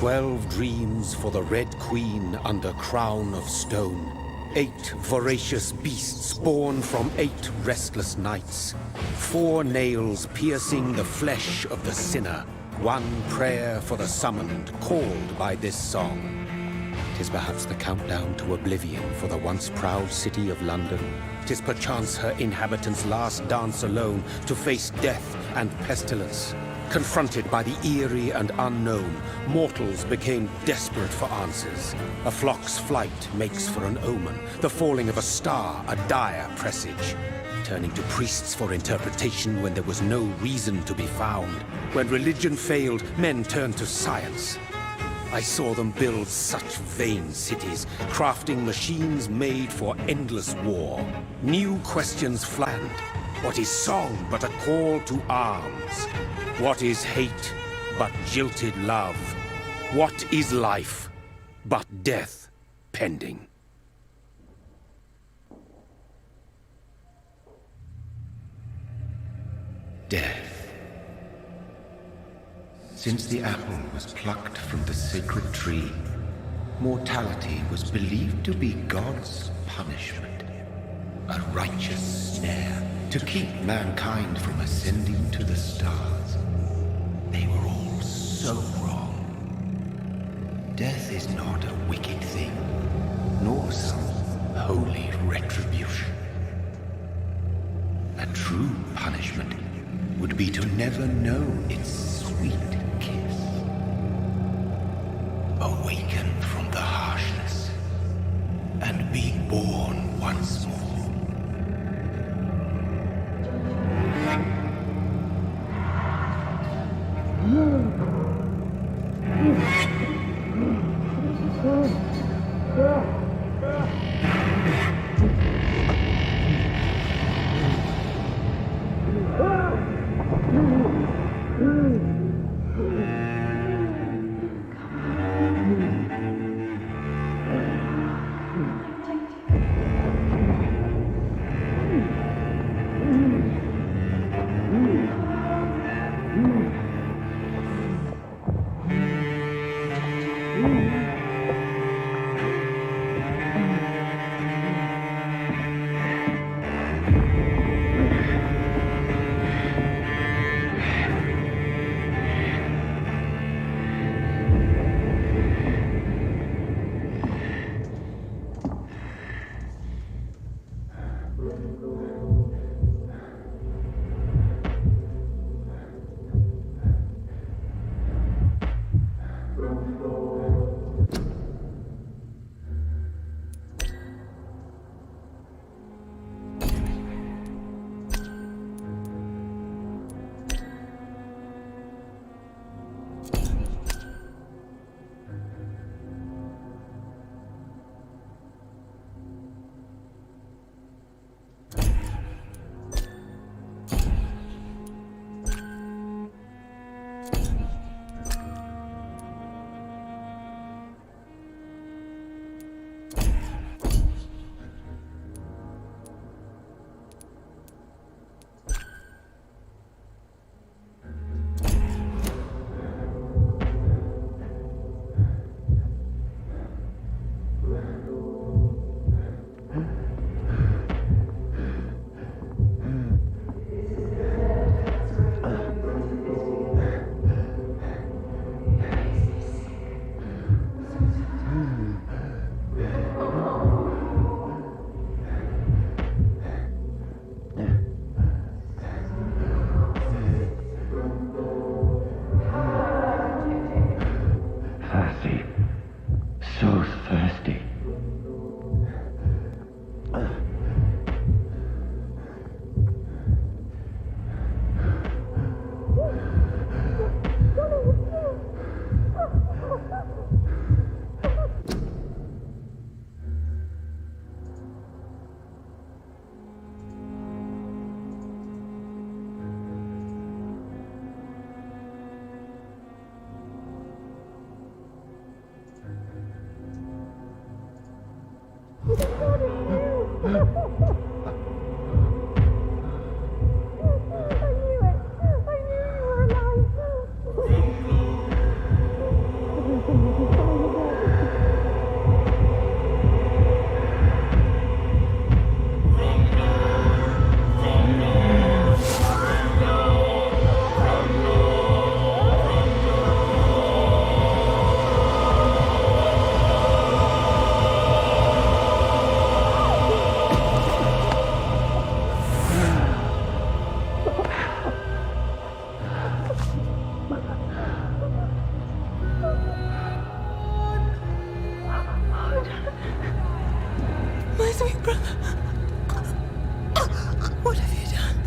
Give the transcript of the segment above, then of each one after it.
12 dreams for the Red Queen under crown of stone. 8 voracious beasts born from 8 restless nights. 4 nails piercing the flesh of the sinner. 1 prayer for the summoned, called by this song. 'Tis perhaps the countdown to oblivion for the once proud city of London. 'Tis perchance her inhabitants' last dance alone to face death and pestilence. Confronted by the eerie and unknown, mortals became desperate for answers. A flock's flight makes for an omen, the falling of a star a dire presage. Turning to priests for interpretation when there was no reason to be found. When religion failed, men turned to science. I saw them build such vain cities, crafting machines made for endless war. New questions flattened. What is song but a call to arms? What is hate but jilted love? What is life but death pending? Death. Since the apple was plucked from the sacred tree, mortality was believed to be God's punishment. A righteous snare to keep mankind from ascending to the stars. They were all so wrong. Death is not a wicked thing, nor some holy retribution. A true punishment would be to never know its sweet kiss. Awaken from the harshness and be born once more.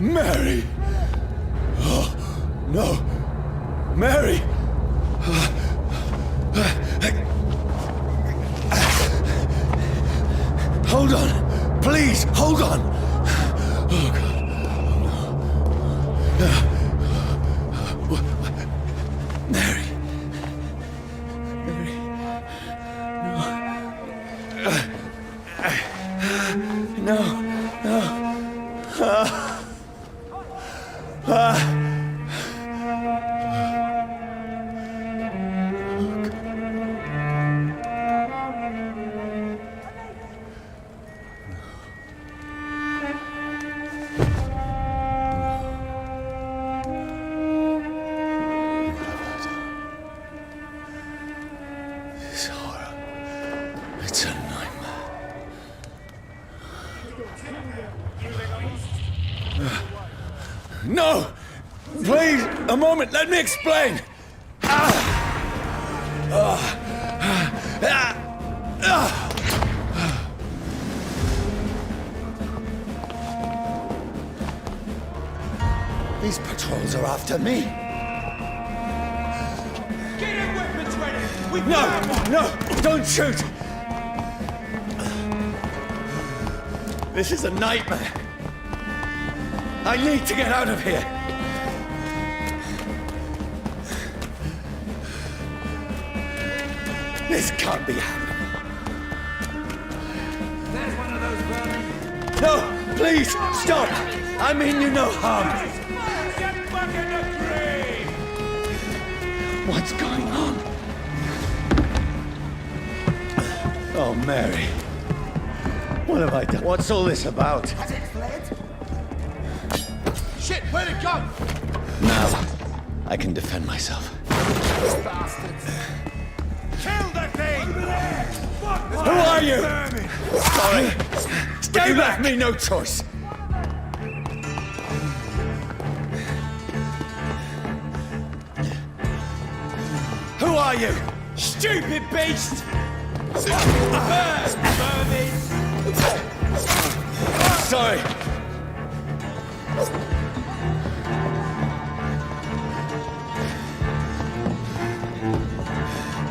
Mary! Oh, no! Mary! Hold on! Please, hold on! Oh, God. Oh, no. Mary. Mary. No. No. This horror. It's a nightmare. No! Please, a moment, let me explain! These patrols are after me. Get your weapons ready! No, don't shoot! This is a nightmare. I need to get out of here. This can't be happening. There's one of those vermin. No, please, stop! I mean you no harm. Get back in the tree! What's going on? Oh, Mary. What have I done? What's all this about? Has it fled? Shit, where'd it go? Now, I can defend myself. Bastards! Kill the thing! Over there! Fuck this! Who are you? Vermin! Sorry. But you left me no choice. Who are you? Stupid beast! Vermin! Sorry.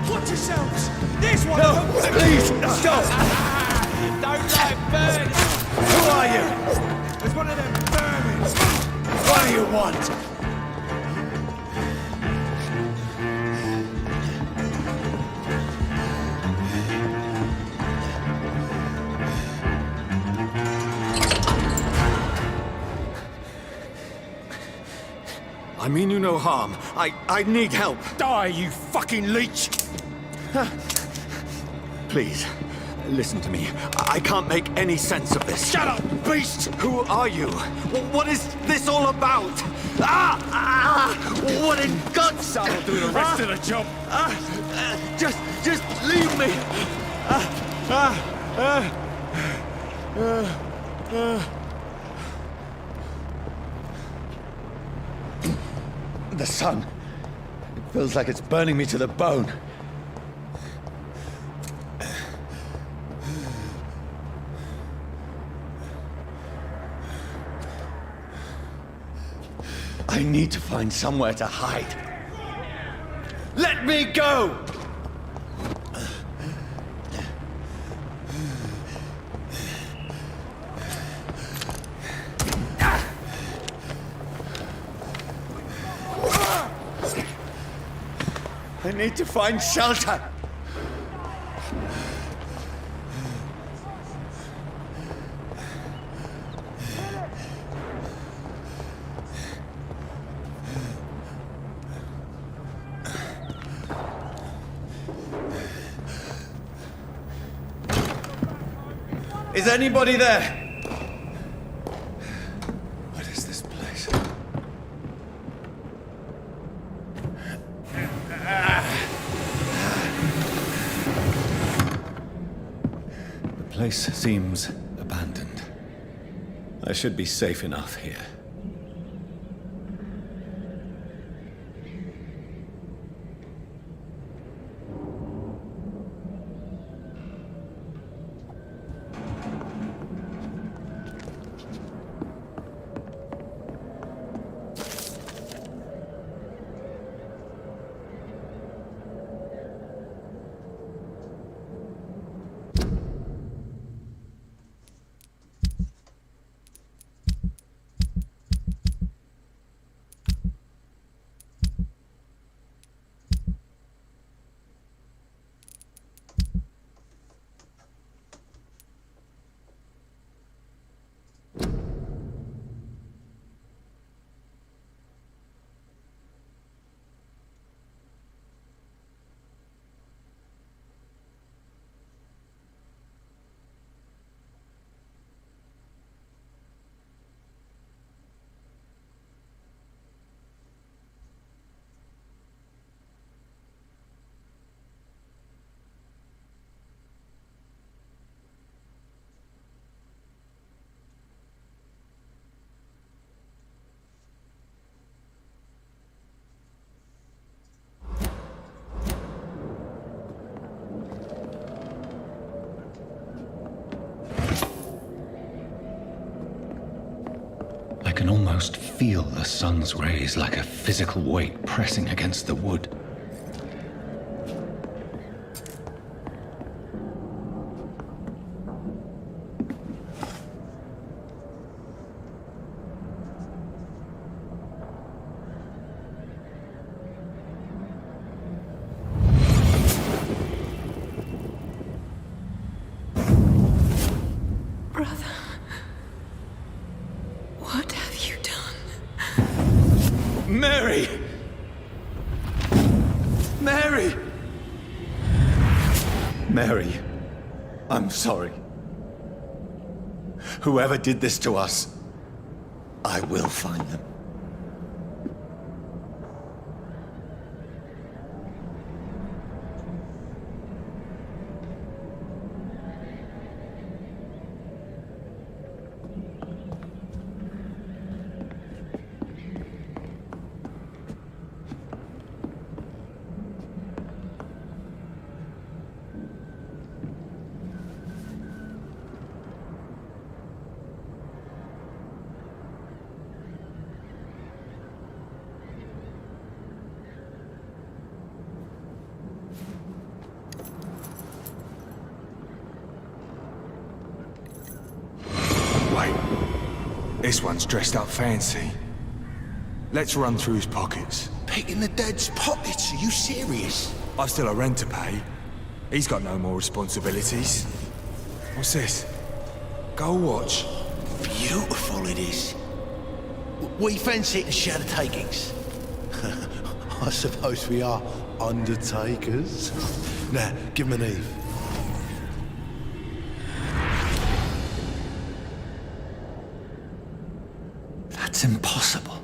Watch yourselves! There's one No, of them! please, stop! Don't like vermin! Who are you? There's one of them vermin! What do you want? I mean you no harm. I need help. Die, you fucking leech! Please, listen to me. I can't make any sense of this. Shut up, beast! Who are you? What is this all about? What in guts? I'll do the rest of the job. Just leave me. The sun. It feels like it's burning me to the bone. I need to find somewhere to hide. Let me go! I need to find shelter. Is anybody there? What is this place? The place seems abandoned. I should be safe enough here. can almost feel the sun's rays like a physical weight pressing against the wood. Mary! Mary! Mary, I'm sorry. Whoever did this to us, I will find them. This one's dressed up fancy. Let's run through his pockets. Picking the dead's pockets? Are you serious? I've still a rent to pay. He's got no more responsibilities. What's this? Gold watch. Beautiful it is. We fancy it and share the takings. I suppose we are undertakers. Now, give him an Eve. That's impossible.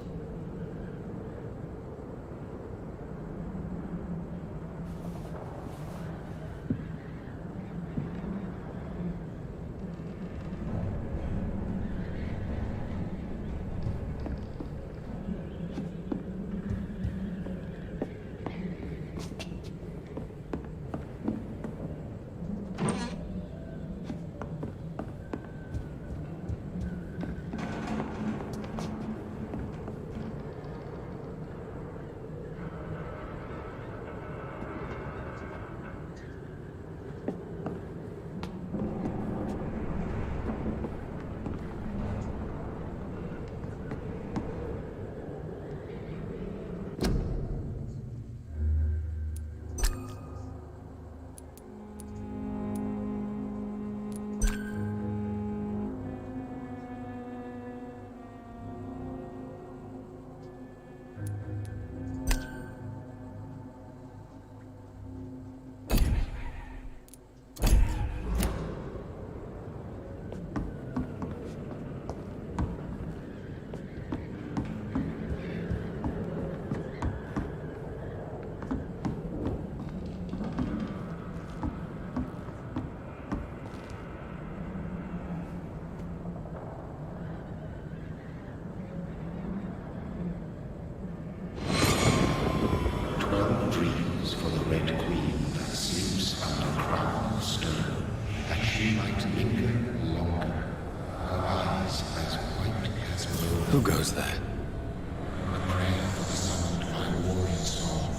Who goes there? A prayer for the summoned by warrior song.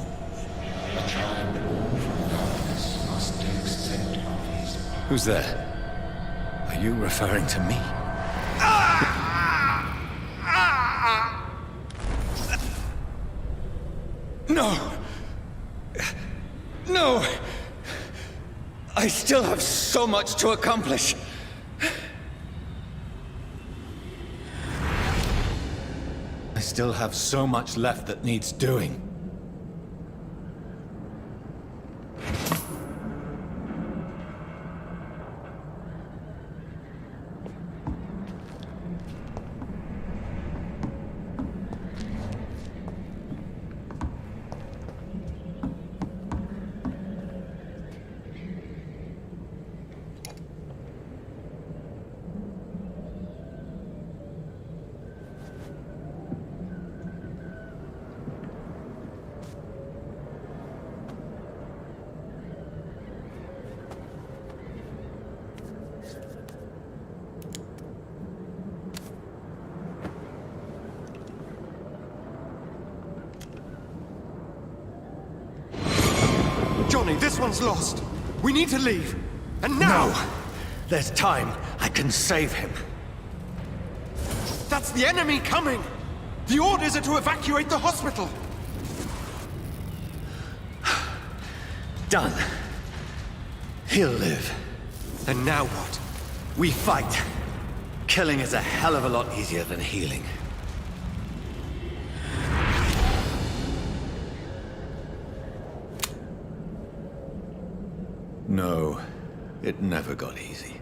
A child born from darkness must take scent of his path. Who's there? Are you referring to me? No! No! I still have so much to accomplish. I still have so much left that needs doing. Johnny, this one's lost. We need to leave. And now! No! There's time. I can save him. That's the enemy coming! The orders are to evacuate the hospital! Done. He'll live. And now what? We fight. Killing is a hell of a lot easier than healing. No, it never got easy.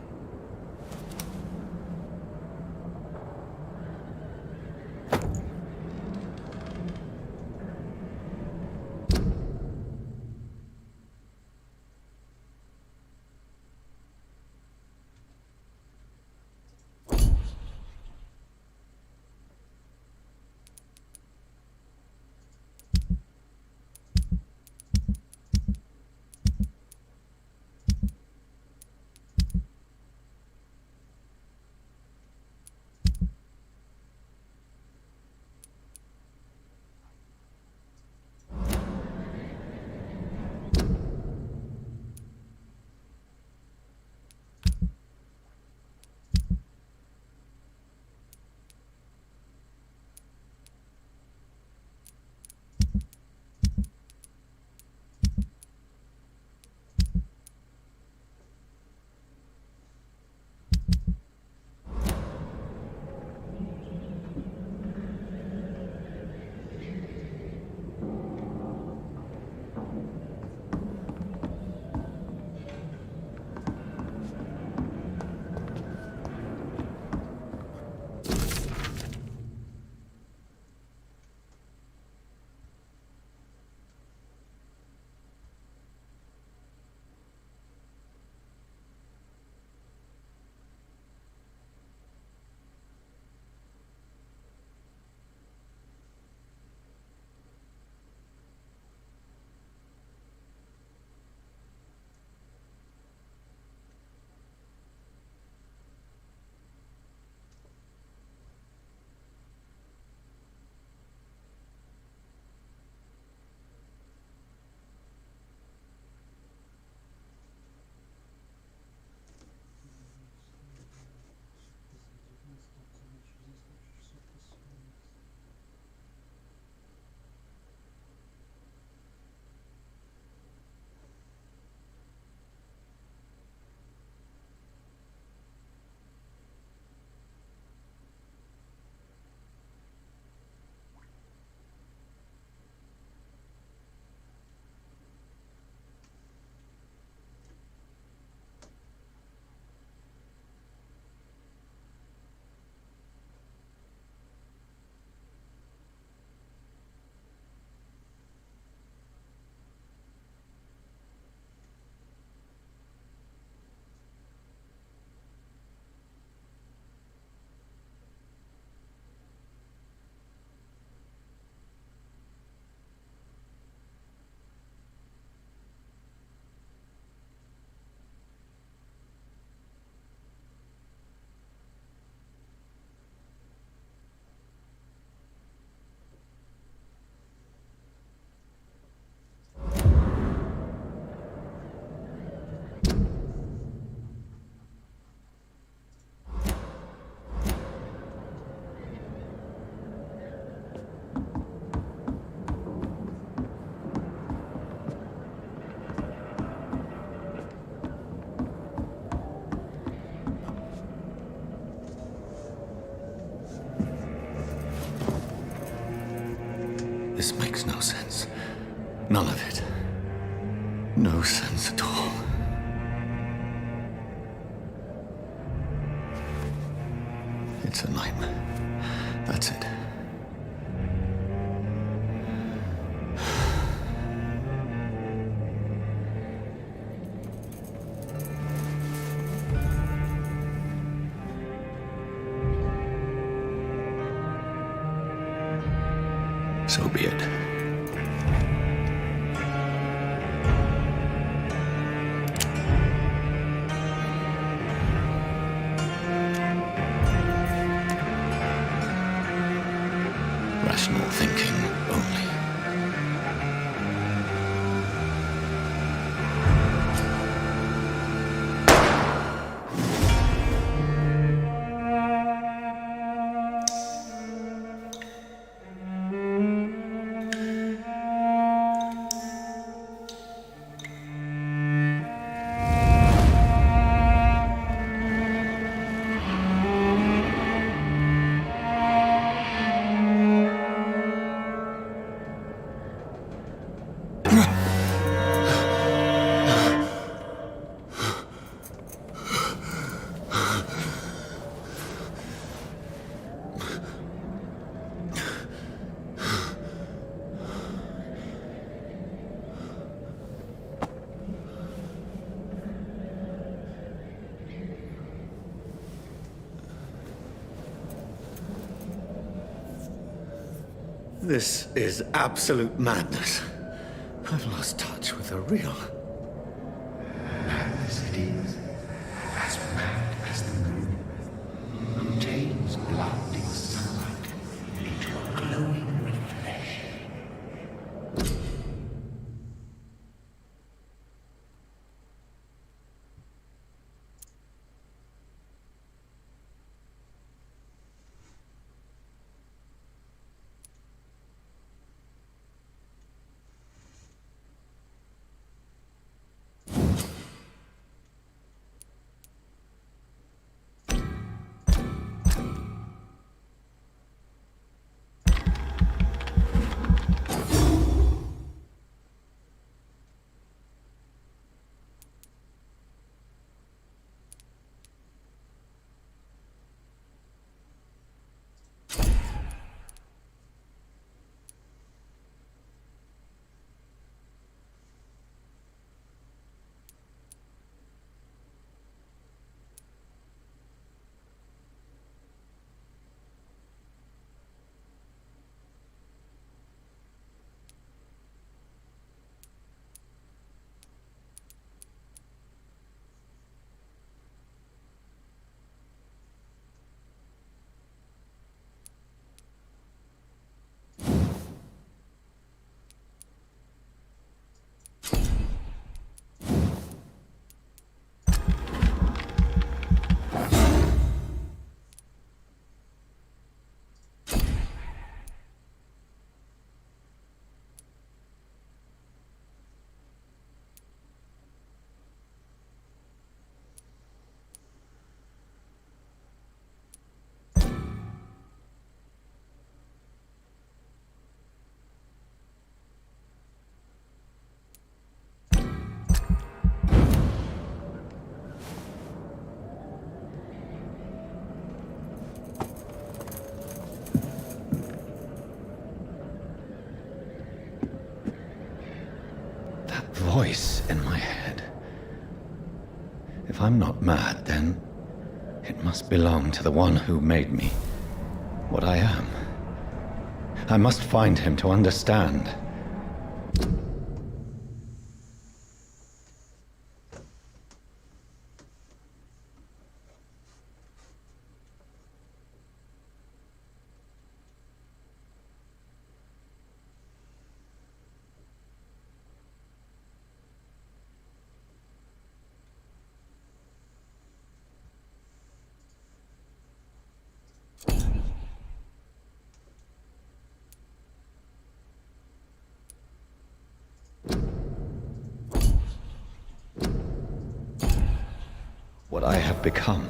This makes no sense. None of it. No sense at all. It's a nightmare. That's it. So be it. Rational thinking only. This is absolute madness. I've lost touch with the real. Madness it is, as mad as the moon, who tames blinding sunlight into a glowing reflection. Voice in my head. If I'm not mad, then it must belong to the one who made me what I am. I must find him to understand. What I have become.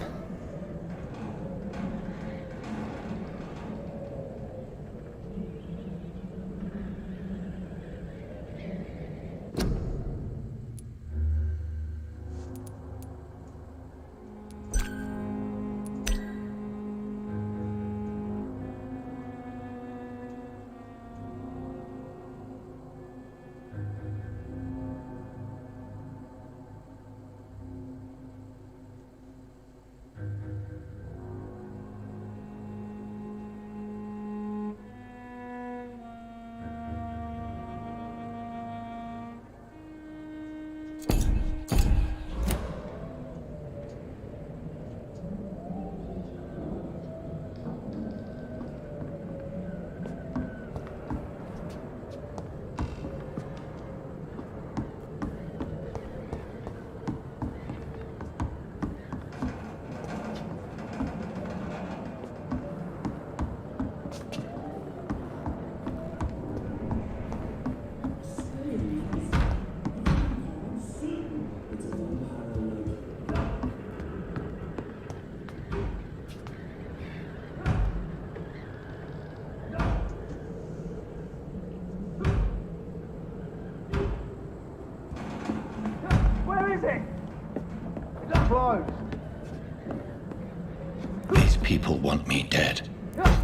These people want me dead.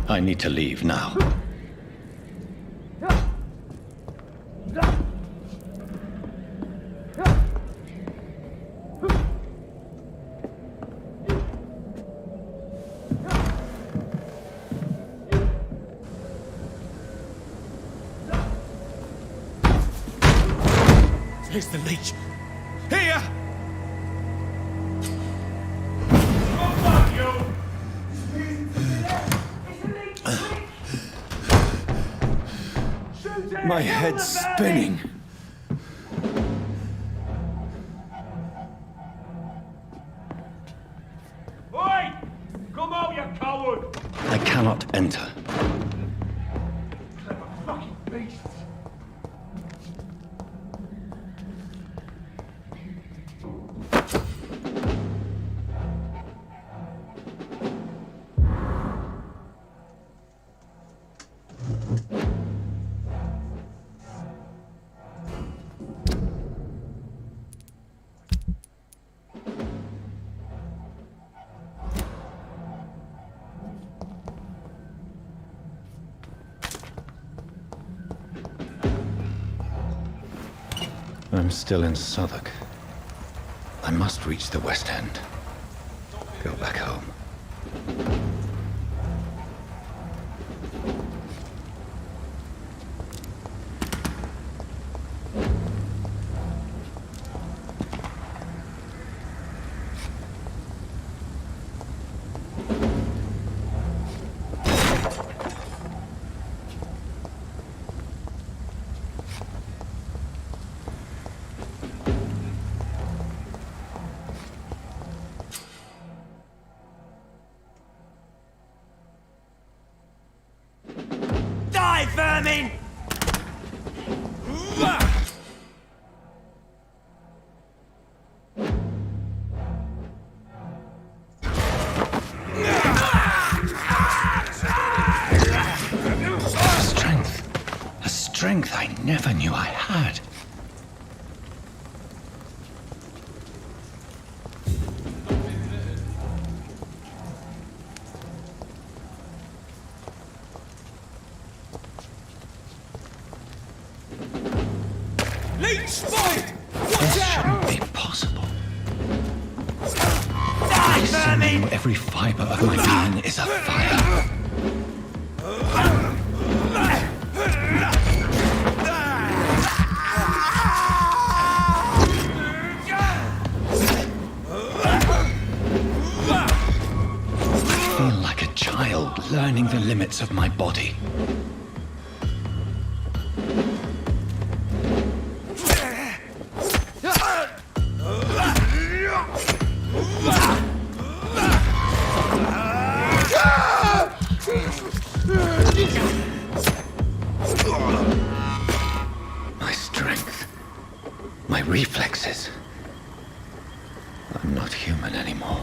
I need to leave now. Here's the leech. Here! My head's spinning. Oi! Come out, you coward! I cannot enter. Clever fucking beasts! I'm still in Southwark. I must reach the West End. Go back home. Die, vermin! A strength I never knew I had. Leech spotted! This shouldn't be possible. Die, I vermin! know every fiber of my being is afire. I feel like a child learning the limits of my body. My strength, my reflexes. I'm not human anymore.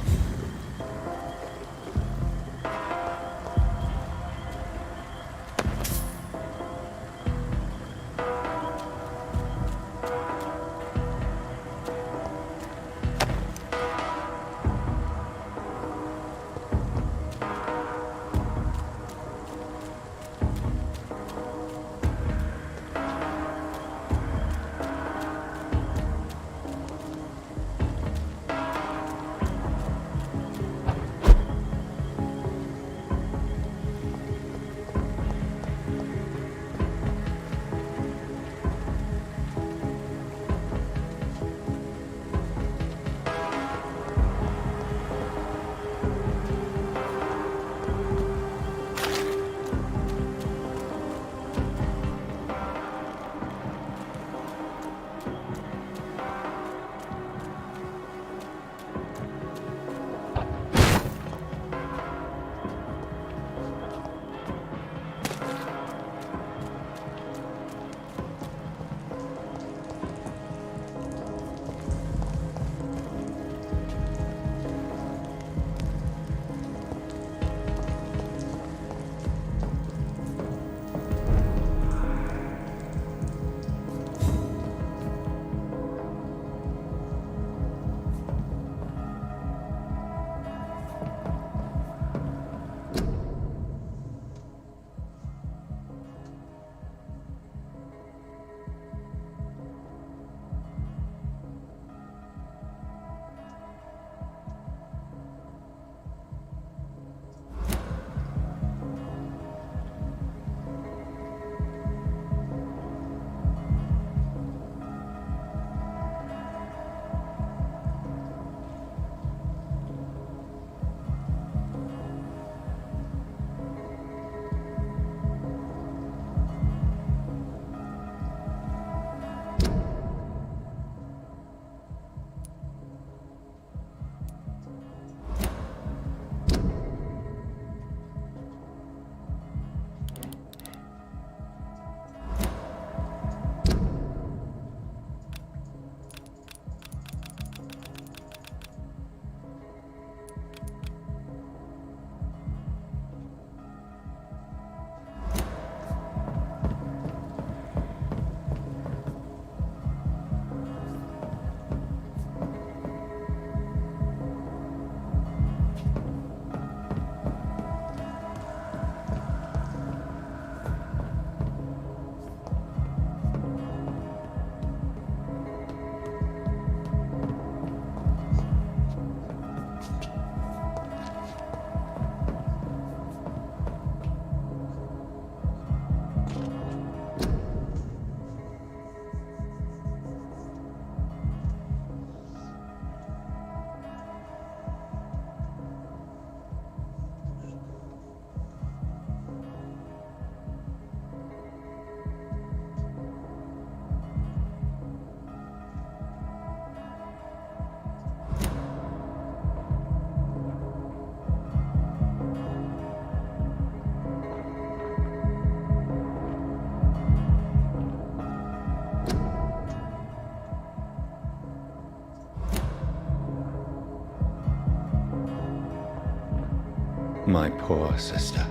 My poor sister.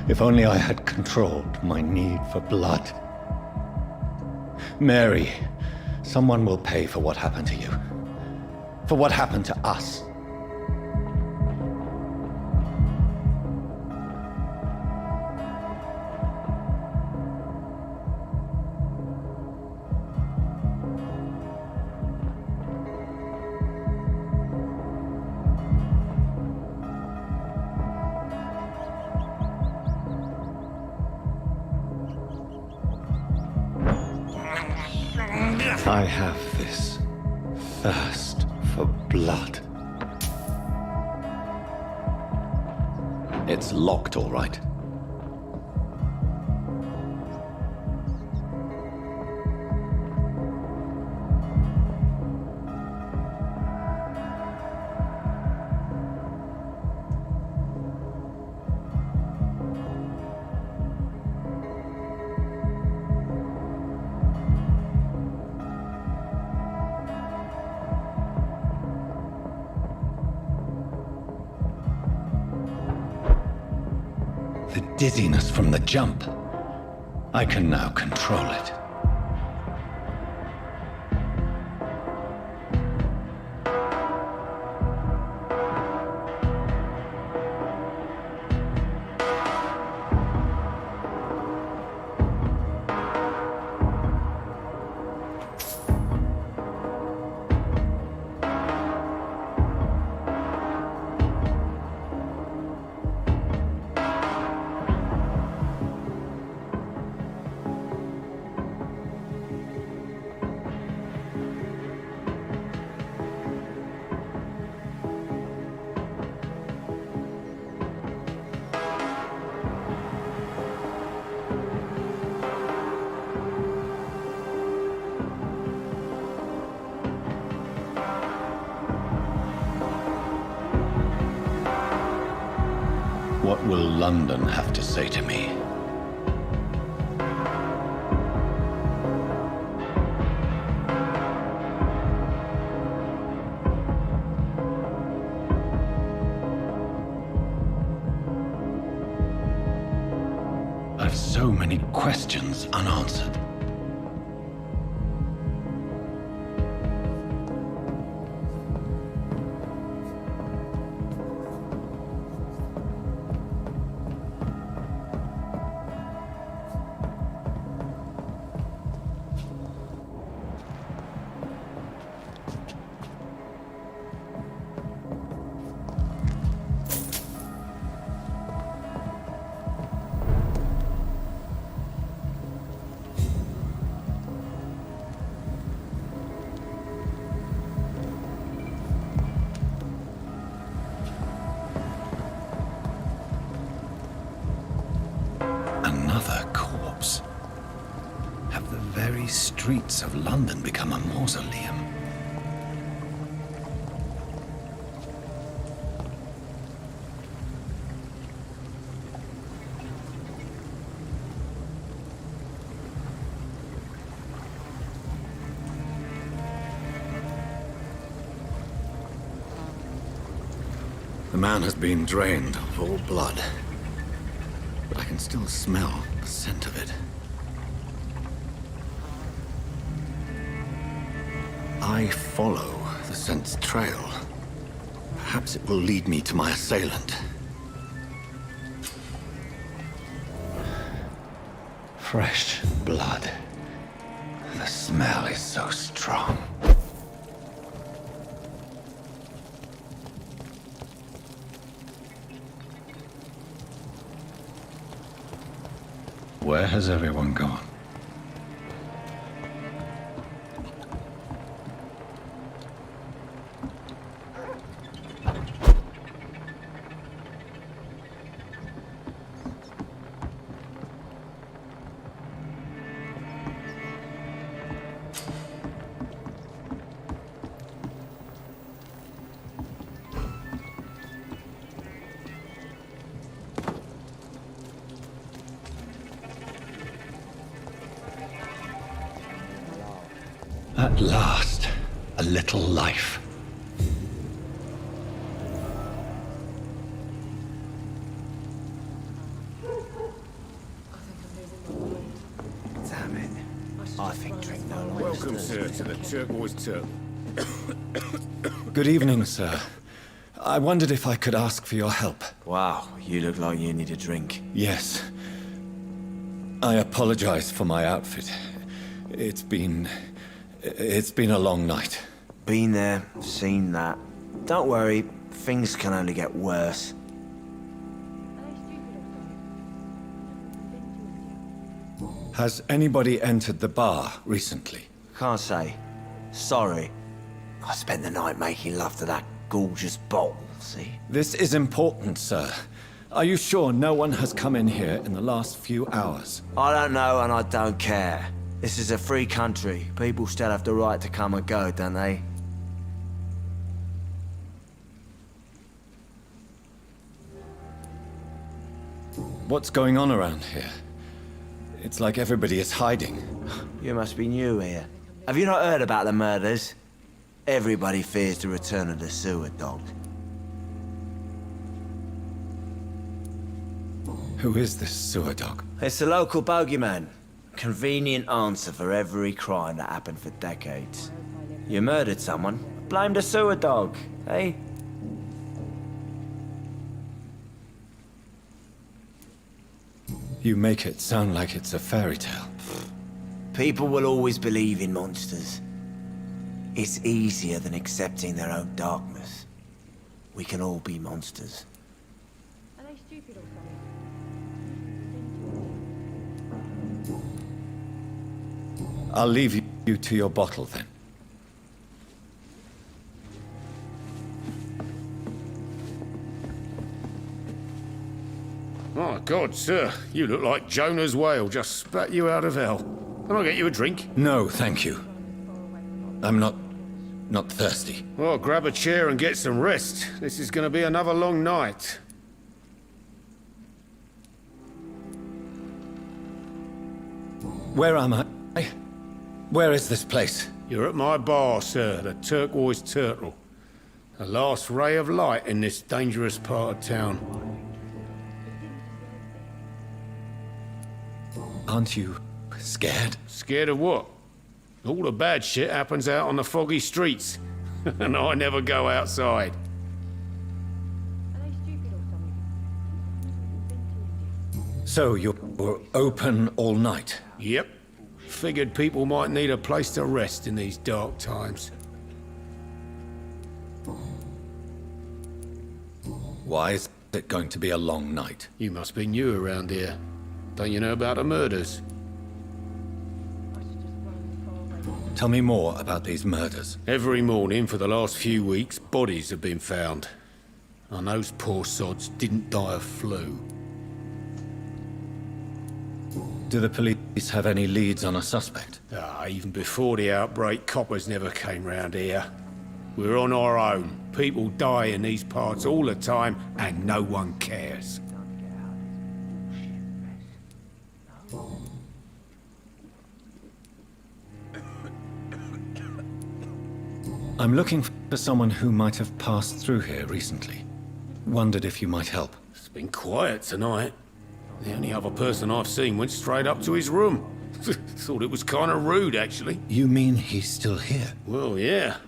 If only I had controlled my need for blood. Mary, someone will pay for what happened to you. For what happened to us. I have this thirst for blood. It's locked, all right. The dizziness from the jump. I can now control it. What will London have to say to me? I've so many questions unanswered. Another corpse. Have the very streets of London become a mausoleum? The man has been drained of all blood. But I can still smell the scent of it. I follow the scent's trail. Perhaps it will lead me to my assailant. Fresh blood. The smell is so strong. Where has everyone gone? At last, a little life. I think drink no longer. Welcome, sir, to the Turquoise Turtle. Good evening, sir. I wondered if I could ask for your help. Wow, you look like you need a drink. Yes. I apologize for my outfit. It's been a long night. Been there, seen that. Don't worry, things can only get worse. Has anybody entered the bar recently? Can't say. Sorry. I spent the night making love to that gorgeous bottle, see? This is important, sir. Are you sure no one has come in here in the last few hours? I don't know and I don't care. This is a free country. People still have the right to come and go, don't they? What's going on around here? It's like everybody is hiding. You must be new here. Have you not heard about the murders? Everybody fears the return of the sewer dog. Who is this sewer dog? It's the local bogeyman. Convenient answer for every crime that happened for decades. You murdered someone, blame the sewer dog, eh? You make it sound like it's a fairy tale. People will always believe in monsters. It's easier than accepting their own darkness. We can all be monsters. Are they stupid or something? I'll leave you to your bottle then. My God, sir, you look like Jonah's whale just spat you out of hell. Can I get you a drink? No, thank you. I'm not thirsty. Well, grab a chair and get some rest. This is going to be another long night. Where am I? Where is this place? You're at my bar, sir, the Turquoise Turtle. The last ray of light in this dangerous part of town. Aren't you scared? Scared of what? All the bad shit happens out on the foggy streets. And I never go outside. Are they stupid or something? So you're open all night? Yep. Figured people might need a place to rest in these dark times. Why is it going to be a long night? You must be new around here. Don't you know about the murders? Tell me more about these murders. Every morning for the last few weeks, bodies have been found. And those poor sods didn't die of flu. Do the police have any leads on a suspect? Even before the outbreak, coppers never came round here. We're on our own. People die in these parts all the time, and no one cares. I'm looking for someone who might have passed through here recently. Wondered if you might help. It's been quiet tonight. The only other person I've seen went straight up to his room. Thought it was kind of rude, actually. You mean he's still here? Well, yeah.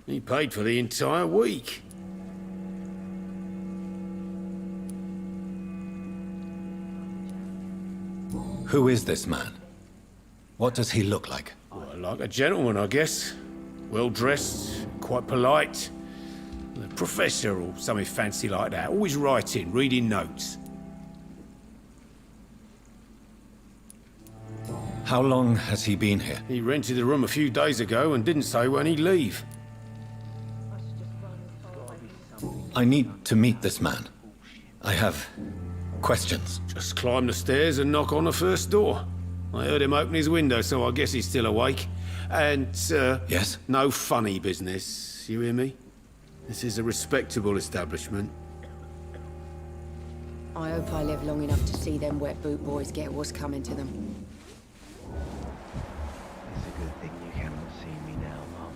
He paid for the entire week. Who is this man? What does he look like? Well, like a gentleman, I guess. Well-dressed, quite polite. A professor or something fancy like that. Always writing, reading notes. How long has he been here? He rented the room a few days ago and didn't say when he'd leave. I need to meet this man. I have questions. Just climb the stairs and knock on the first door. I heard him open his window, so I guess he's still awake. And, Yes? no funny business, you hear me? This is a respectable establishment. I hope I live long enough to see them wet boot boys get what's coming to them. It's a good thing you cannot see me now, Mum.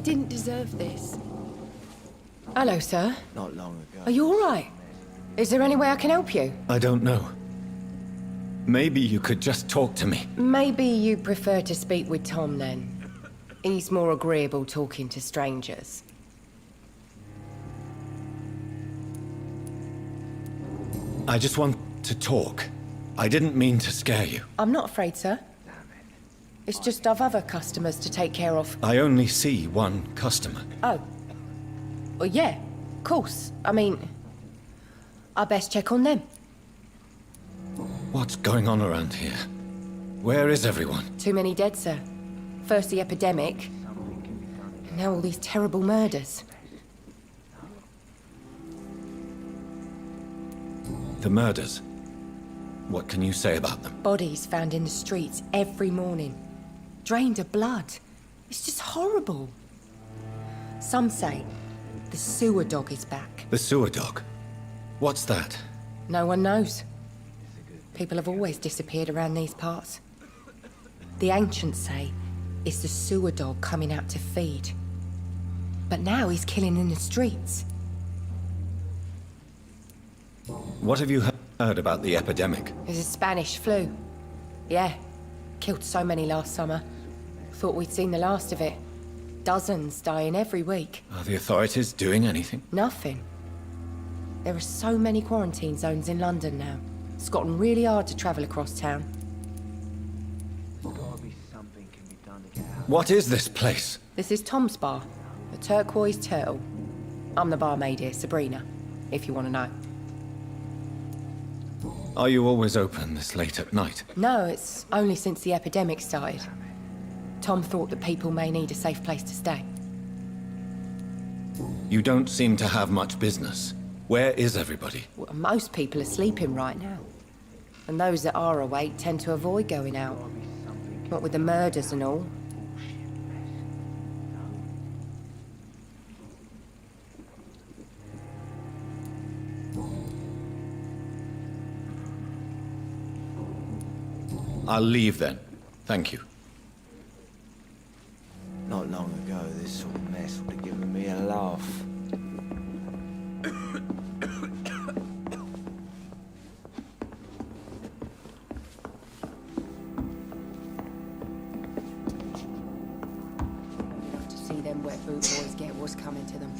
didn't deserve this. Hello, sir. Not long ago. Are you all right? Is there any way I can help you? I don't know. Maybe you could just talk to me. Maybe you prefer to speak with Tom, then. He's more agreeable talking to strangers. I just want to talk. I didn't mean to scare you. I'm not afraid, sir. It's just I've other customers to take care of. I only see one customer. Oh. Well, yeah, of course. I mean, I best check on them. What's going on around here? Where is everyone? Too many dead, sir. First the epidemic, and now all these terrible murders. The murders. What can you say about them? Bodies found in the streets every morning. Drained of blood. It's just horrible. Some say the sewer dog is back. The sewer dog? What's that? No one knows. People have always disappeared around these parts. The ancients say it's the sewer dog coming out to feed. But now he's killing in the streets. What have you heard about the epidemic? There's a Spanish flu. Yeah. Killed so many last summer. Thought we'd seen the last of it. Dozens dying every week. Are the authorities doing anything? Nothing. There are so many quarantine zones in London now. It's gotten really hard to travel across town. What is this place? This is Tom's bar, the Turquoise Turtle. I'm the barmaid here, Sabrina, if you want to know. Are you always open this late at night? No, it's only since the epidemic started. Tom thought that people may need a safe place to stay. You don't seem to have much business. Where is everybody? Well, most people are sleeping right now. And those that are awake tend to avoid going out. What with the murders and all. I'll leave then. Thank you. Not long ago, this sort of mess would have given me a laugh. To see them wet boot boys get what's coming to them.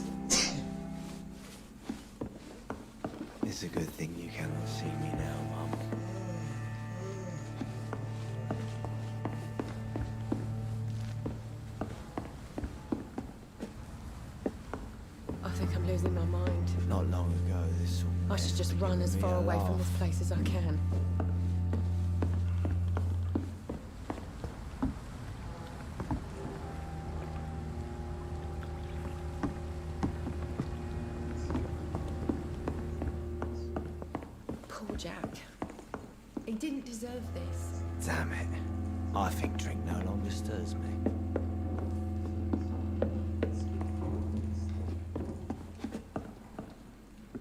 It's a good thing you cannot see me now, Mum. I think I'm losing my mind. Not long ago, this sort of I mess should just would have run as given me far a away from laugh. this place as I can. Poor Jack. He didn't deserve this. Damn it. I think drink no longer stirs me.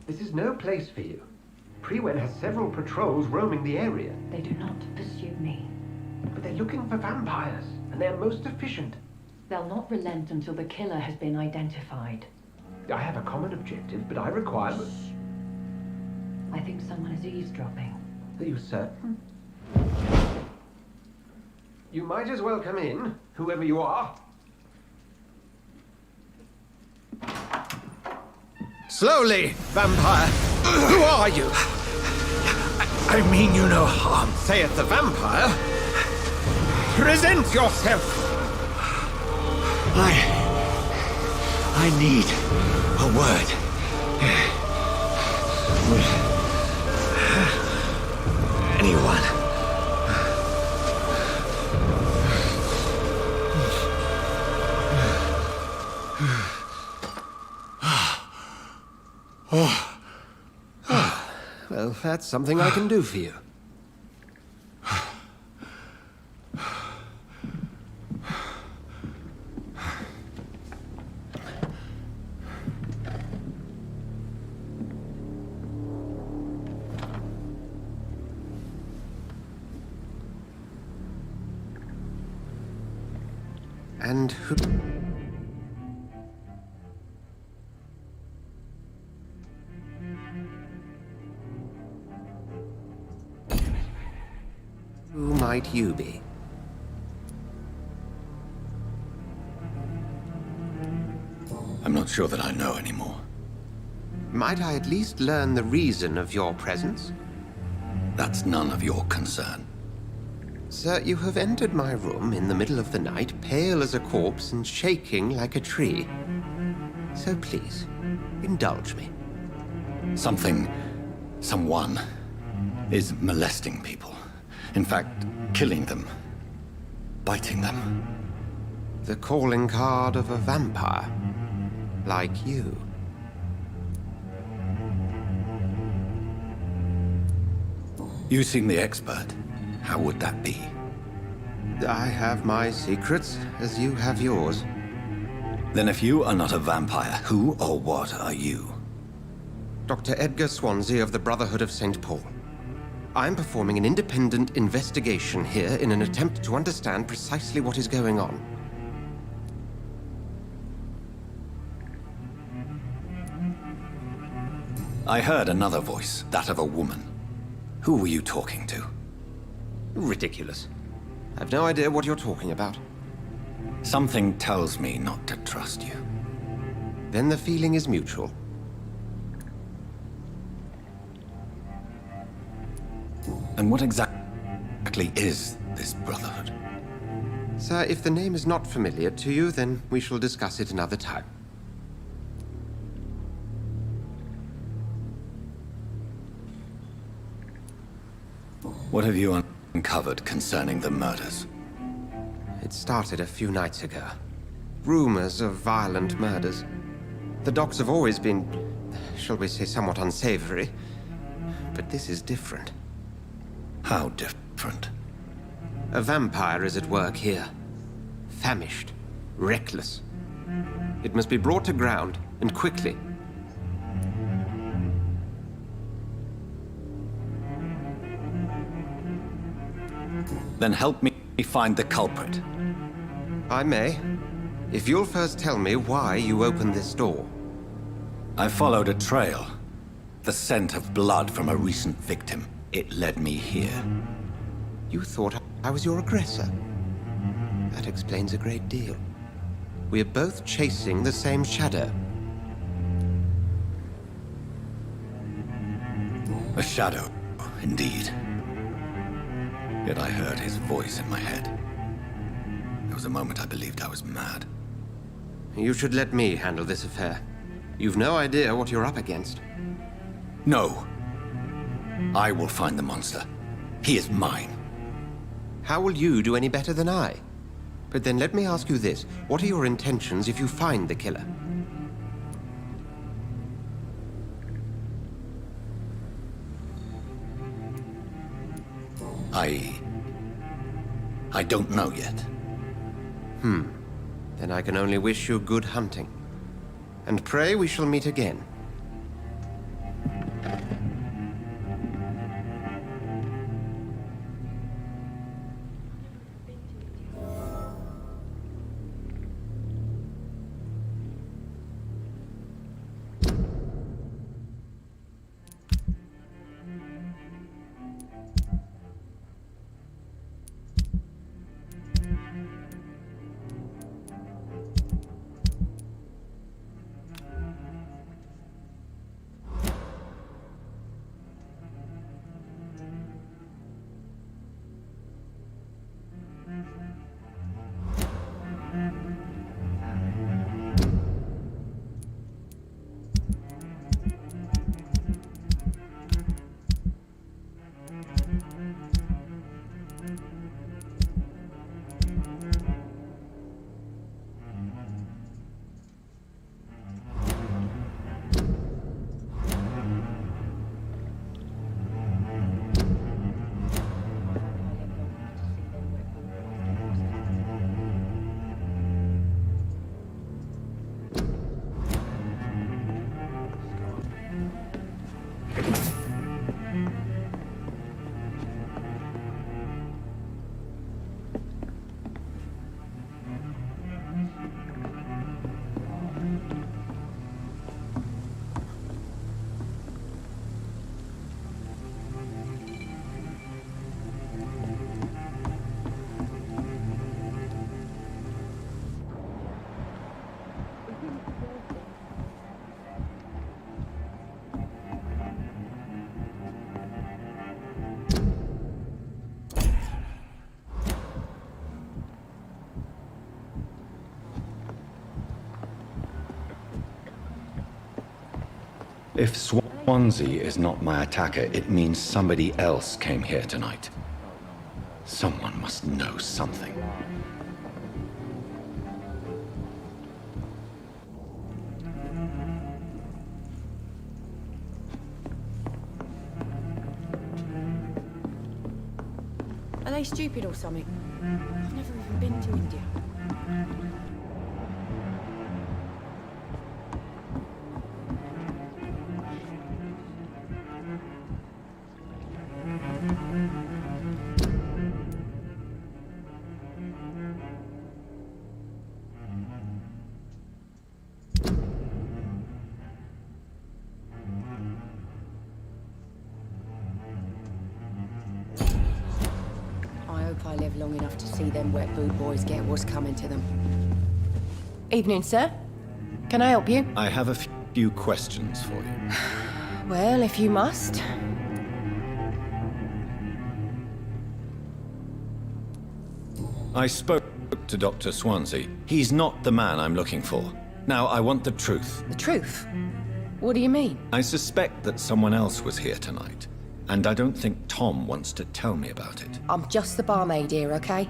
This is no place for you. Prewen has several patrols roaming the area, They do not pursue me. but they're looking for vampires, and they're most efficient. They'll not relent until the killer has been identified. I have a common objective, but I require... I think someone is eavesdropping. Are you certain? You might as well come in, whoever you are. Slowly, vampire! Who are you? I mean you no harm. Saith the vampire. Present yourself! I need a word. Anyone. Well, that's something I can do for you. And who... Who might you be? I'm not sure that I know anymore. Might I at least learn the reason of your presence? That's none of your concern. Sir, you have entered my room in the middle of the night, pale as a corpse and shaking like a tree. So please, indulge me. Someone is molesting people. In fact, killing them. Biting them. The calling card of a vampire. Like you. You seem the expert. How would that be? I have my secrets, as you have yours. Then if you are not a vampire, who or what are you? Dr. Edgar Swansea of the Brotherhood of St. Paul. I'm performing an independent investigation here in an attempt to understand precisely what is going on. I heard another voice, that of a woman. Who were you talking to? Ridiculous. I've no idea what you're talking about. Something tells me not to trust you. Then the feeling is mutual. And what exactly is this Brotherhood? Sir, if the name is not familiar to you, then we shall discuss it another time. What have you uncovered concerning the murders? It started a few nights ago. Rumors of violent murders. The docs have always been, shall we say, somewhat unsavory. But this is different. How different? A vampire is at work here. Famished. Reckless. It must be brought to ground, and quickly. Then help me find the culprit. I may. If you'll first tell me why you opened this door. I followed a trail. The scent of blood from a recent victim. It led me here. You thought I was your aggressor? That explains a great deal. We are both chasing the same shadow. A shadow, indeed. Yet I heard his voice in my head. There was a moment I believed I was mad. You should let me handle this affair. You've no idea what you're up against. No. I will find the monster. He is mine. How will you do any better than I? But then let me ask you this. What are your intentions if you find the killer? I don't know yet. Then I can only wish you good hunting. And pray we shall meet again. If Swansea is not my attacker, it means somebody else came here tonight. Someone must know something. Are they stupid or something? I've never even been to India. I hope I live long enough to see them wet boot boys get what's coming to them. Evening, sir. Can I help you? I have a few questions for you. Well, if you must. I spoke to Dr. Swansea. He's not the man I'm looking for. Now, I want the truth. The truth? What do you mean? I suspect that someone else was here tonight, and I don't think Tom wants to tell me about it. I'm just the barmaid here, okay?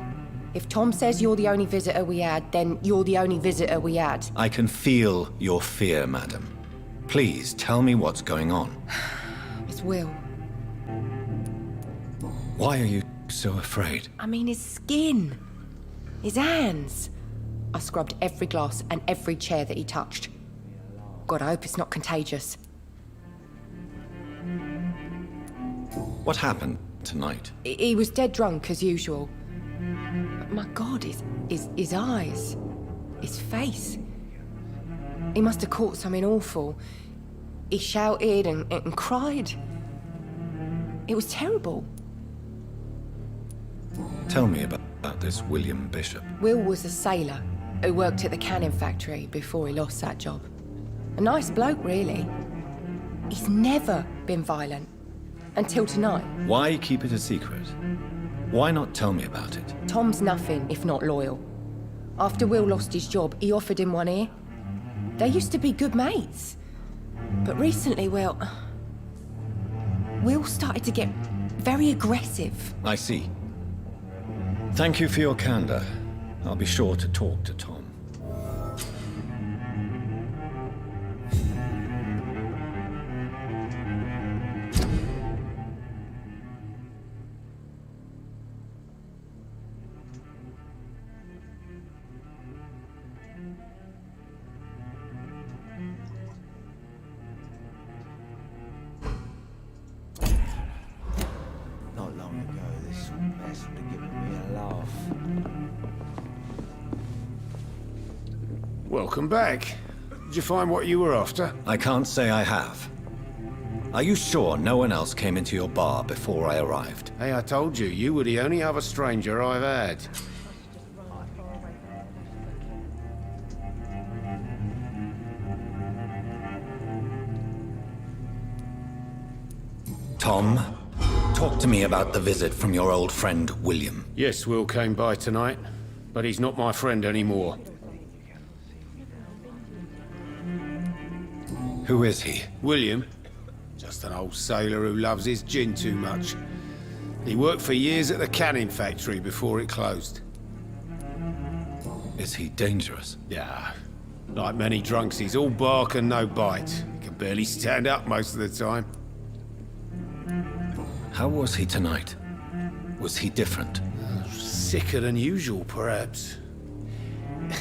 If Tom says you're the only visitor we had, then you're the only visitor we had. I can feel your fear, madam. Please, tell me what's going on. It's Will. Why are you so afraid? I mean, his skin. His hands. I scrubbed every glass and every chair that he touched. God, I hope it's not contagious. What happened tonight? He was dead drunk, as usual. But my God, his eyes. His face. He must have caught something awful. He shouted and cried. It was terrible. Tell me about this William Bishop. Will was a sailor who worked at the cannon factory before he lost that job. A nice bloke, really. He's never been violent. Until tonight. Why keep it a secret? Why not tell me about it? Tom's nothing if not loyal. After Will lost his job, he offered him one ear. They used to be good mates. But recently, well, Will started to get very aggressive. I see. Thank you for your candor. I'll be sure to talk to Tom. Not long ago, this mess would have given me a laugh. Welcome back. Did you find what you were after? I can't say I have. Are you sure no one else came into your bar before I arrived? Hey, I told you, you were the only other stranger I've had. Tom, talk to me about the visit from your old friend, William. Yes, Will came by tonight, but he's not my friend anymore. Who is he? William? Just an old sailor who loves his gin too much. He worked for years at the canning factory before it closed. Is he dangerous? Yeah. Like many drunks, he's all bark and no bite. He can barely stand up most of the time. How was he tonight? Was he different? Sicker than usual, perhaps.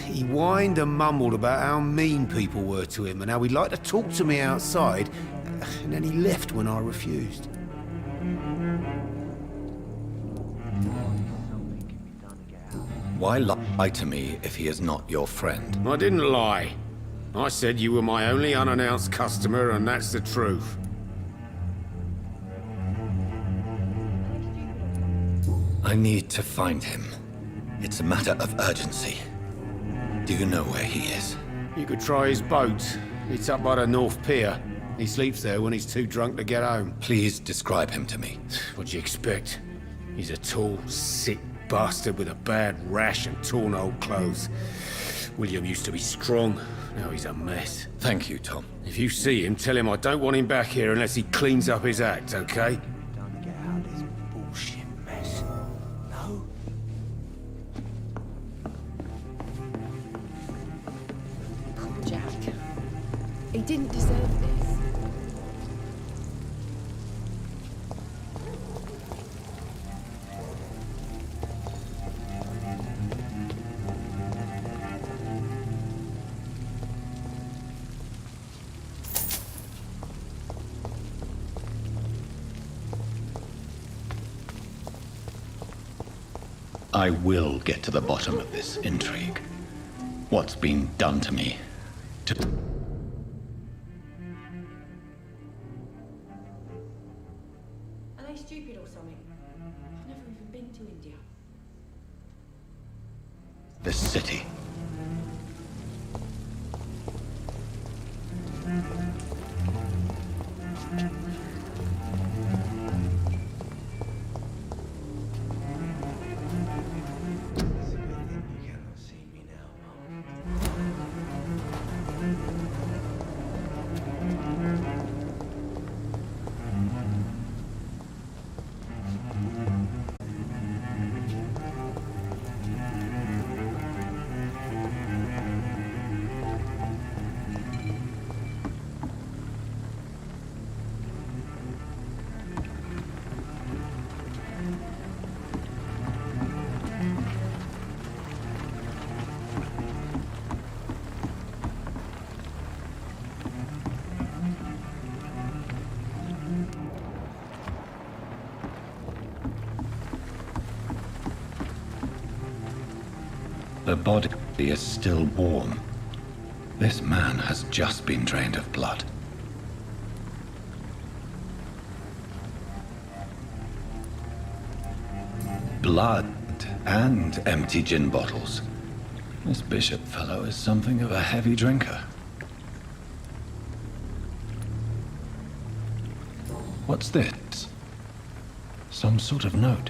He whined and mumbled about how mean people were to him and how he'd like to talk to me outside, and then he left when I refused. Why lie to me if he is not your friend? I didn't lie. I said you were my only unannounced customer, and that's the truth. I need to find him. It's a matter of urgency. Do you know where he is? You could try his boat. It's up by the North Pier. He sleeps there when he's too drunk to get home. Please describe him to me. What'd you expect? He's a tall, sick bastard with a bad rash and torn old clothes. William used to be strong. Now he's a mess. Thank you, Tom. If you see him, tell him I don't want him back here unless he cleans up his act, okay? Don't get out of this bullshit mess. No? Poor Jack. He didn't deserve this. I will get to the bottom of this intrigue. What's been done to me? Are they stupid or something? I've never even been to India. This city. The body is still warm. This man has just been drained of blood. Blood and empty gin bottles. This bishop fellow is something of a heavy drinker. What's this? Some sort of note.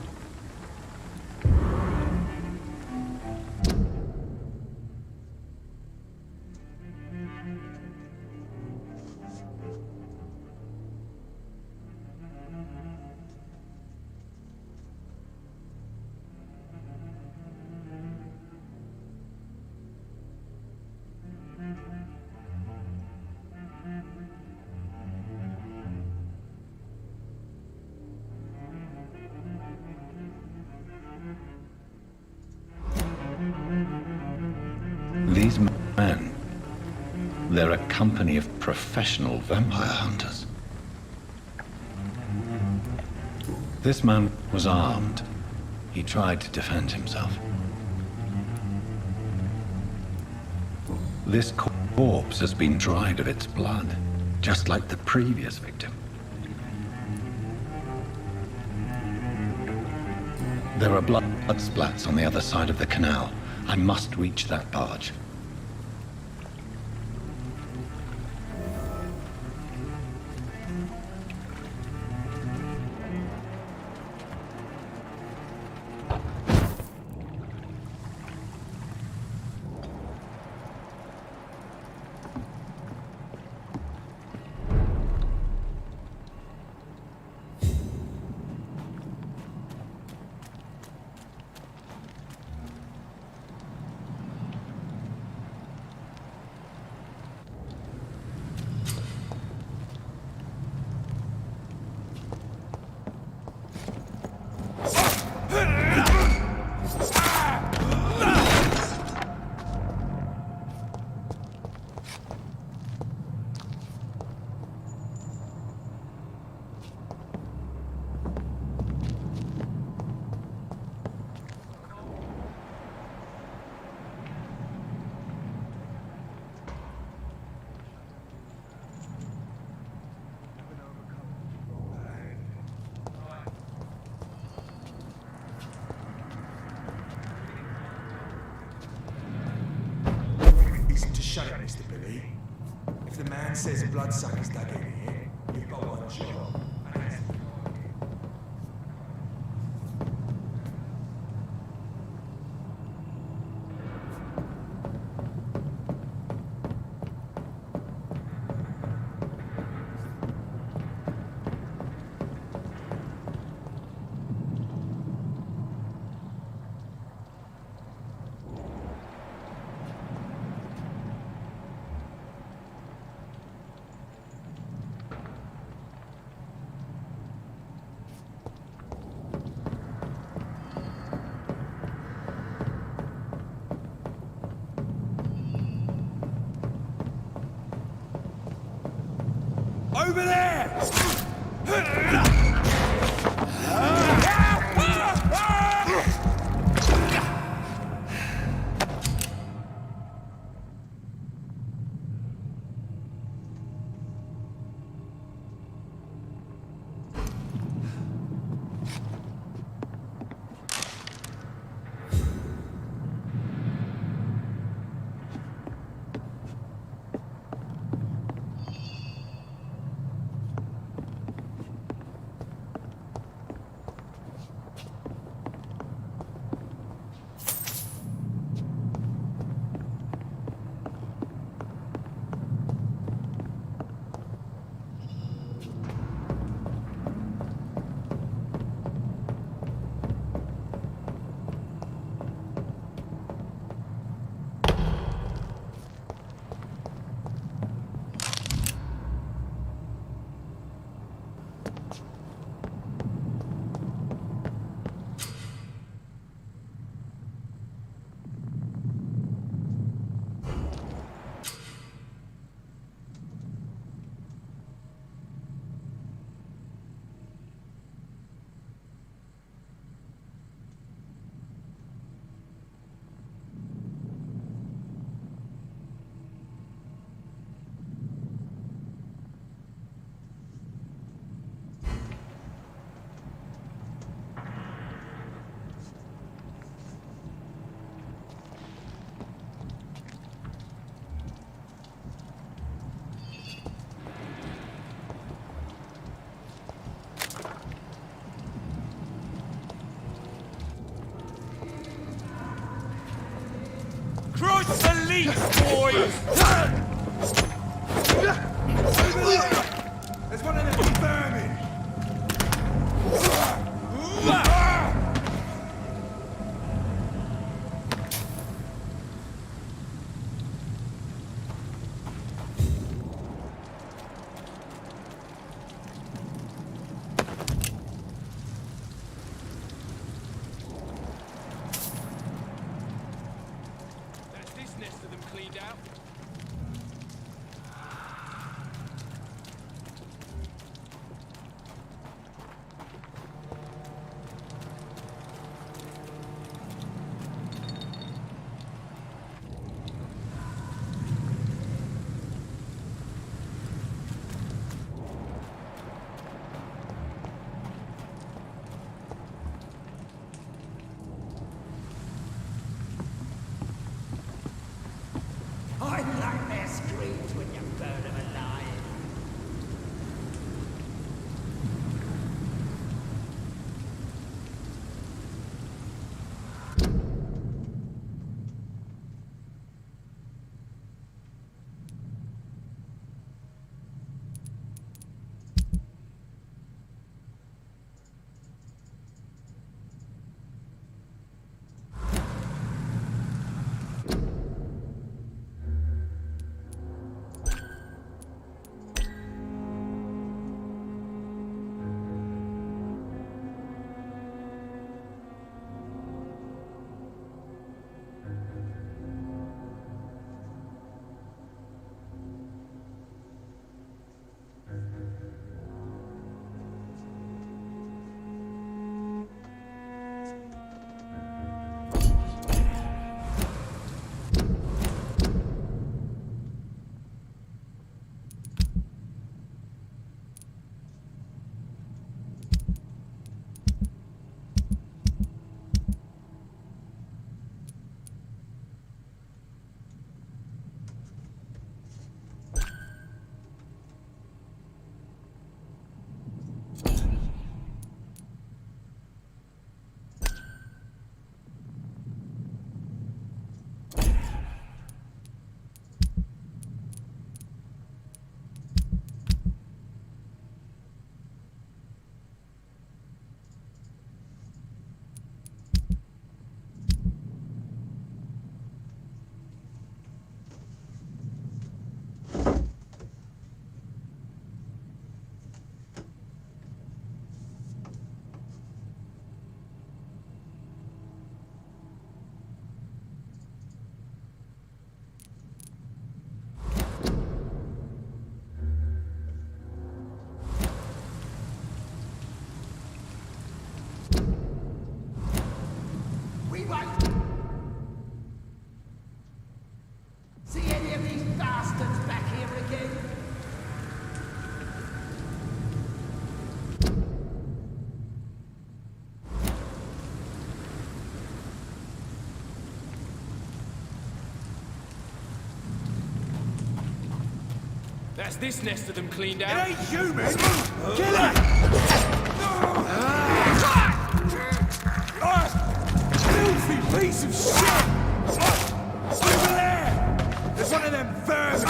These men, they're a company of professional vampire hunters. This man was armed. He tried to defend himself. This corpse has been dried of its blood, just like the previous victim. There are blood splats on the other side of the canal. I must reach that barge. Shut it, Mr. Billy. If the man says bloodsuckers dug in here, you've got one job. Over there! Crush the leech, boys! There's one of them vermin! See any of these bastards back here again? That's this nest of them cleaned out. It ain't human! Kill it! Filthy piece of shit! Over there! There's one of them vermin!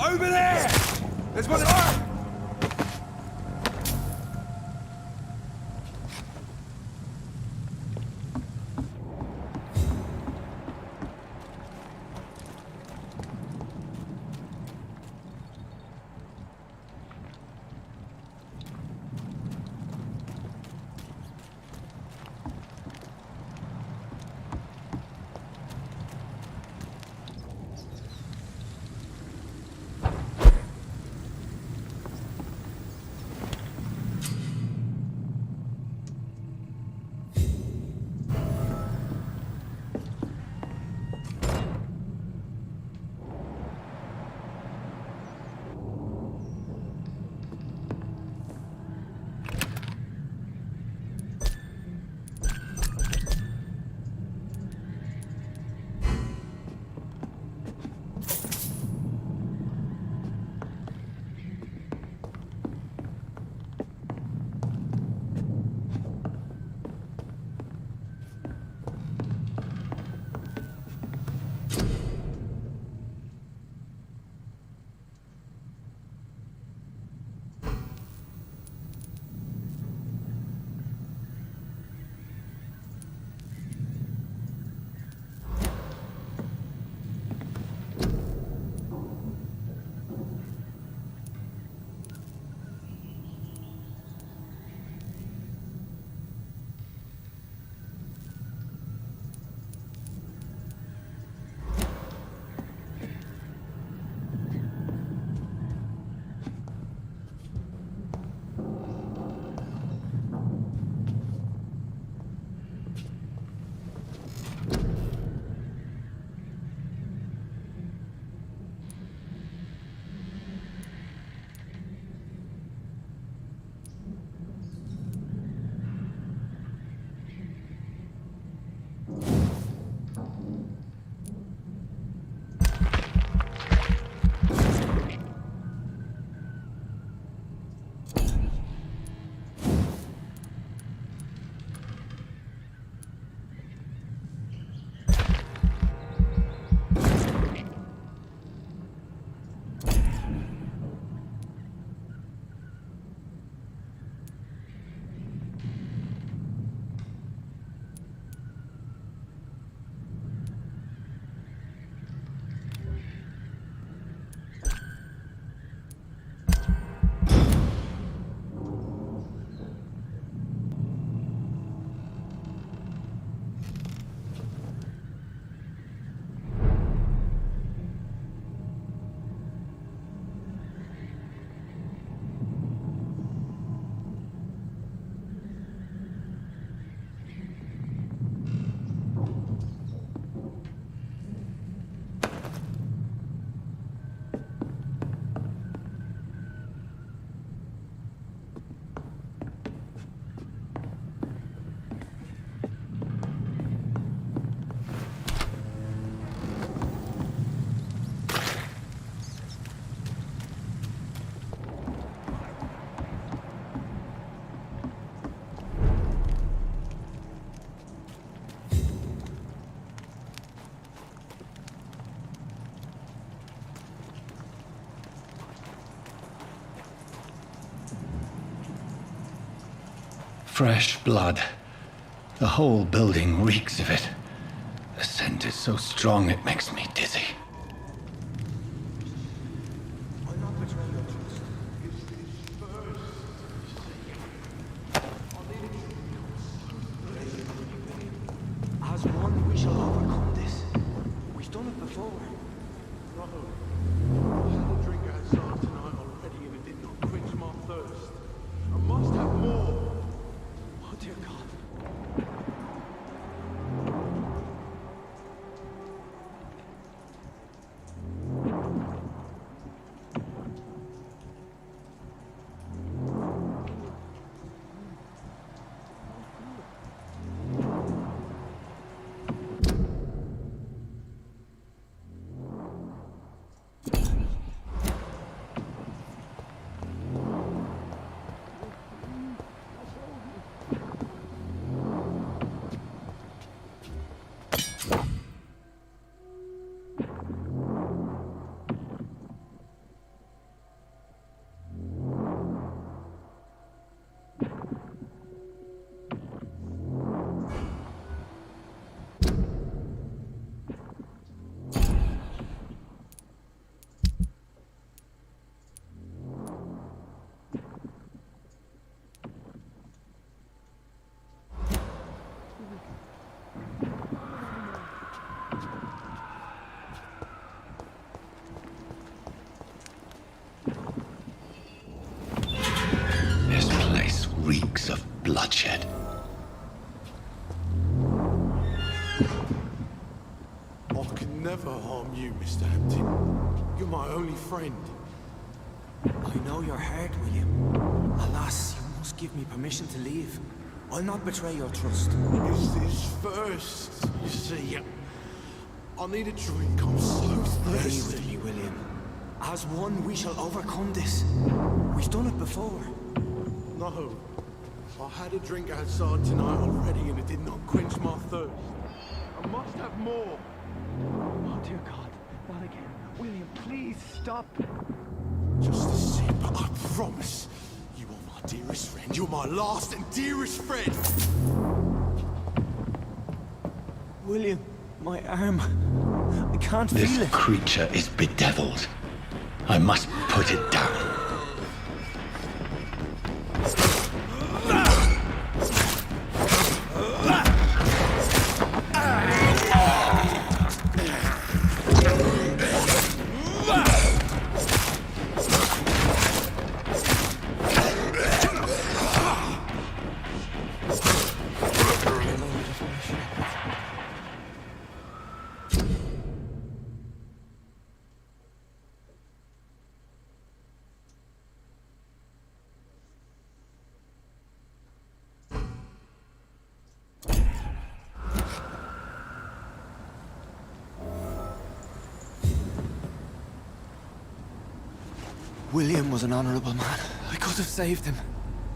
Over there! There's one... Oh! fresh blood. The whole building reeks of it. The scent is so strong it makes me dizzy. As one, we shall overcome this. We've done it before. No. I had a drink outside tonight already and it did not quench my thirst. I must have more. Oh dear God. Reeks of bloodshed. I can never harm you, Mr. Hampton. You're my only friend. I know your heart, William. Alas, you must give me permission to leave. I'll not betray your trust. It's this first, you see. I need a drink. I'm so Stay thirsty. with me, William. As one, we shall overcome this. We've done it before. No. I had a drink outside tonight already and it did not quench my thirst. I must have more. Oh, dear God. Not again. William, please stop. Just a sip, I promise. You are my dearest friend. You're my last and dearest friend. William, my arm. I can't feel This it. creature is bedeviled. I must put it down. William was an honorable man. I could have saved him.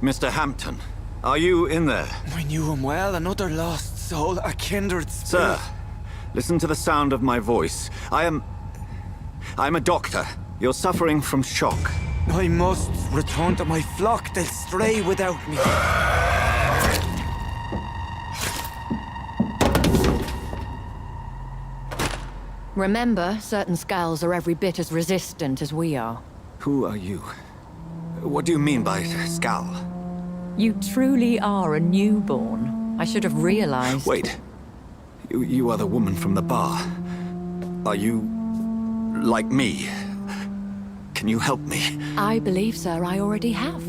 Mr. Hampton, are you in there? I knew him well, another lost soul, a kindred Sir, spirit. listen to the sound of my voice. I'm a doctor. You're suffering from shock. I must return to my flock. They'll stray without me. Remember, certain skulls are every bit as resistant as we are. Who are you? What do you mean by skull? You truly are a newborn. I should have realized. Wait. You are the woman from the bar. Are you like me? Can you help me? I believe, sir, I already have.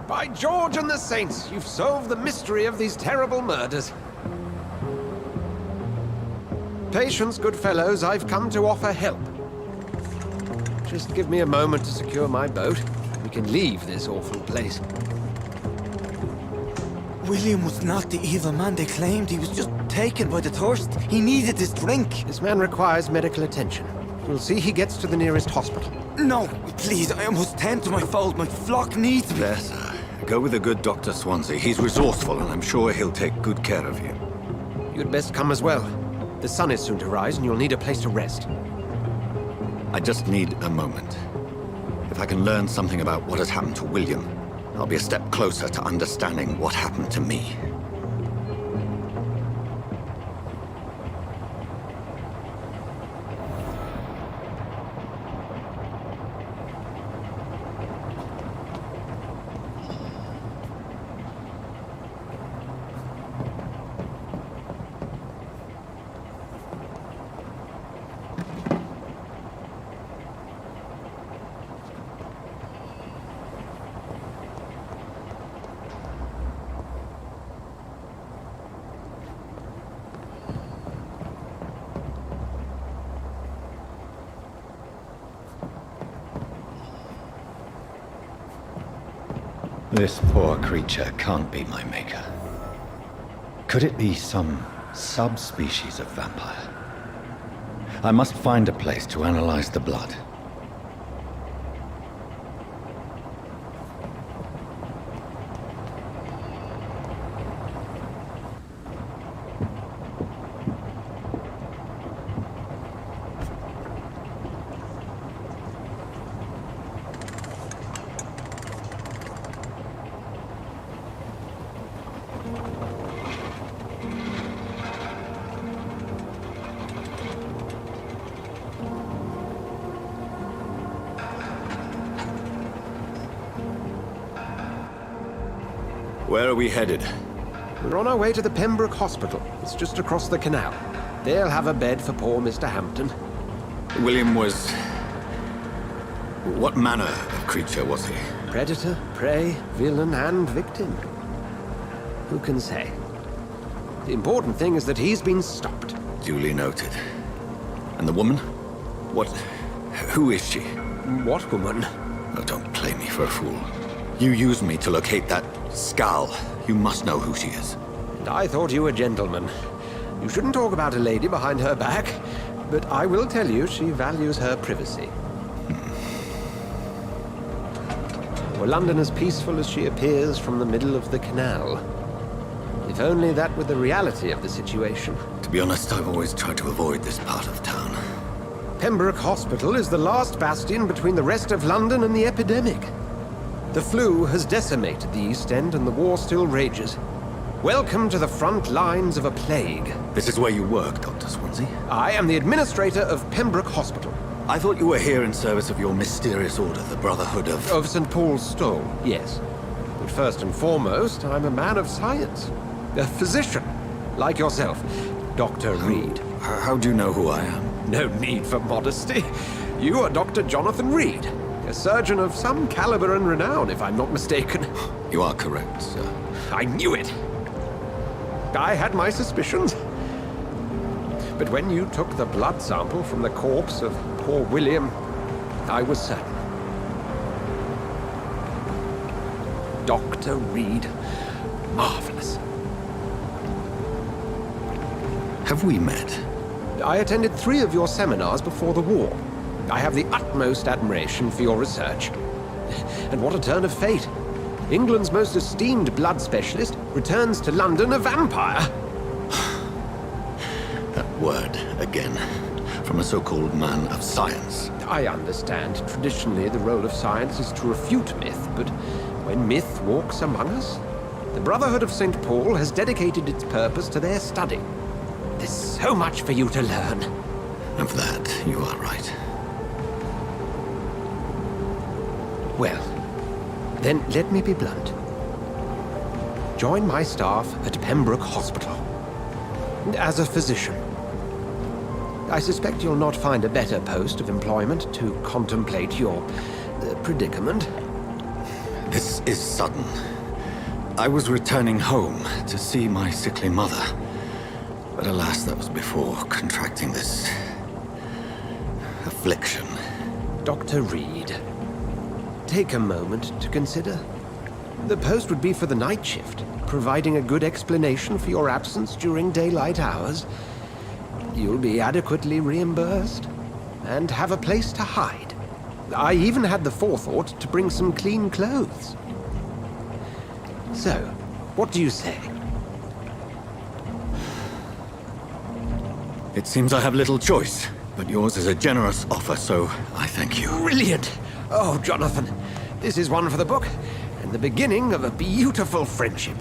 By George and the Saints, you've solved the mystery of these terrible murders. Patience, good fellows, I've come to offer help. Just give me a moment to secure my boat. We can leave this awful place. William was not the evil man they claimed. He was just taken by the thirst. He needed this drink. This man requires medical attention. We'll see he gets to the nearest hospital. No, please, I must tend to my fold. My flock needs me. There, sir. Go with the good Dr. Swansea. He's resourceful, and I'm sure he'll take good care of you. You'd best come as well. The sun is soon to rise, and you'll need a place to rest. I just need a moment. If I can learn something about what has happened to William, I'll be a step closer to understanding what happened to me. This poor creature can't be my maker. Could it be some subspecies of vampire? I must find a place to analyze the blood. Where are we headed? We're on our way to the Pembroke Hospital. It's just across the canal. They'll have a bed for poor Mr. Hampton. William was... what manner of creature was he? Predator, prey, villain, and victim. Who can say? The important thing is that he's been stopped. Duly noted. And the woman? What... who is she? What woman? Oh, don't play me for a fool. You used me to locate that skull. You must know who she is. And I thought you a gentleman. You shouldn't talk about a lady behind her back, but I will tell you she values her privacy. Were London as peaceful as she appears from the middle of the canal? If only that were the reality of the situation. To be honest, I've always tried to avoid this part of town. Pembroke Hospital is the last bastion between the rest of London and the epidemic. The flu has decimated the East End and the war still rages. Welcome to the front lines of a plague. This is where you work, Dr. Swansea? I am the administrator of Pembroke Hospital. I thought you were here in service of your mysterious order, the Brotherhood of... Of St. Paul's Stole, yes. But first and foremost, I'm a man of science. A physician, like yourself, Dr. Reed. How do you know who I am? No need for modesty. You are Dr. Jonathan Reed. A surgeon of some caliber and renown, if I'm not mistaken. You are correct, sir. I knew it! I had my suspicions. But when you took the blood sample from the corpse of poor William, I was certain. Dr. Reed. Marvelous. Have we met? I attended 3 of your seminars before the war. I have the utmost admiration for your research. And what a turn of fate. England's most esteemed blood specialist returns to London a vampire. That word, again, from a so-called man of science. I understand. Traditionally, the role of science is to refute myth, but when myth walks among us, the Brotherhood of St. Paul has dedicated its purpose to their study. There's so much for you to learn. Of that, you are right. Well, then let me be blunt. Join my staff at Pembroke Hospital. As a physician. I suspect you'll not find a better post of employment to contemplate your predicament. This is sudden. I was returning home to see my sickly mother. But alas, that was before contracting this... affliction. Dr. Reed. Take a moment to consider. The post would be for the night shift, providing a good explanation for your absence during daylight hours. You'll be adequately reimbursed, and have a place to hide. I even had the forethought to bring some clean clothes. So, what do you say? It seems I have little choice, but yours is a generous offer, so I thank you. Brilliant! Oh, Jonathan, this is one for the book, and the beginning of a beautiful friendship.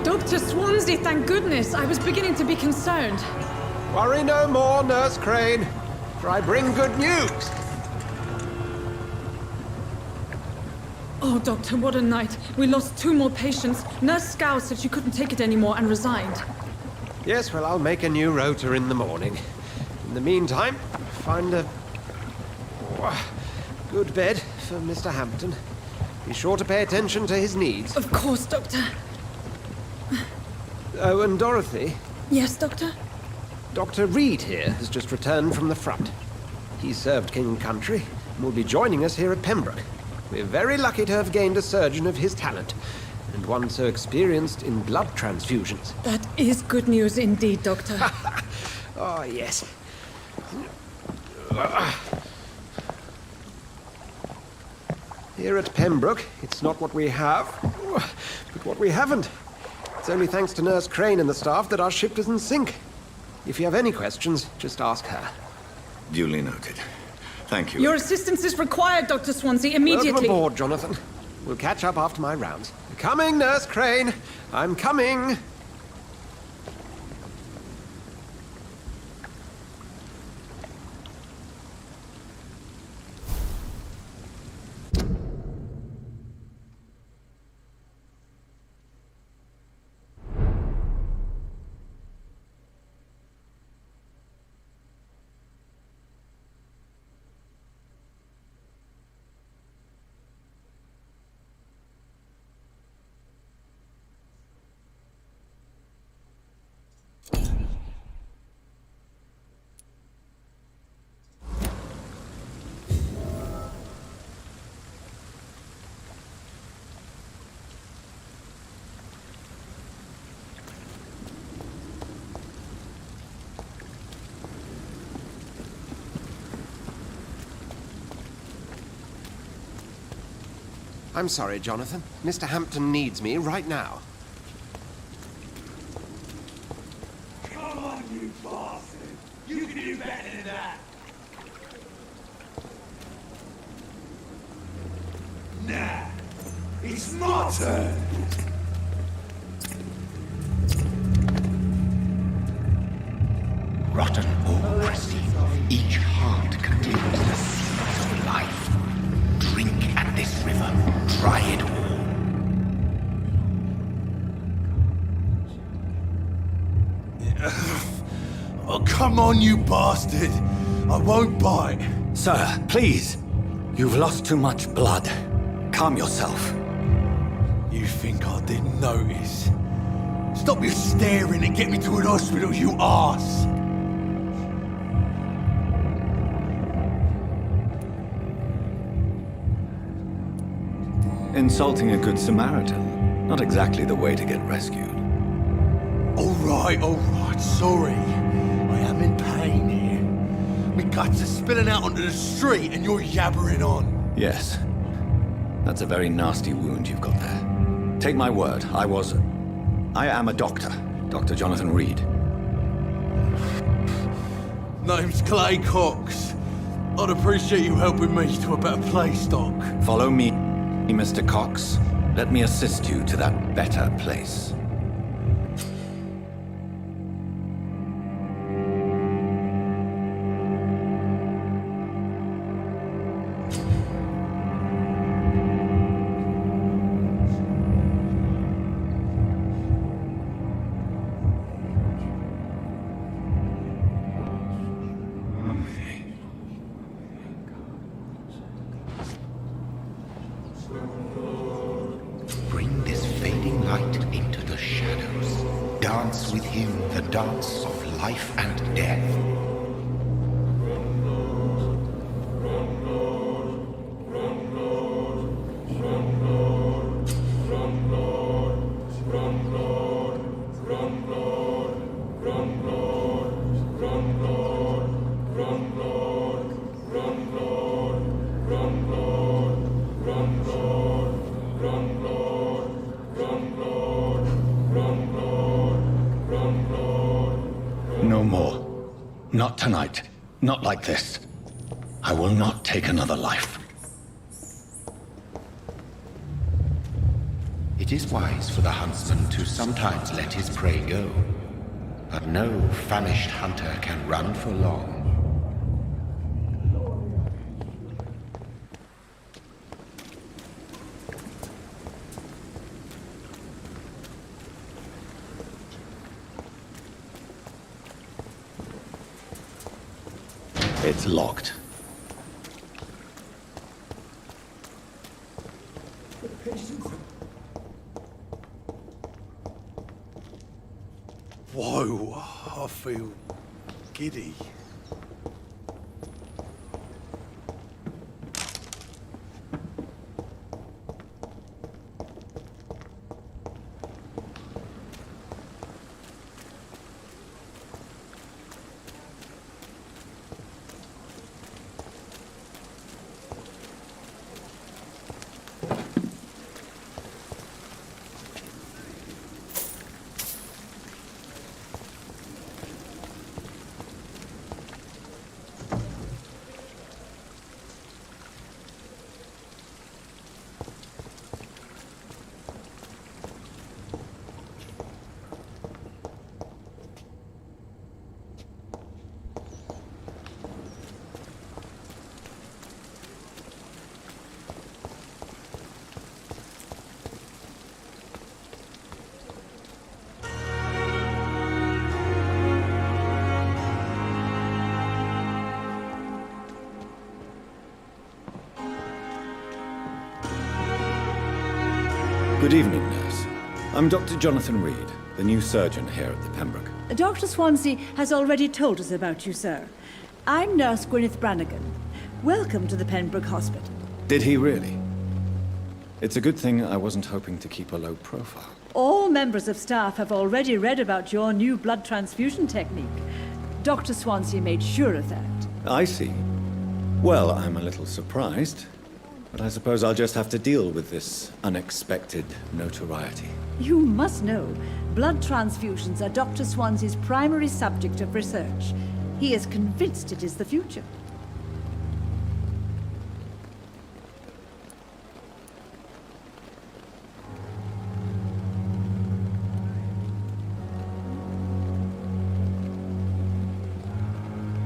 Dr. Swansea, thank goodness. I was beginning to be concerned. Worry no more, Nurse Crane, for I bring good news. Oh, Doctor, what a night. We lost 2 more patients. Nurse Scow said she couldn't take it anymore and resigned. Yes, well, I'll make a new rota in the morning. In the meantime, find a good bed for Mr. Hampton. Be sure to pay attention to his needs. Of course, Doctor. Oh, and Dorothy? Yes, Doctor? Dr. Reed here has just returned from the front. He served King and Country and will be joining us here at Pembroke. We're very lucky to have gained a surgeon of his talent, and one so experienced in blood transfusions. That is good news indeed, Doctor. Oh, yes. Here at Pembroke, it's not what we have, but what we haven't. It's only thanks to Nurse Crane and the staff that our ship doesn't sink. If you have any questions, just ask her. Duly noted. Thank you. Your assistance is required, Dr. Swansea, immediately. Welcome aboard, Jonathan. We'll catch up after my rounds. Coming, Nurse Crane. I'm coming. I'm sorry, Jonathan. Mr. Hampton needs me right now. Come on, you bastard! You can do better than that! Nah, it's my turn! Rotten or crusty, each heart contains the seeds of life. Drink at this river, try it all. Oh, come on, you bastard! I won't bite. Sir, please. You've lost too much blood. Calm yourself. You think I didn't notice? Stop your staring and get me to an hospital, you arse! Insulting a good Samaritan. Not exactly the way to get rescued. All right, sorry. I am in pain here. My guts are spilling out onto the street and you're yabbering on. Yes. That's a very nasty wound you've got there. Take my word, I am a doctor. Dr. Jonathan Reed. Name's Clay Cox. I'd appreciate you helping me to a better place, Doc. Follow me, Mr. Cox. Let me assist you to that better place. Bring this fading light into shadows. Dance with him the dance of life and death. No more. Not tonight. Not like this. I will not take another life. It is wise for the huntsman to sometimes let his prey go, but no famished hunter can run for long. It's locked. Whoa, I feel giddy. Good evening, nurse. I'm Dr. Jonathan Reed, the new surgeon here at the Pembroke. Dr. Swansea has already told us about you, sir. I'm Nurse Gwyneth Brannigan. Welcome to the Pembroke Hospital. Did he really? It's a good thing I wasn't hoping to keep a low profile. All members of staff have already read about your new blood transfusion technique. Dr. Swansea made sure of that. I see. Well, I'm a little surprised, but I suppose I'll just have to deal with this unexpected notoriety. You must know, blood transfusions are Dr. Swansea's primary subject of research. He is convinced it is the future.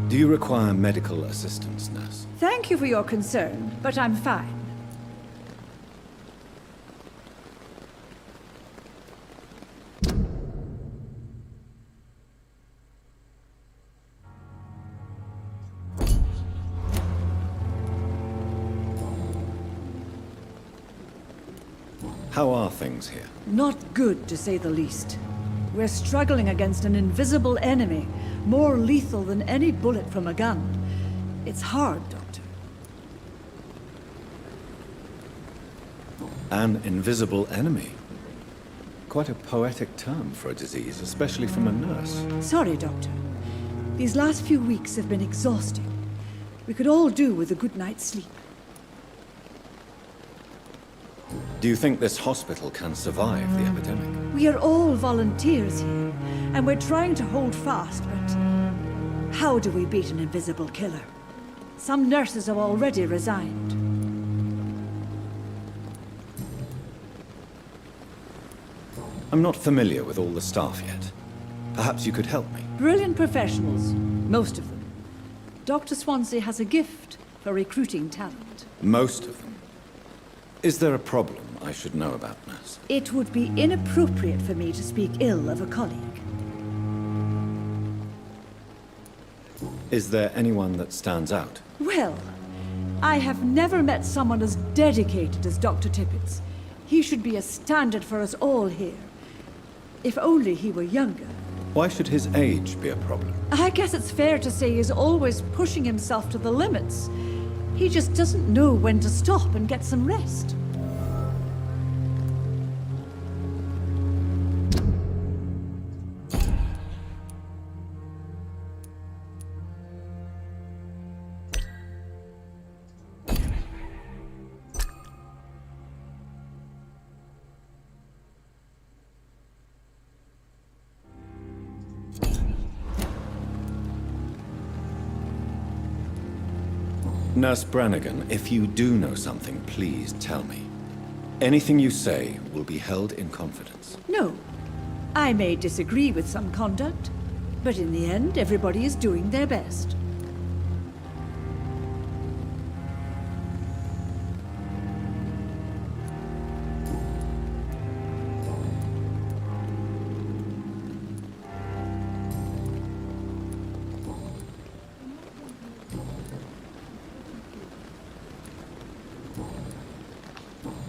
Do you require medical assistance, nurse? Thank you for your concern, but I'm fine. How are things here? Not good, to say the least. We're struggling against an invisible enemy, more lethal than any bullet from a gun. It's hard, Doctor. An invisible enemy? Quite a poetic term for a disease, especially from a nurse. Sorry, Doctor. These last few weeks have been exhausting. We could all do with a good night's sleep. Do you think this hospital can survive the epidemic? We are all volunteers here, and we're trying to hold fast, but how do we beat an invisible killer? Some nurses have already resigned. I'm not familiar with all the staff yet. Perhaps you could help me. Brilliant professionals, most of them. Dr. Swansea has a gift for recruiting talent. Most of them? Is there a problem I should know about, nurse? It would be inappropriate for me to speak ill of a colleague. Is there anyone that stands out? Well, I have never met someone as dedicated as Dr. Tippett's. He should be a standard for us all here. If only he were younger. Why should his age be a problem? I guess it's fair to say he's always pushing himself to the limits. He just doesn't know when to stop and get some rest. Nurse Brannigan, if you do know something, please tell me. Anything you say will be held in confidence. No. I may disagree with some conduct, but in the end, everybody is doing their best.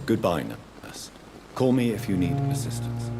Goodbye, nurse. Call me if you need assistance.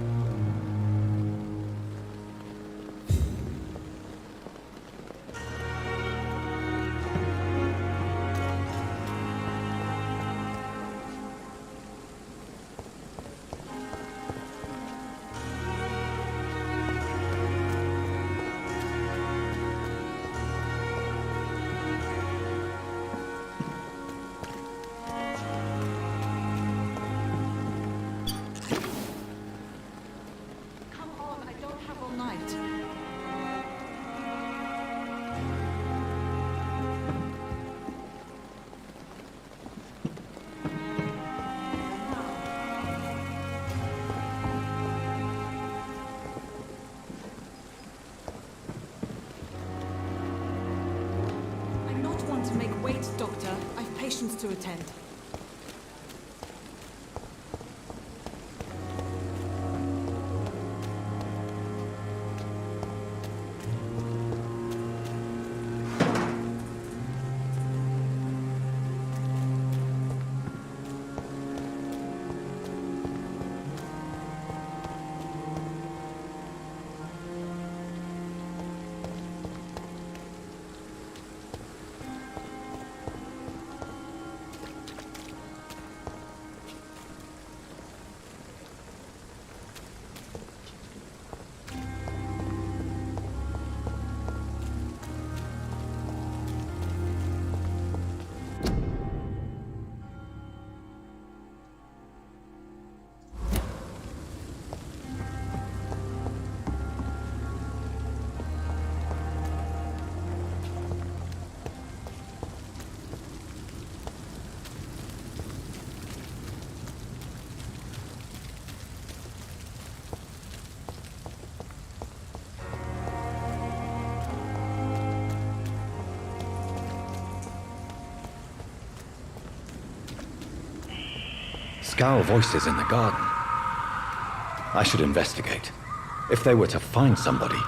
Doctor, I've patients to attend. Scowl voices in the garden. I should investigate. If they were to find somebody.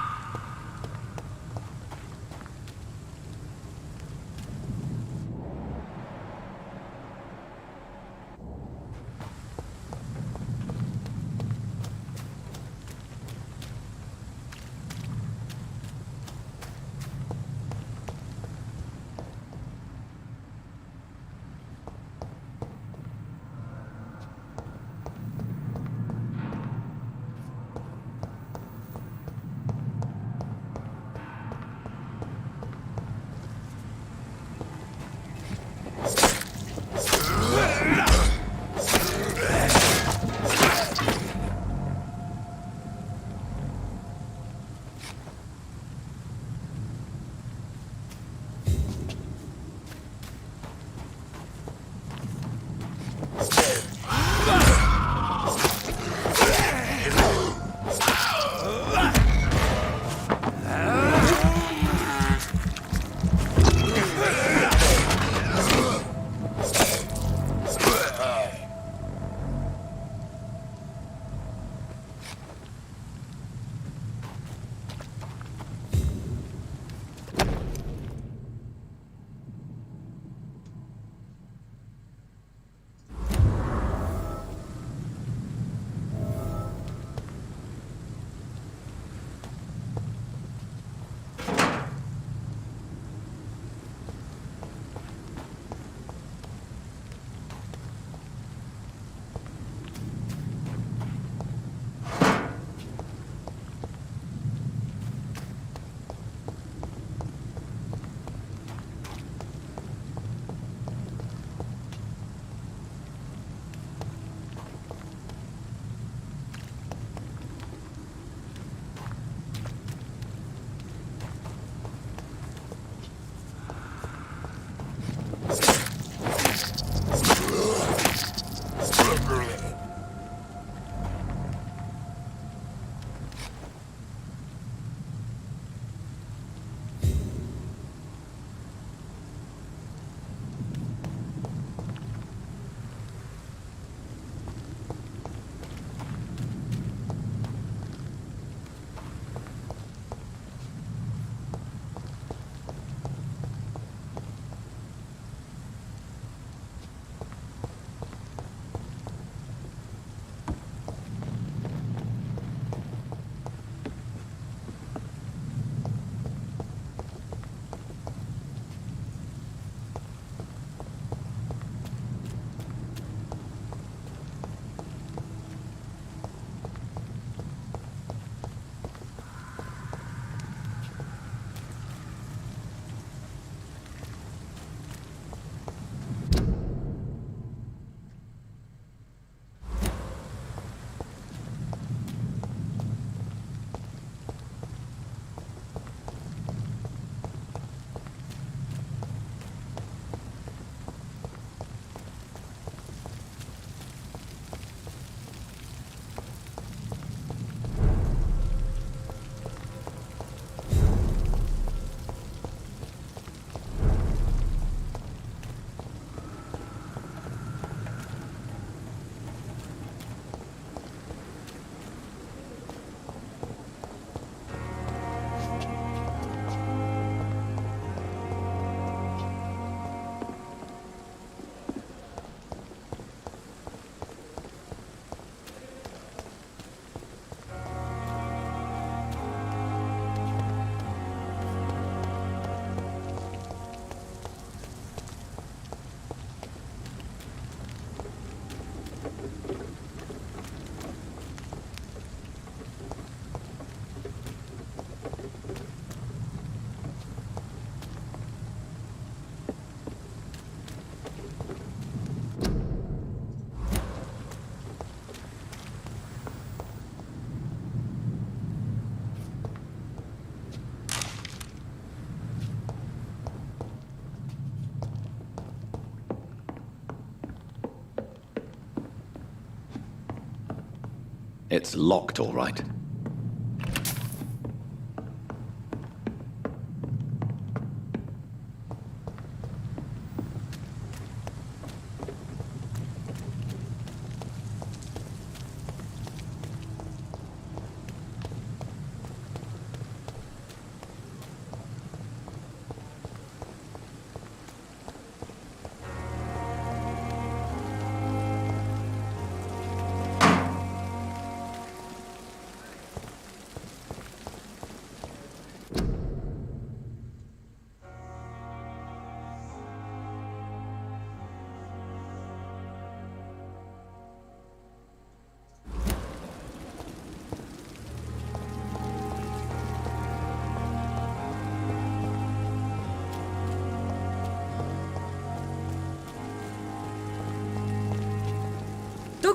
It's locked, all right.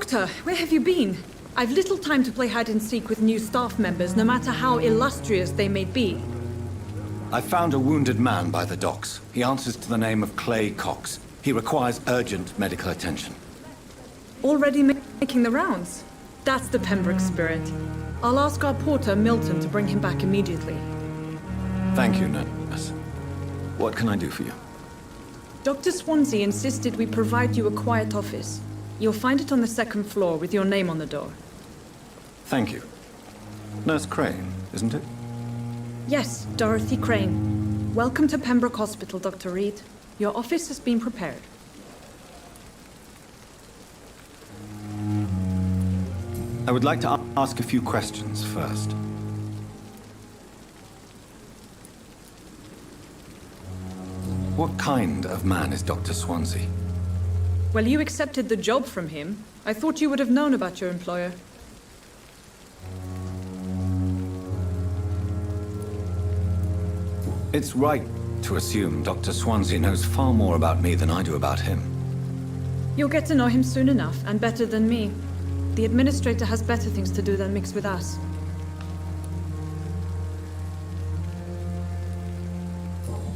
Doctor, where have you been? I've little time to play hide and seek with new staff members, no matter how illustrious they may be. I found a wounded man by the docks. He answers to the name of Clay Cox. He requires urgent medical attention. Already making the rounds? That's the Pembroke spirit. I'll ask our porter, Milton, to bring him back immediately. Thank you, nurse. What can I do for you? Dr. Swansea insisted we provide you a quiet office. You'll find it on the second floor with your name on the door. Thank you. Nurse Crane, isn't it? Yes, Dorothy Crane. Welcome to Pembroke Hospital, Dr. Reed. Your office has been prepared. I would like to ask a few questions first. What kind of man is Dr. Swansea? Well, you accepted the job from him. I thought you would have known about your employer. It's right to assume Dr. Swansea knows far more about me than I do about him. You'll get to know him soon enough, and better than me. The administrator has better things to do than mix with us.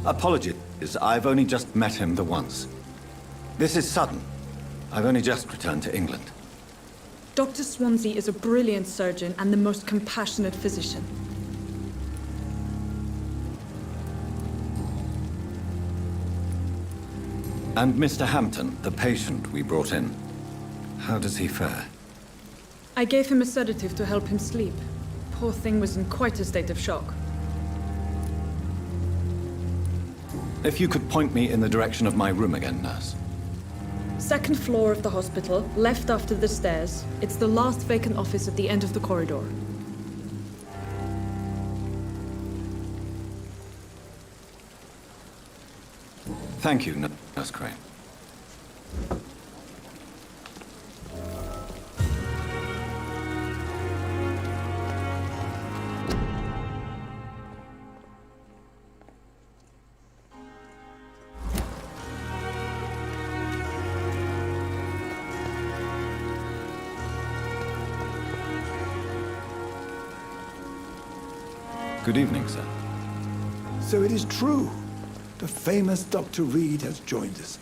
Apologies, I've only just met him the once. This is sudden. I've only just returned to England. Dr. Swansea is a brilliant surgeon and the most compassionate physician. And Mr. Hampton, the patient we brought in, how does he fare? I gave him a sedative to help him sleep. Poor thing was in quite a state of shock. If you could point me in the direction of my room again, nurse. Second floor of the hospital, left after the stairs. It's the last vacant office at the end of the corridor. Thank you, Nurse Crane. Good evening, sir. So it is true. The famous Dr. Reed has joined us.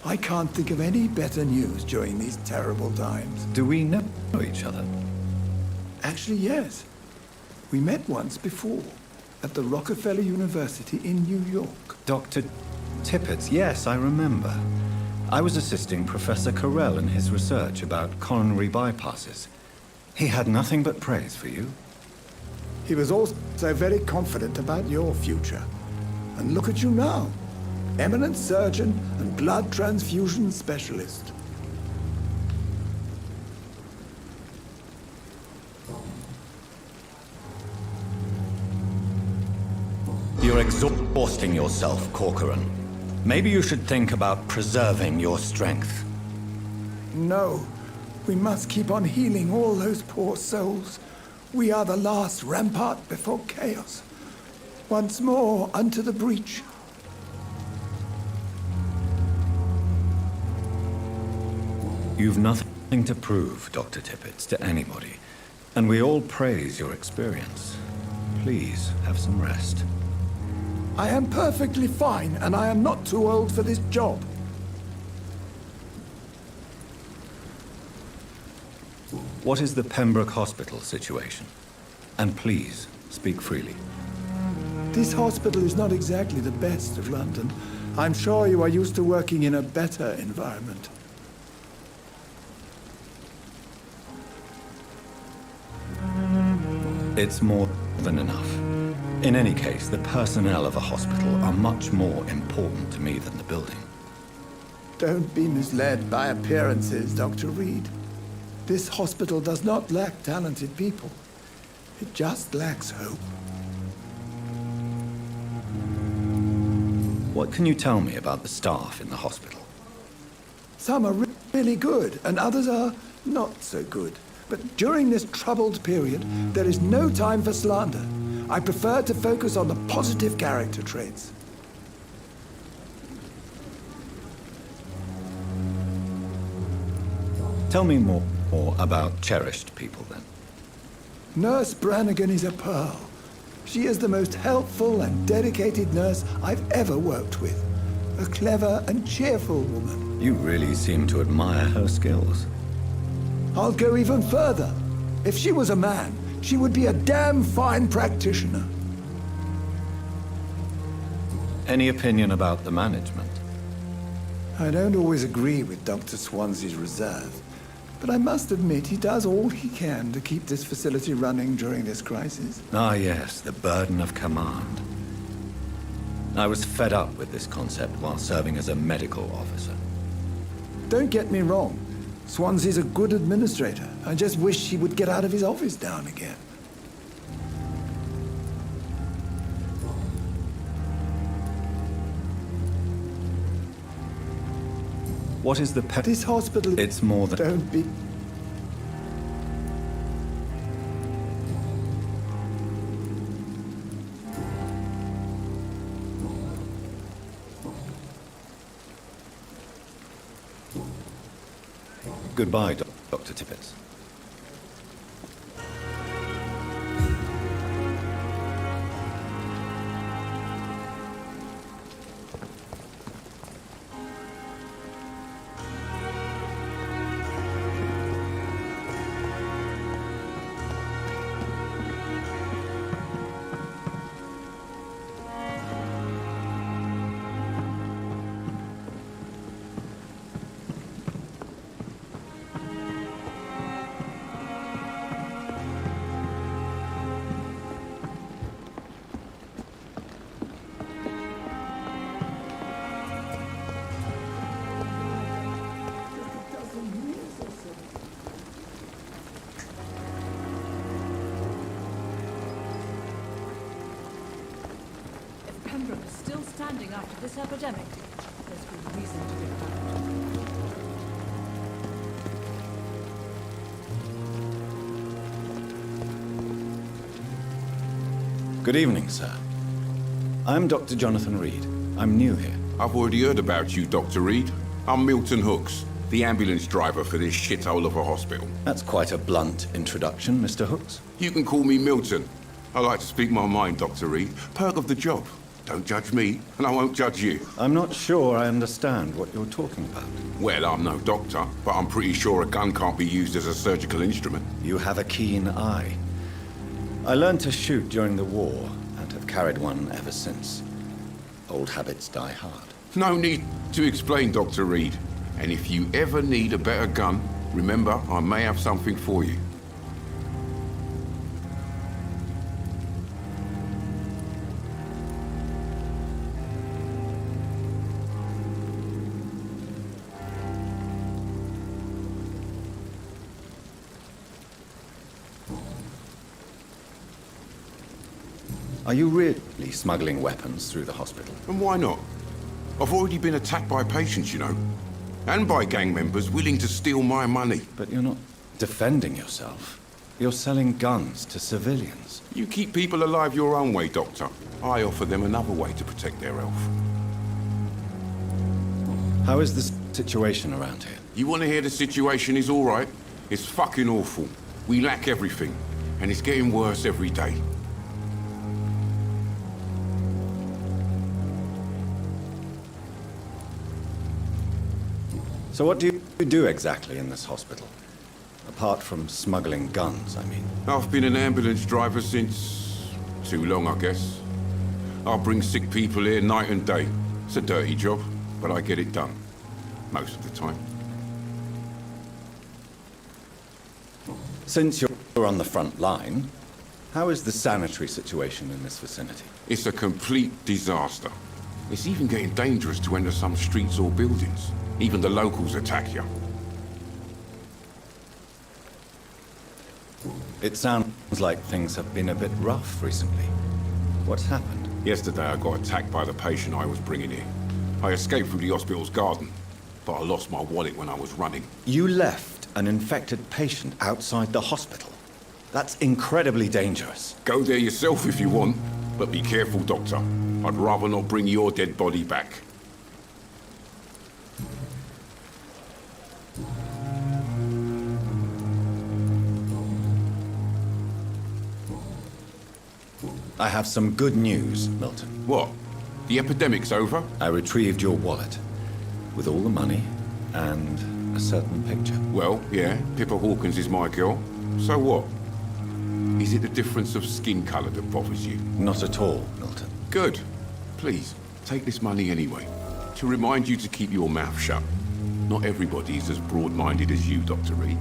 I can't think of any better news during these terrible times. Do we know each other? Actually, yes. We met once before, at the Rockefeller University in New York. Dr. Tippett, yes, I remember. I was assisting Professor Core in his research about coronary bypasses. He had nothing but praise for you. He was also very confident about your future. And look at you now. Eminent surgeon and blood transfusion specialist. You're exhausting yourself, Corcoran. Maybe you should think about preserving your strength. No. We must keep on healing all those poor souls. We are the last rampart before chaos. Once more unto the breach. You've nothing to prove, Dr. Tippett, to anybody. And we all praise your experience. Please, have some rest. I am perfectly fine, and I am not too old for this job. What is the Pembroke Hospital situation? And please, speak freely. This hospital is not exactly the best of London. I'm sure you are used to working in a better environment. It's more than enough. In any case, the personnel of a hospital are much more important to me than the building. Don't be misled by appearances, Dr. Reed. This hospital does not lack talented people. It just lacks hope. What can you tell me about the staff in the hospital? Some are really good, and others are not so good. But during this troubled period, there is no time for slander. I prefer to focus on the positive character traits. Tell me more about cherished people, then. Nurse Brannigan is a pearl. She is the most helpful and dedicated nurse I've ever worked with. A clever and cheerful woman. You really seem to admire her skills. I'll go even further. If she was a man, she would be a damn fine practitioner. Any opinion about the management? I don't always agree with Dr. Swansea's reserve, but I must admit he does all he can to keep this facility running during this crisis. Ah, yes, the burden of command. I was fed up with this concept while serving as a medical officer. Don't get me wrong. Swansea's a good administrator. I just wish he would get out of his office now and again. What is the This hospital... It's more than... Don't be... Goodbye, Dr. Tippett. Pembroke is still standing after this epidemic. There's good reason to be proud. Good evening, sir. I'm Dr. Jonathan Reed. I'm new here. I've already heard about you, Dr. Reed. I'm Milton Hooks, the ambulance driver for this shithole of a hospital. That's quite a blunt introduction, Mr. Hooks. You can call me Milton. I like to speak my mind, Dr. Reed. Perk of the job. Don't judge me, and I won't judge you. I'm not sure I understand what you're talking about. Well, I'm no doctor, but I'm pretty sure a gun can't be used as a surgical instrument. You have a keen eye. I learned to shoot during the war, and have carried one ever since. Old habits die hard. No need to explain, Dr. Reed. And if you ever need a better gun, remember, I may have something for you. Are you really smuggling weapons through the hospital? And why not? I've already been attacked by patients, you know. And by gang members willing to steal my money. But you're not defending yourself. You're selling guns to civilians. You keep people alive your own way, Doctor. I offer them another way to protect their health. How is the situation around here? You want to hear the situation is all right? It's fucking awful. We lack everything. And it's getting worse every day. So what do you do exactly in this hospital? Apart from smuggling guns, I mean. I've been an ambulance driver since... too long, I guess. I bring sick people here night and day. It's a dirty job, but I get it done. Most of the time. Since you're on the front line, how is the sanitary situation in this vicinity? It's a complete disaster. It's even getting dangerous to enter some streets or buildings. Even the locals attack you. It sounds like things have been a bit rough recently. What's happened? Yesterday I got attacked by the patient I was bringing here. I escaped through the hospital's garden, but I lost my wallet when I was running. You left an infected patient outside the hospital? That's incredibly dangerous. Go there yourself if you want, but be careful, Doctor. I'd rather not bring your dead body back. I have some good news, Milton. What? The epidemic's over? I retrieved your wallet, with all the money and a certain picture. Well, yeah, Pippa Hawkins is my girl. So what? Is it the difference of skin color that bothers you? Not at all, Milton. Good. Please, take this money anyway. To remind you to keep your mouth shut. Not everybody is as broad-minded as you, Dr. Reed.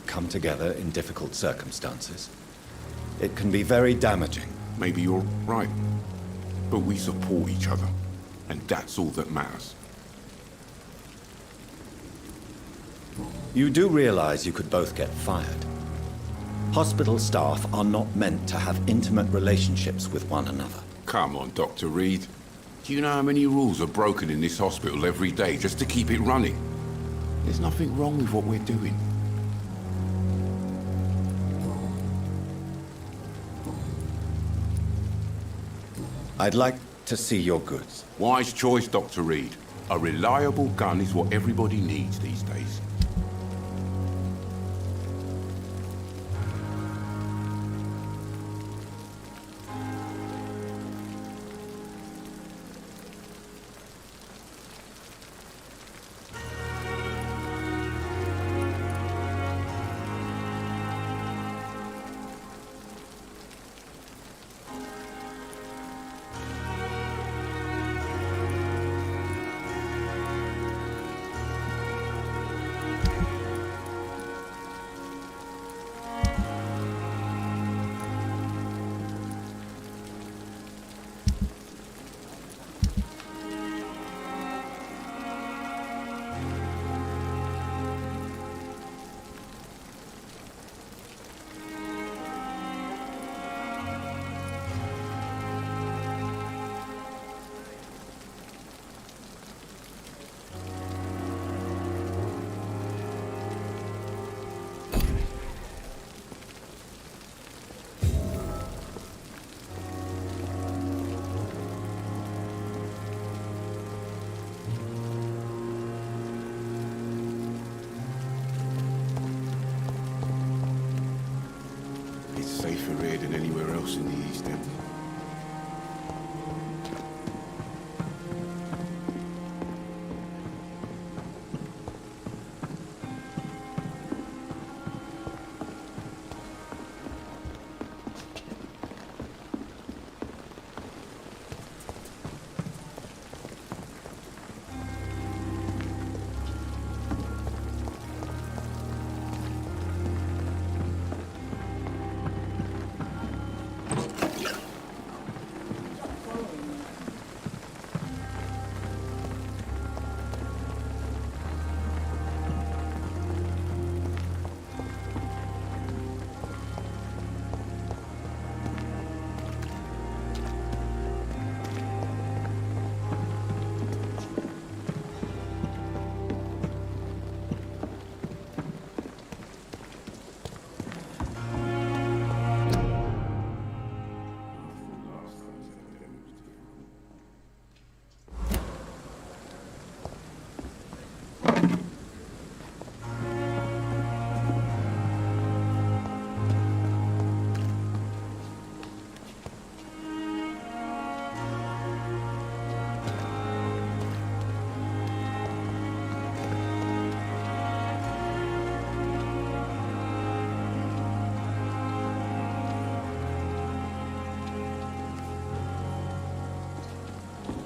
Come together in difficult circumstances. It can be very damaging. Maybe you're right. But we support each other. And that's all that matters. You do realize you could both get fired. Hospital staff are not meant to have intimate relationships with one another. Come on, Dr. Reed. Do you know how many rules are broken in this hospital every day just to keep it running? There's nothing wrong with what we're doing. I'd like to see your goods. Wise choice, Dr. Reed. A reliable gun is what everybody needs these days. Safer here than anywhere else in the East End.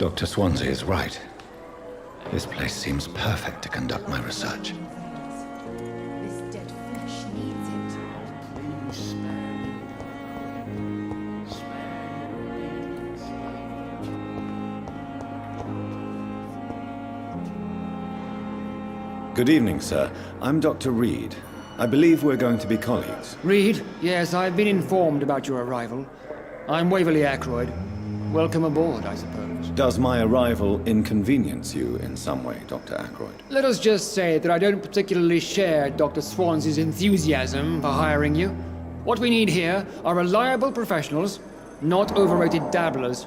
Dr. Swansea is right. This place seems perfect to conduct my research. This dead flesh needs it. Good evening, sir. I'm Dr. Reed. I believe we're going to be colleagues. Reed? Yes, I've been informed about your arrival. I'm Waverly Ackroyd. Welcome aboard, I suppose. Does my arrival inconvenience you in some way, Dr. Ackroyd? Let us just say that I don't particularly share Dr. Swansea's enthusiasm for hiring you. What we need here are reliable professionals, not overrated dabblers.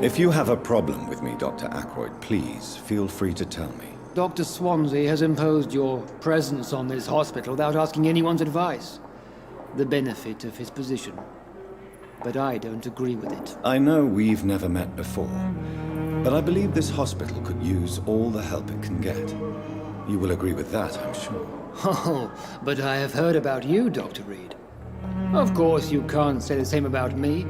If you have a problem with me, Dr. Ackroyd, please feel free to tell me. Dr. Swansea has imposed your presence on this hospital without asking anyone's advice. The benefit of his position. But I don't agree with it. I know we've never met before, but I believe this hospital could use all the help it can get. You will agree with that, I'm sure. Oh, but I have heard about you, Dr. Reed. Of course, you can't say the same about me,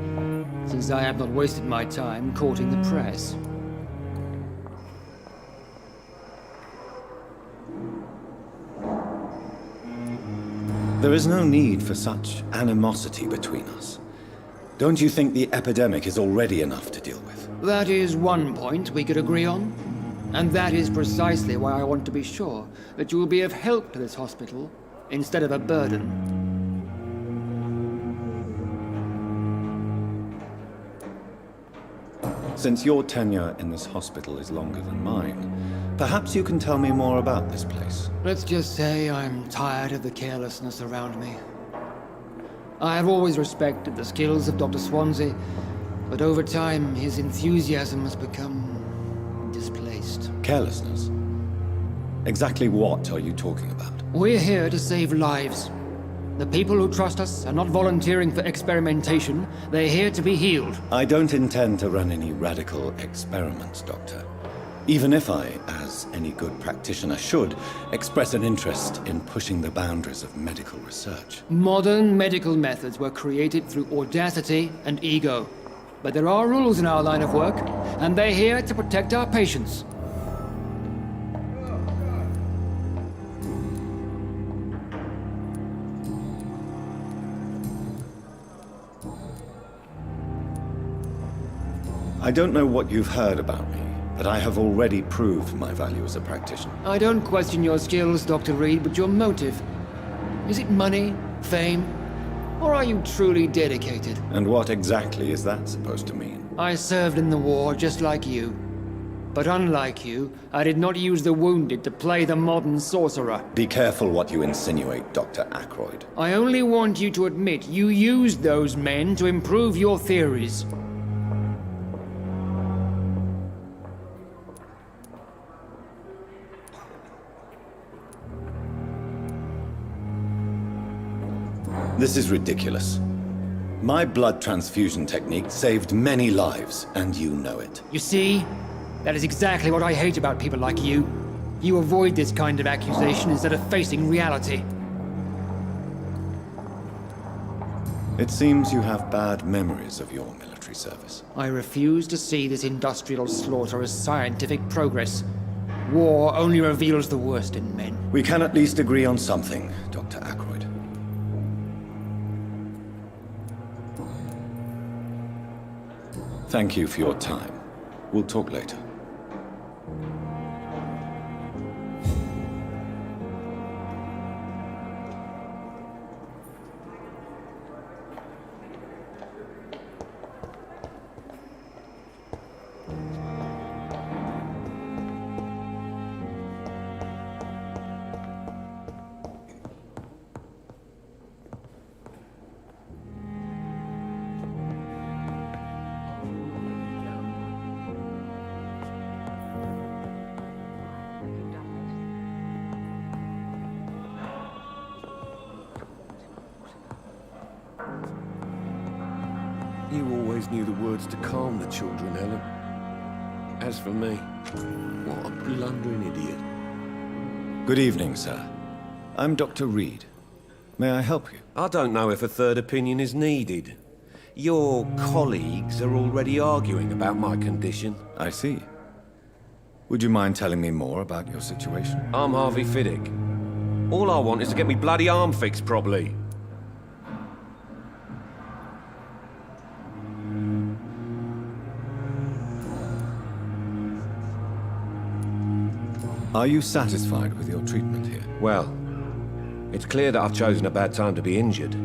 since I have not wasted my time courting the press. There is no need for such animosity between us. Don't you think the epidemic is already enough to deal with? That is one point we could agree on. And that is precisely why I want to be sure that you will be of help to this hospital, instead of a burden. Since your tenure in this hospital is longer than mine, perhaps you can tell me more about this place. Let's just say I'm tired of the carelessness around me. I have always respected the skills of Dr. Swansea, but over time his enthusiasm has become displaced. Carelessness? Exactly what are you talking about? We're here to save lives. The people who trust us are not volunteering for experimentation. They're here to be healed. I don't intend to run any radical experiments, Doctor. Even if I, as any good practitioner should, express an interest in pushing the boundaries of medical research. Modern medical methods were created through audacity and ego. But there are rules in our line of work, and they're here to protect our patients. I don't know what you've heard about me, but I have already proved my value as a practitioner. I don't question your skills, Dr. Reed, but your motive. Is it money, fame, or are you truly dedicated? And what exactly is that supposed to mean? I served in the war just like you. But unlike you, I did not use the wounded to play the modern sorcerer. Be careful what you insinuate, Dr. Ackroyd. I only want you to admit you used those men to improve your theories. This is ridiculous. My blood transfusion technique saved many lives, and you know it. You see? That is exactly what I hate about people like you. You avoid this kind of accusation instead of facing reality. It seems you have bad memories of your military service. I refuse to see this industrial slaughter as scientific progress. War only reveals the worst in men. We can at least agree on something, Dr. Ackroyd. Thank you for your time. We'll talk later. You always knew the words to calm the children, Ellen. As for me, what a blundering idiot. Good evening, sir. I'm Dr. Reed. May I help you? I don't know if a third opinion is needed. Your colleagues are already arguing about my condition. I see. Would you mind telling me more about your situation? I'm Harvey Fiddick. All I want is to get me bloody arm fixed properly. Are you satisfied with your treatment here? Well, it's clear that I've chosen a bad time to be injured.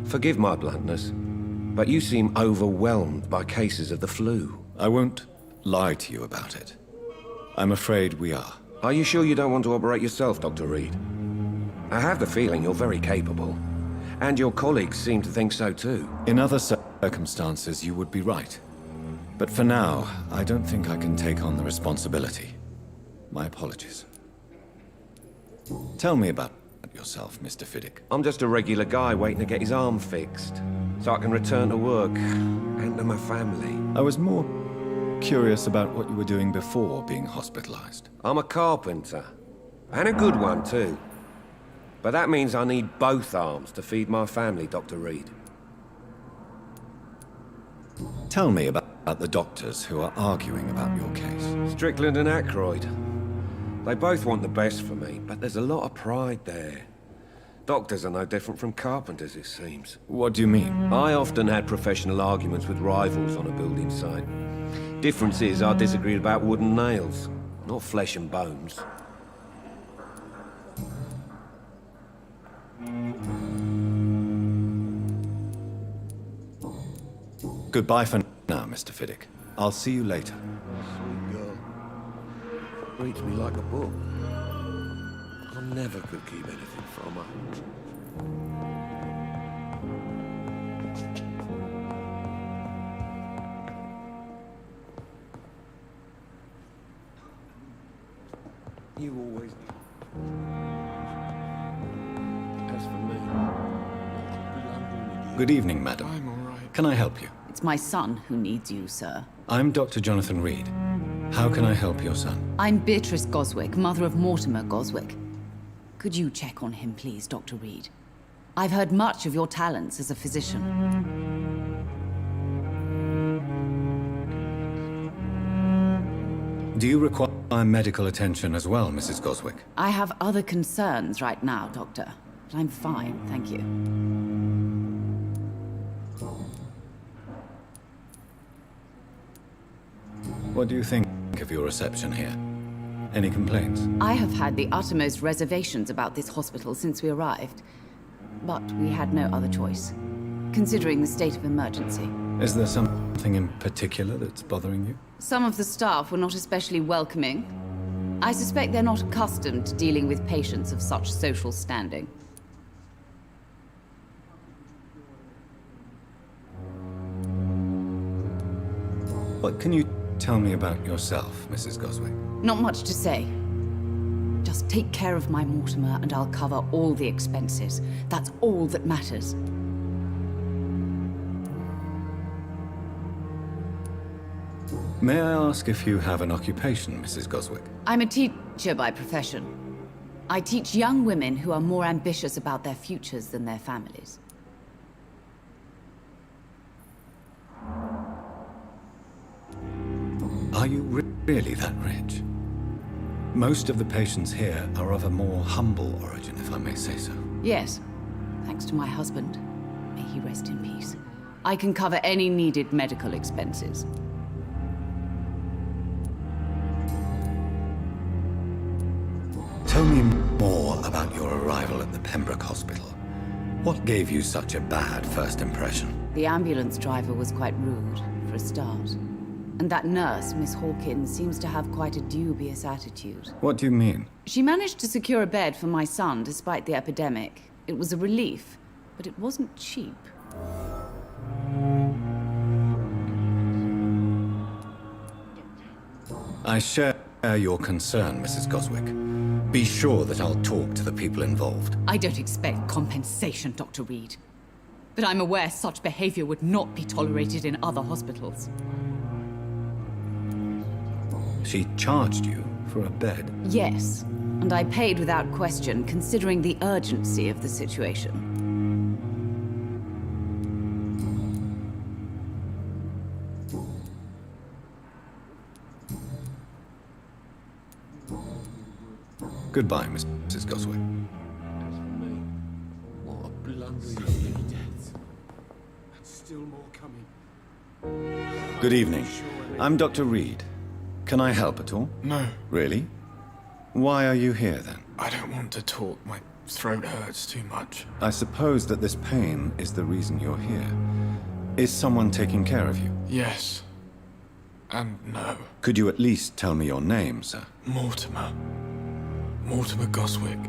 Forgive my bluntness, but you seem overwhelmed by cases of the flu. I won't lie to you about it. I'm afraid we are. Are you sure you don't want to operate yourself, Dr. Reed? I have the feeling you're very capable, and your colleagues seem to think so too. In other circumstances, you would be right. But for now, I don't think I can take on the responsibility. My apologies. Tell me about yourself, Mr. Fiddick. I'm just a regular guy waiting to get his arm fixed, so I can return to work and to my family. I was more curious about what you were doing before being hospitalized. I'm a carpenter, and a good one too. But that means I need both arms to feed my family, Dr. Reed. Tell me about the doctors who are arguing about your case. Strickland and Aykroyd. They both want the best for me, but there's a lot of pride there. Doctors are no different from carpenters, it seems. What do you mean? I often had professional arguments with rivals on a building site. Difference is I disagreed about wood and nails, not flesh and bones. Goodbye for now, Mr. Fiddick. I'll see you later. Sweet girl. Reads me like a book. I never could keep anything from her. You always... As for me... Good evening, madam. I'm all right. Can I help you? It's my son who needs you, sir. I'm Dr. Jonathan Reed. How can I help your son? I'm Beatrice Goswick, mother of Mortimer Goswick. Could you check on him, please, Dr. Reed? I've heard much of your talents as a physician. Do you require medical attention as well, Mrs. Goswick? I have other concerns right now, Doctor. But I'm fine, thank you. What do you think of your reception here? Any complaints? I have had the uttermost reservations about this hospital since we arrived. But we had no other choice, considering the state of emergency. Is there something in particular that's bothering you? Some of the staff were not especially welcoming. I suspect they're not accustomed to dealing with patients of such social standing. What can you tell me about yourself, Mrs. Goswick? Not much to say. Just take care of my Mortimer and I'll cover all the expenses. That's all that matters. May I ask if you have an occupation, Mrs. Goswick? I'm a teacher by profession. I teach young women who are more ambitious about their futures than their families. Are you really that rich? Most of the patients here are of a more humble origin, if I may say so. Yes, thanks to my husband. May he rest in peace. I can cover any needed medical expenses. Tell me more about your arrival at the Pembroke Hospital. What gave you such a bad first impression? The ambulance driver was quite rude, for a start. And that nurse, Miss Hawkins, seems to have quite a dubious attitude. What do you mean? She managed to secure a bed for my son despite the epidemic. It was a relief, but it wasn't cheap. I share your concern, Mrs. Goswick. Be sure that I'll talk to the people involved. I don't expect compensation, Dr. Reed. But I'm aware such behavior would not be tolerated in other hospitals. She charged you for a bed? Yes, And I paid without question, considering the urgency of the situation. Goodbye, Mrs. Goswick. What a blundering death. And still more coming. Good evening. I'm Dr. Reed. Can I help at all? No. Really? Why are you here, then? I don't want to talk. My throat hurts too much. I suppose that this pain is the reason you're here. Is someone taking care of you? Yes. And no. Could you at least tell me your name, sir? Mortimer. Mortimer Goswick.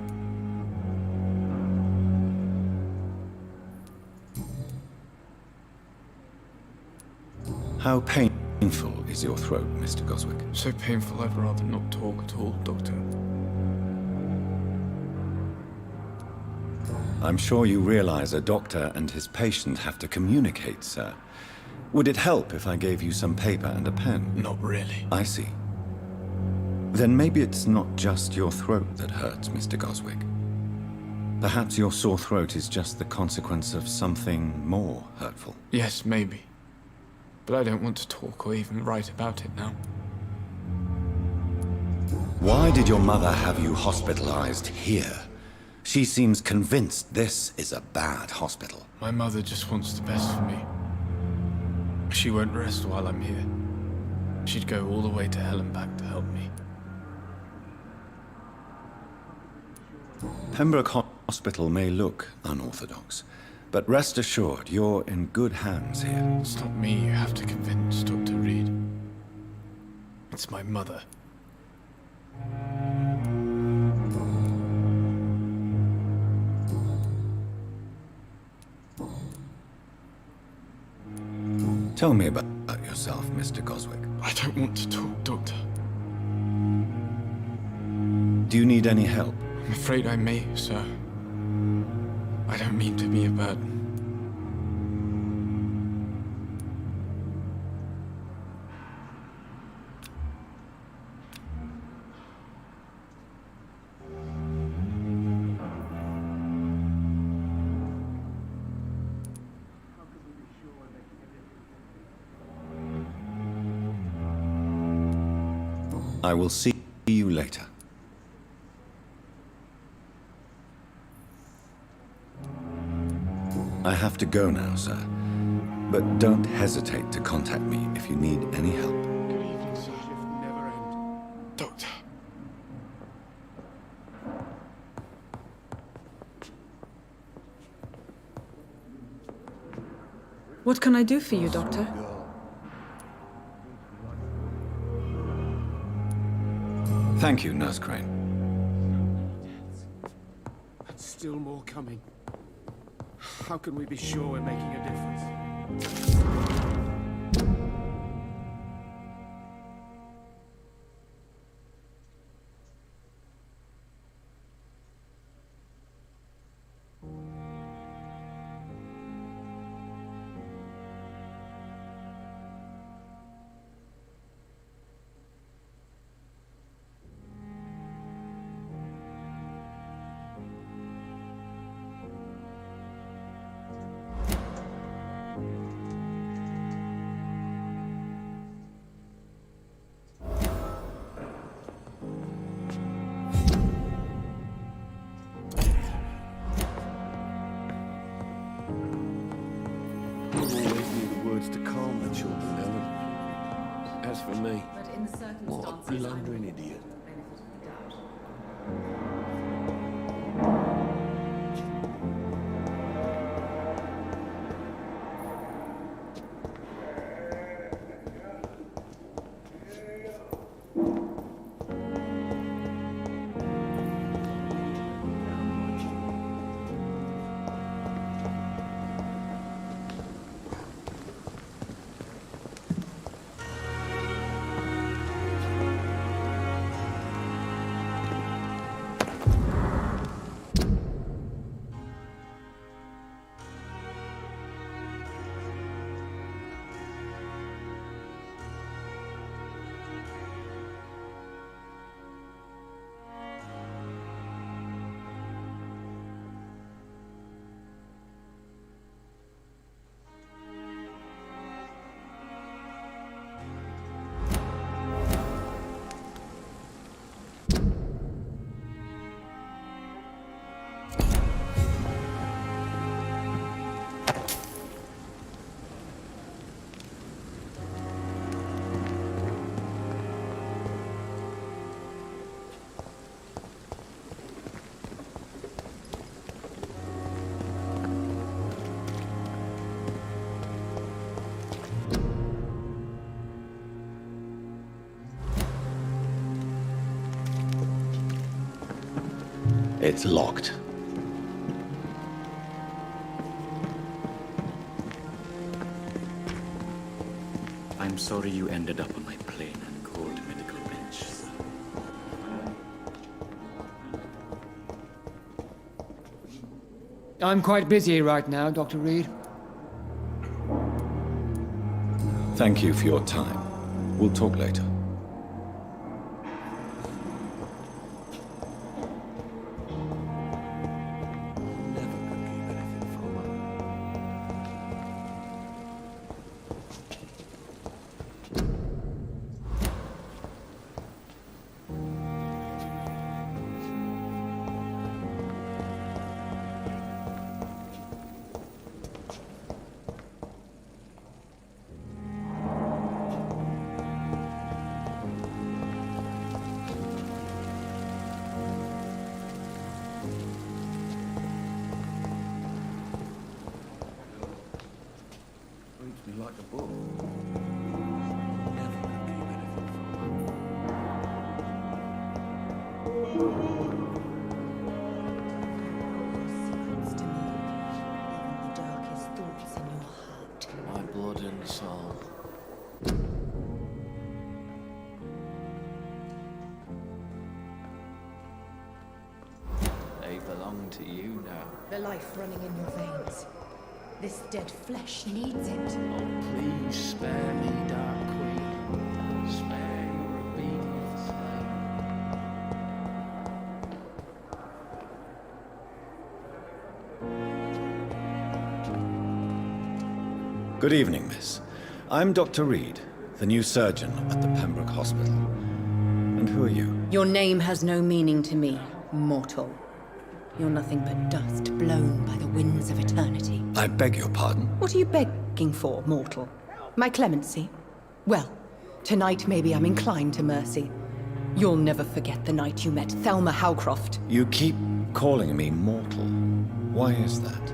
How painful is your throat, Mr. Goswick? So painful I'd rather not talk at all, Doctor. I'm sure you realize a doctor and his patient have to communicate, sir. Would it help if I gave you some paper and a pen? Not really. I see. Then maybe it's not just your throat that hurts, Mr. Goswick. Perhaps your sore throat is just the consequence of something more hurtful. Yes, maybe. But I don't want to talk or even write about it now. Why did your mother have you hospitalized here? She seems convinced this is a bad hospital. My mother just wants the best for me. She won't rest while I'm here. She'd go all the way to hell and back to help me. Pembroke Hospital may look unorthodox, but rest assured you're in good hands here. It's not me you have to convince, Dr. Reed. It's my mother. Tell me about yourself, Mr. Goswick. I don't want to talk, Doctor. Do you need any help? I'm afraid I may, sir. I don't mean to be a burden. I will see you later. I have to go now, sir. But don't hesitate to contact me if you need any help. Good evening, sir. Shift never end. Doctor. What can I do for you, Doctor? Thank you, Nurse Crane. And still more coming. How can we be sure we're making a difference? To calm the children, Ellen. As for me, But in the what a blundering idiot. It's locked. I'm sorry you ended up on my plain and cold medical bench, sir. I'm quite busy right now, Dr. Reed. Thank you for your time. We'll talk later. My blood and soul. They belong to you now. The life running in your veins. This dead flesh needs it. Oh, please spare me, Dark Queen. Spare your obedient slave. Good evening, miss. I'm Dr. Reed, the new surgeon at the Pembroke Hospital. And who are you? Your name has no meaning to me, mortal. You're nothing but dust blown by the winds of eternity. I beg your pardon? What are you begging for, mortal? My clemency? Well, tonight maybe I'm inclined to mercy. You'll never forget the night you met Thelma Howcroft. You keep calling me mortal. Why is that?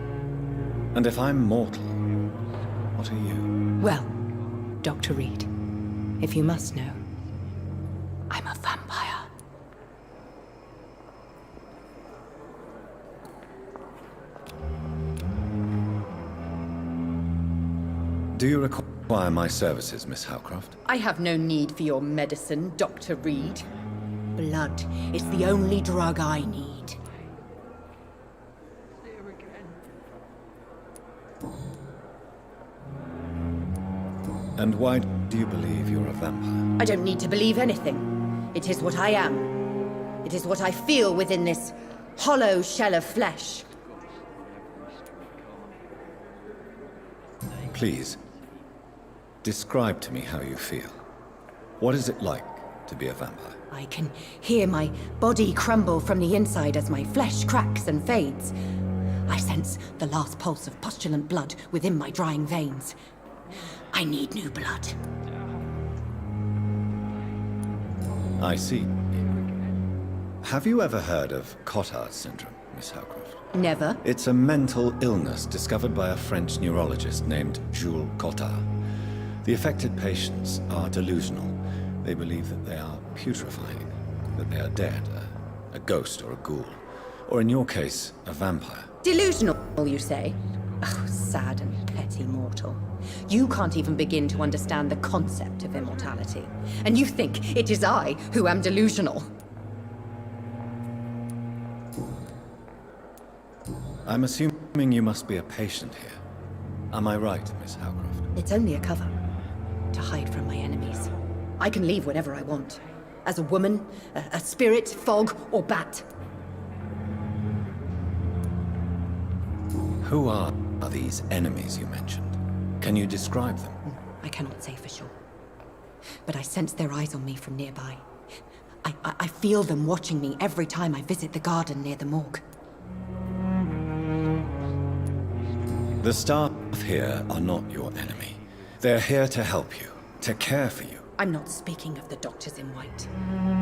And if I'm mortal, what are you? Well, Dr. Reed, if you must know, I'm a vampire. Do you require my services, Miss Howcroft? I have no need for your medicine, Dr. Reed. Blood is the only drug I need. And why do you believe you're a vampire? I don't need to believe anything. It is what I am. It is what I feel within this hollow shell of flesh. Please, describe to me how you feel. What is it like to be a vampire? I can hear my body crumble from the inside as my flesh cracks and fades. I sense the last pulse of postulant blood within my drying veins. I need new blood. I see. Have you ever heard of Cotard syndrome, Miss Howcroft? Never. It's a mental illness discovered by a French neurologist named Jules Cotard. The affected patients are delusional. They believe that they are putrefying, that they are dead, a ghost or a ghoul, or in your case, a vampire. Delusional, you say? Oh, sad and petty mortal. You can't even begin to understand the concept of immortality. And you think it is I who am delusional. I'm assuming you must be a patient here. Am I right, Miss Howcroft? It's only a cover. To hide from my enemies. I can leave whenever I want. As a woman, a spirit, fog, or bat. Who are these enemies you mentioned? Can you describe them? I cannot say for sure. But I sense their eyes on me from nearby. I feel them watching me every time I visit the garden near the morgue. The staff here are not your enemy. They're here to help you, to care for you. I'm not speaking of the doctors in white.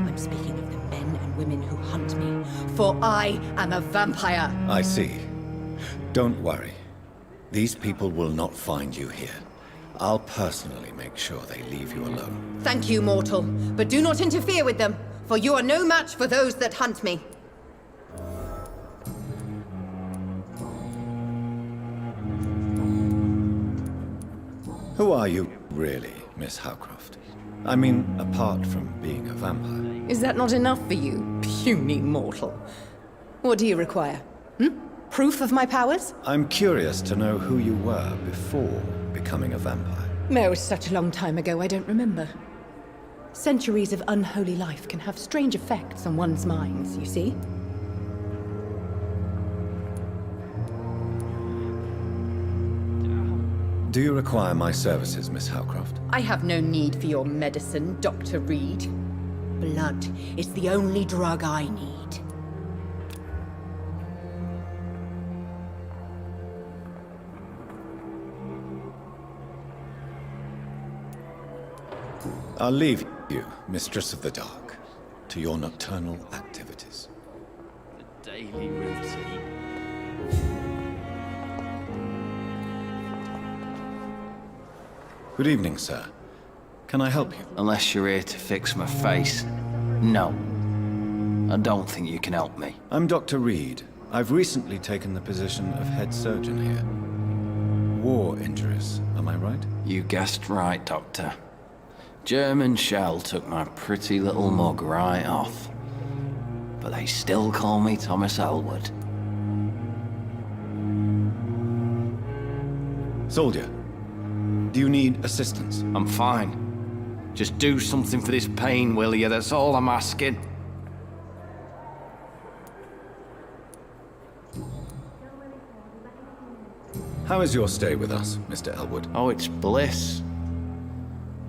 I'm speaking of the men and women who hunt me. For I am a vampire. I see. Don't worry. These people will not find you here. I'll personally make sure they leave you alone. Thank you, mortal. But do not interfere with them, for you are no match for those that hunt me. Who are you, really, Miss Howcroft? I mean, apart from being a vampire. Is that not enough for you, puny mortal? What do you require? Proof of my powers? I'm curious to know who you were before becoming a vampire. It was such a long time ago, I don't remember. Centuries of unholy life can have strange effects on one's minds, you see? Do you require my services, Miss Howcroft? I have no need for your medicine, Dr. Reed. Blood is the only drug I need. I'll leave you, Mistress of the Dark, to your nocturnal activities. The daily routine. Good evening, sir. Can I help you? Unless you're here to fix my face. No. I don't think you can help me. I'm Dr. Reed. I've recently taken the position of head surgeon here. War injuries, am I right? You guessed right, Doctor. German shell took my pretty little mug right off. But they still call me Thomas Elwood. Soldier, do you need assistance? I'm fine. Just do something for this pain, will you? That's all I'm asking. How is your stay with us, Mr. Elwood? Oh, it's bliss.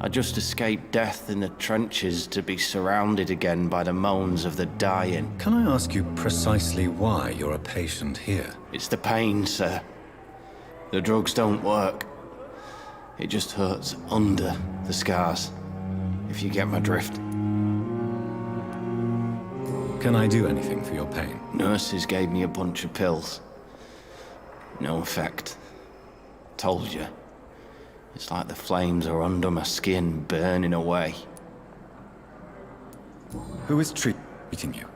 I just escaped death in the trenches to be surrounded again by the moans of the dying. Can I ask you precisely why you're a patient here? It's the pain, sir. The drugs don't work. It just hurts under the scars, if you get my drift. Can I do anything for your pain? Nurses gave me a bunch of pills. No effect. Told you. It's like the flames are under my skin, burning away. Who is treating you?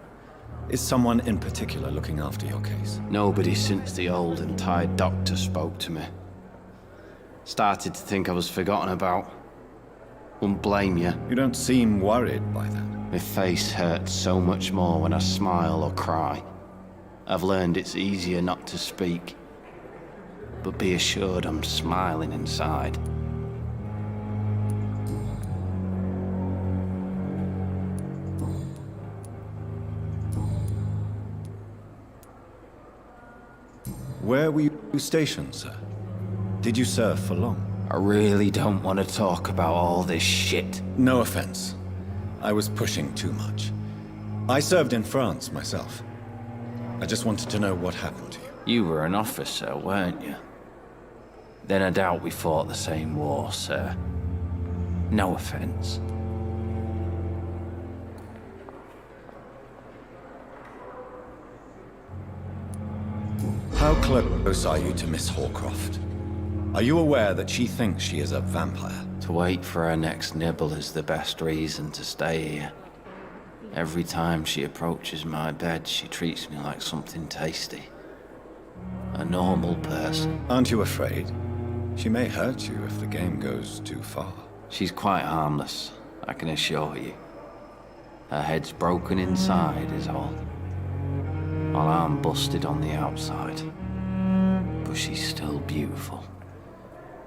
Is someone in particular looking after your case? Nobody since the old and tired doctor spoke to me. Started to think I was forgotten about. Wouldn't blame you. You don't seem worried by that. My face hurts so much more when I smile or cry. I've learned it's easier not to speak. But be assured I'm smiling inside. Where were you stationed, sir? Did you serve for long? I really don't want to talk about all this shit. No offense. I was pushing too much. I served in France myself. I just wanted to know what happened to you. You were an officer, weren't you? Then I doubt we fought the same war, sir. No offense. How close are you to Miss Hawcroft? Are you aware that she thinks she is a vampire? To wait for her next nibble is the best reason to stay here. Every time she approaches my bed, she treats me like something tasty. A normal person. Aren't you afraid? She may hurt you if the game goes too far. She's quite harmless, I can assure you. Her head's broken inside is all. While I'm busted on the outside. But she's still beautiful.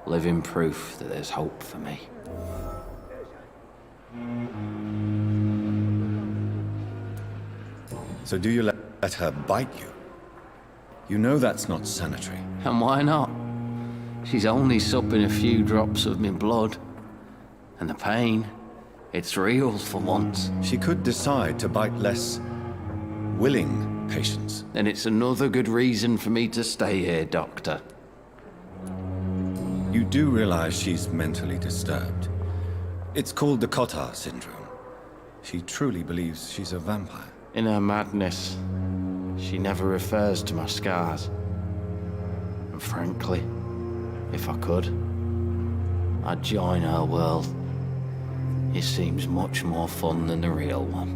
Living proof that there's hope for me. So do you let her bite you? You know that's not sanitary. And why not? She's only supping a few drops of me blood. And the pain, it's real for once. She could decide to bite less willing patients. Then it's another good reason for me to stay here, Doctor. You do realize she's mentally disturbed. It's called the Cotard syndrome. She truly believes she's a vampire. In her madness, she never refers to my scars. And frankly, if I could, I'd join her world. It seems much more fun than the real one.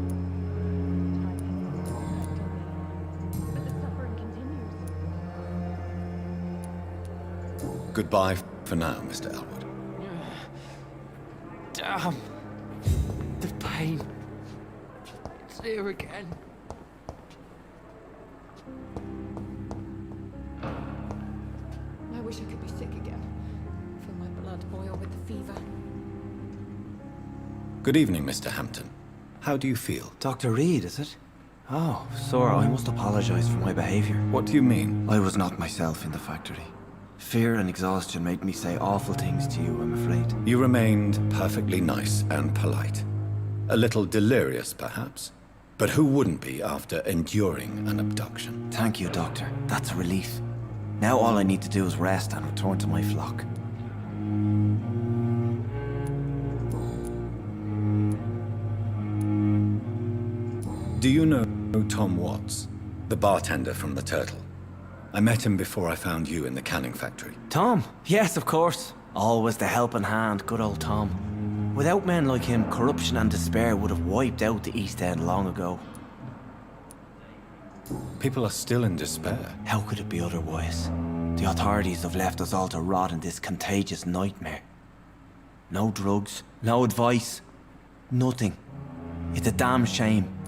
Goodbye for now, Mr. Elwood. Damn. The pain. It's here again. I wish I could be sick again. Feel my blood boil with the fever. Good evening, Mr. Hampton. How do you feel? Dr. Reed, is it? Oh, sir, I must apologize for my behavior. What do you mean? I was not myself in the factory. Fear and exhaustion made me say awful things to you, I'm afraid. You remained perfectly nice and polite. A little delirious, perhaps. But who wouldn't be after enduring an abduction? Thank you, Doctor. That's a relief. Now all I need to do is rest and return to my flock. Do you know Tom Watts, the bartender from the Turtle? I met him before I found you in the canning factory. Tom? Yes, of course. Always the helping hand, good old Tom. Without men like him, corruption and despair would have wiped out the East End long ago. People are still in despair. How could it be otherwise? The authorities have left us all to rot in this contagious nightmare. No drugs, no advice, nothing. It's a damn shame.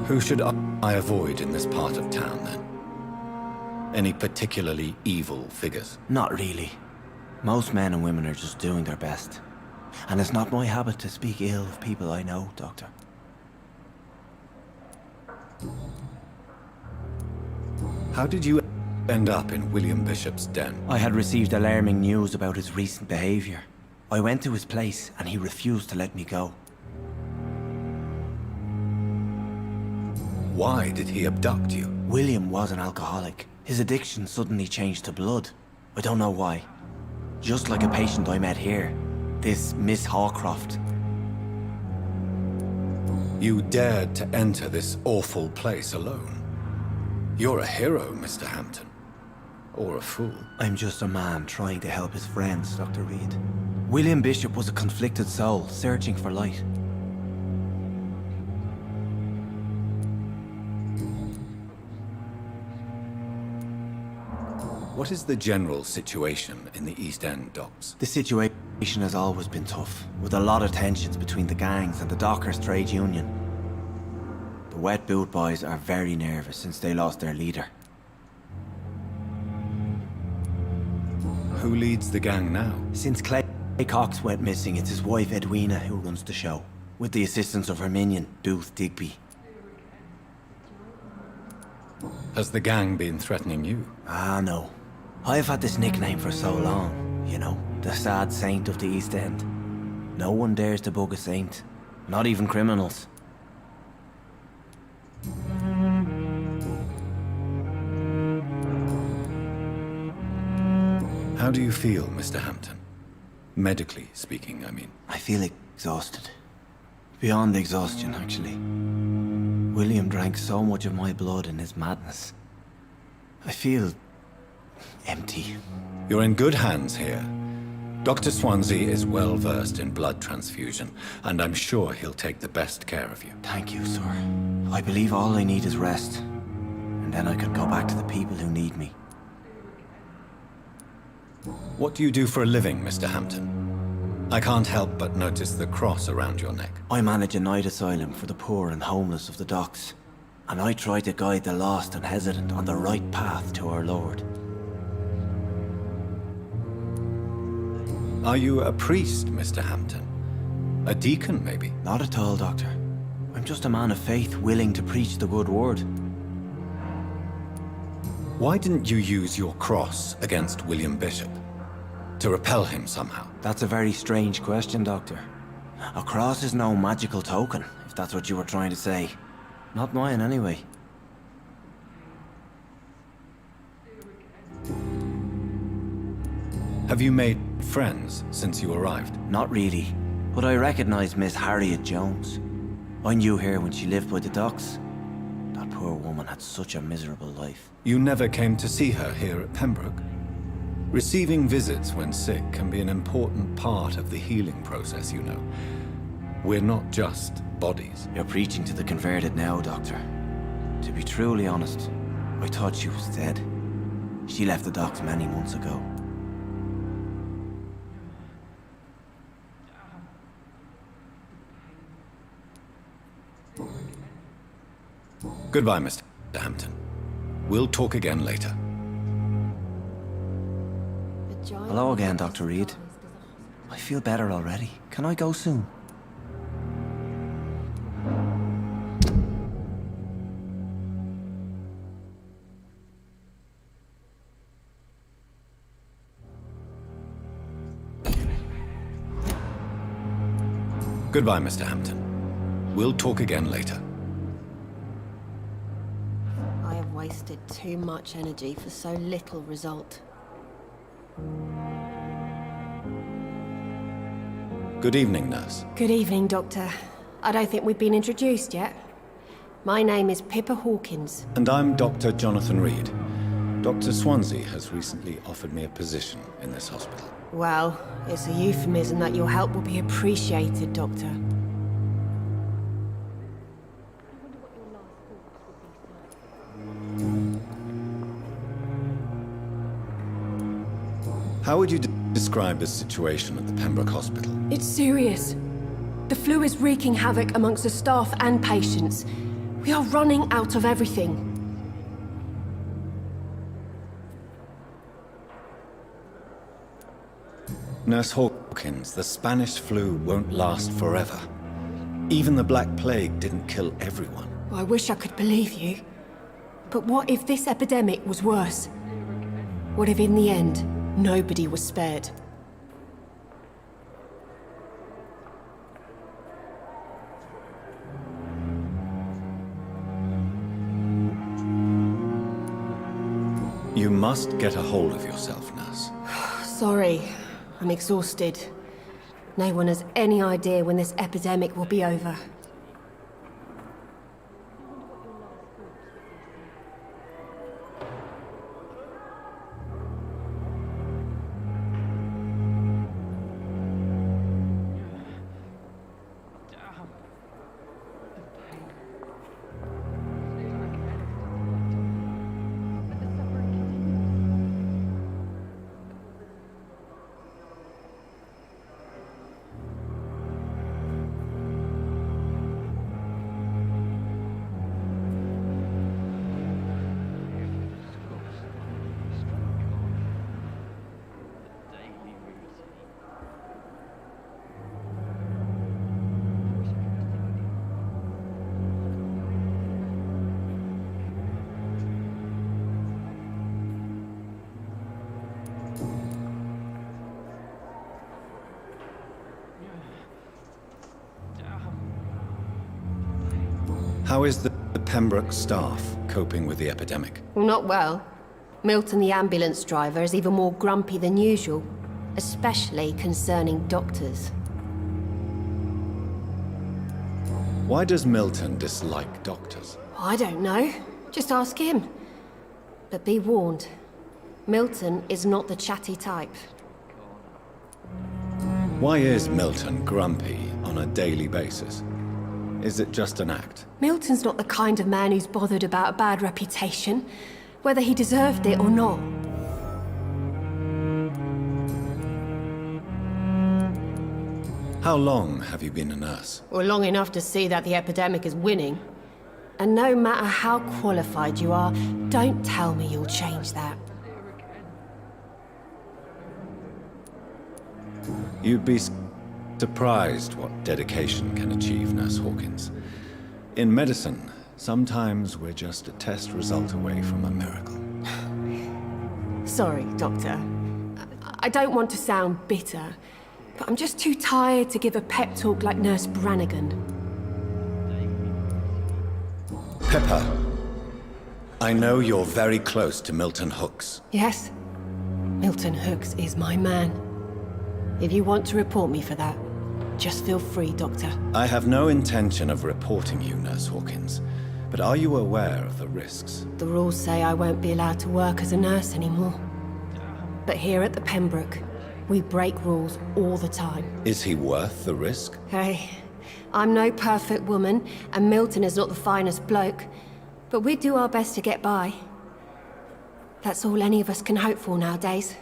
Who should I avoid in this part of town, then? Any particularly evil figures? Not really. Most men and women are just doing their best. And it's not my habit to speak ill of people I know, Doctor. How did you end up in William Bishop's den? I had received alarming news about his recent behavior. I went to his place and he refused to let me go. Why did he abduct you? William was an alcoholic. His addiction suddenly changed to blood. I don't know why. Just like a patient I met here. This Miss Hawcroft. You dared to enter this awful place alone. You're a hero, Mr. Hampton. Or a fool. I'm just a man trying to help his friends, Dr. Reed. William Bishop was a conflicted soul, searching for light. What is the general situation in the East End docks? The situation has always been tough, with a lot of tensions between the gangs and the dockers' trade union. The wet boot boys are very nervous since they lost their leader. Who leads the gang now? Since Clay Cox went missing, it's his wife Edwina who runs the show, with the assistance of her minion, Booth Digby. Has the gang been threatening you? Ah, no. I've had this nickname for so long, you know, the sad saint of the East End. No one dares to bug a saint, not even criminals. How do you feel, Mr. Hampton? Medically speaking, I mean. I feel exhausted. Beyond exhaustion, actually. William drank so much of my blood in his madness. I feel empty. You're in good hands here. Dr. Swansea is well versed in blood transfusion, and I'm sure he'll take the best care of you. Thank you, sir. I believe all I need is rest. And then I could go back to the people who need me. What do you do for a living, Mr. Hampton? I can't help but notice the cross around your neck. I manage a night asylum for the poor and homeless of the docks. And I try to guide the lost and hesitant on the right path to our Lord. Are you a priest, Mr. Hampton? A deacon, maybe? Not at all, Doctor. I'm just a man of faith willing to preach the good word. Why didn't you use your cross against William Bishop? To repel him somehow? That's a very strange question, Doctor. A cross is no magical token, if that's what you were trying to say. Not mine, anyway. Have you made friends since you arrived? Not really, but I recognize Miss Harriet Jones. I knew her when she lived by the docks. That poor woman had such a miserable life. You never came to see her here at Pembroke? Receiving visits when sick can be an important part of the healing process, you know. We're not just bodies. You're preaching to the converted now, Doctor. To be truly honest, I thought she was dead. She left the docks many months ago. Goodbye, Mr. Hampton. We'll talk again later. Hello again, Dr. Reed. I feel better already. Can I go soon? Goodbye, Mr. Hampton. We'll talk again later. I have wasted too much energy for so little result. Good evening, nurse. Good evening, Doctor. I don't think we've been introduced yet. My name is Pippa Hawkins. And I'm Dr. Jonathan Reed. Dr. Swansea has recently offered me a position in this hospital. Well, it's a euphemism that your help will be appreciated, Doctor. How would you describe the situation at the Pembroke Hospital? It's serious. The flu is wreaking havoc amongst the staff and patients. We are running out of everything. Nurse Hawkins, the Spanish flu won't last forever. Even the Black Plague didn't kill everyone. I wish I could believe you. But what if this epidemic was worse? What if in the end, nobody was spared? You must get a hold of yourself, nurse. Sorry, I'm exhausted. No one has any idea when this epidemic will be over. How is the Pembroke staff coping with the epidemic? Well, not well. Milton, the ambulance driver, is even more grumpy than usual, especially concerning doctors. Why does Milton dislike doctors? I don't know. Just ask him. But be warned, Milton is not the chatty type. Why is Milton grumpy on a daily basis? Is it just an act? Milton's not the kind of man who's bothered about a bad reputation, whether he deserved it or not. How long have you been a nurse? Well, long enough to see that the epidemic is winning. And no matter how qualified you are, don't tell me you'll change that. You'd be surprised what dedication can achieve, Nurse Hawkins. In medicine, sometimes we're just a test result away from a miracle. Sorry, Doctor. I don't want to sound bitter, but I'm just too tired to give a pep talk like Nurse Brannigan. Pippa, I know you're very close to Milton Hooks. Yes? Milton Hooks is my man. If you want to report me for that, just feel free, Doctor. I have no intention of reporting you, Nurse Hawkins, but are you aware of the risks? The rules say I won't be allowed to work as a nurse anymore. But here at the Pembroke, we break rules all the time. Is he worth the risk? Hey, I'm no perfect woman, and Milton is not the finest bloke, but we do our best to get by. That's all any of us can hope for nowadays.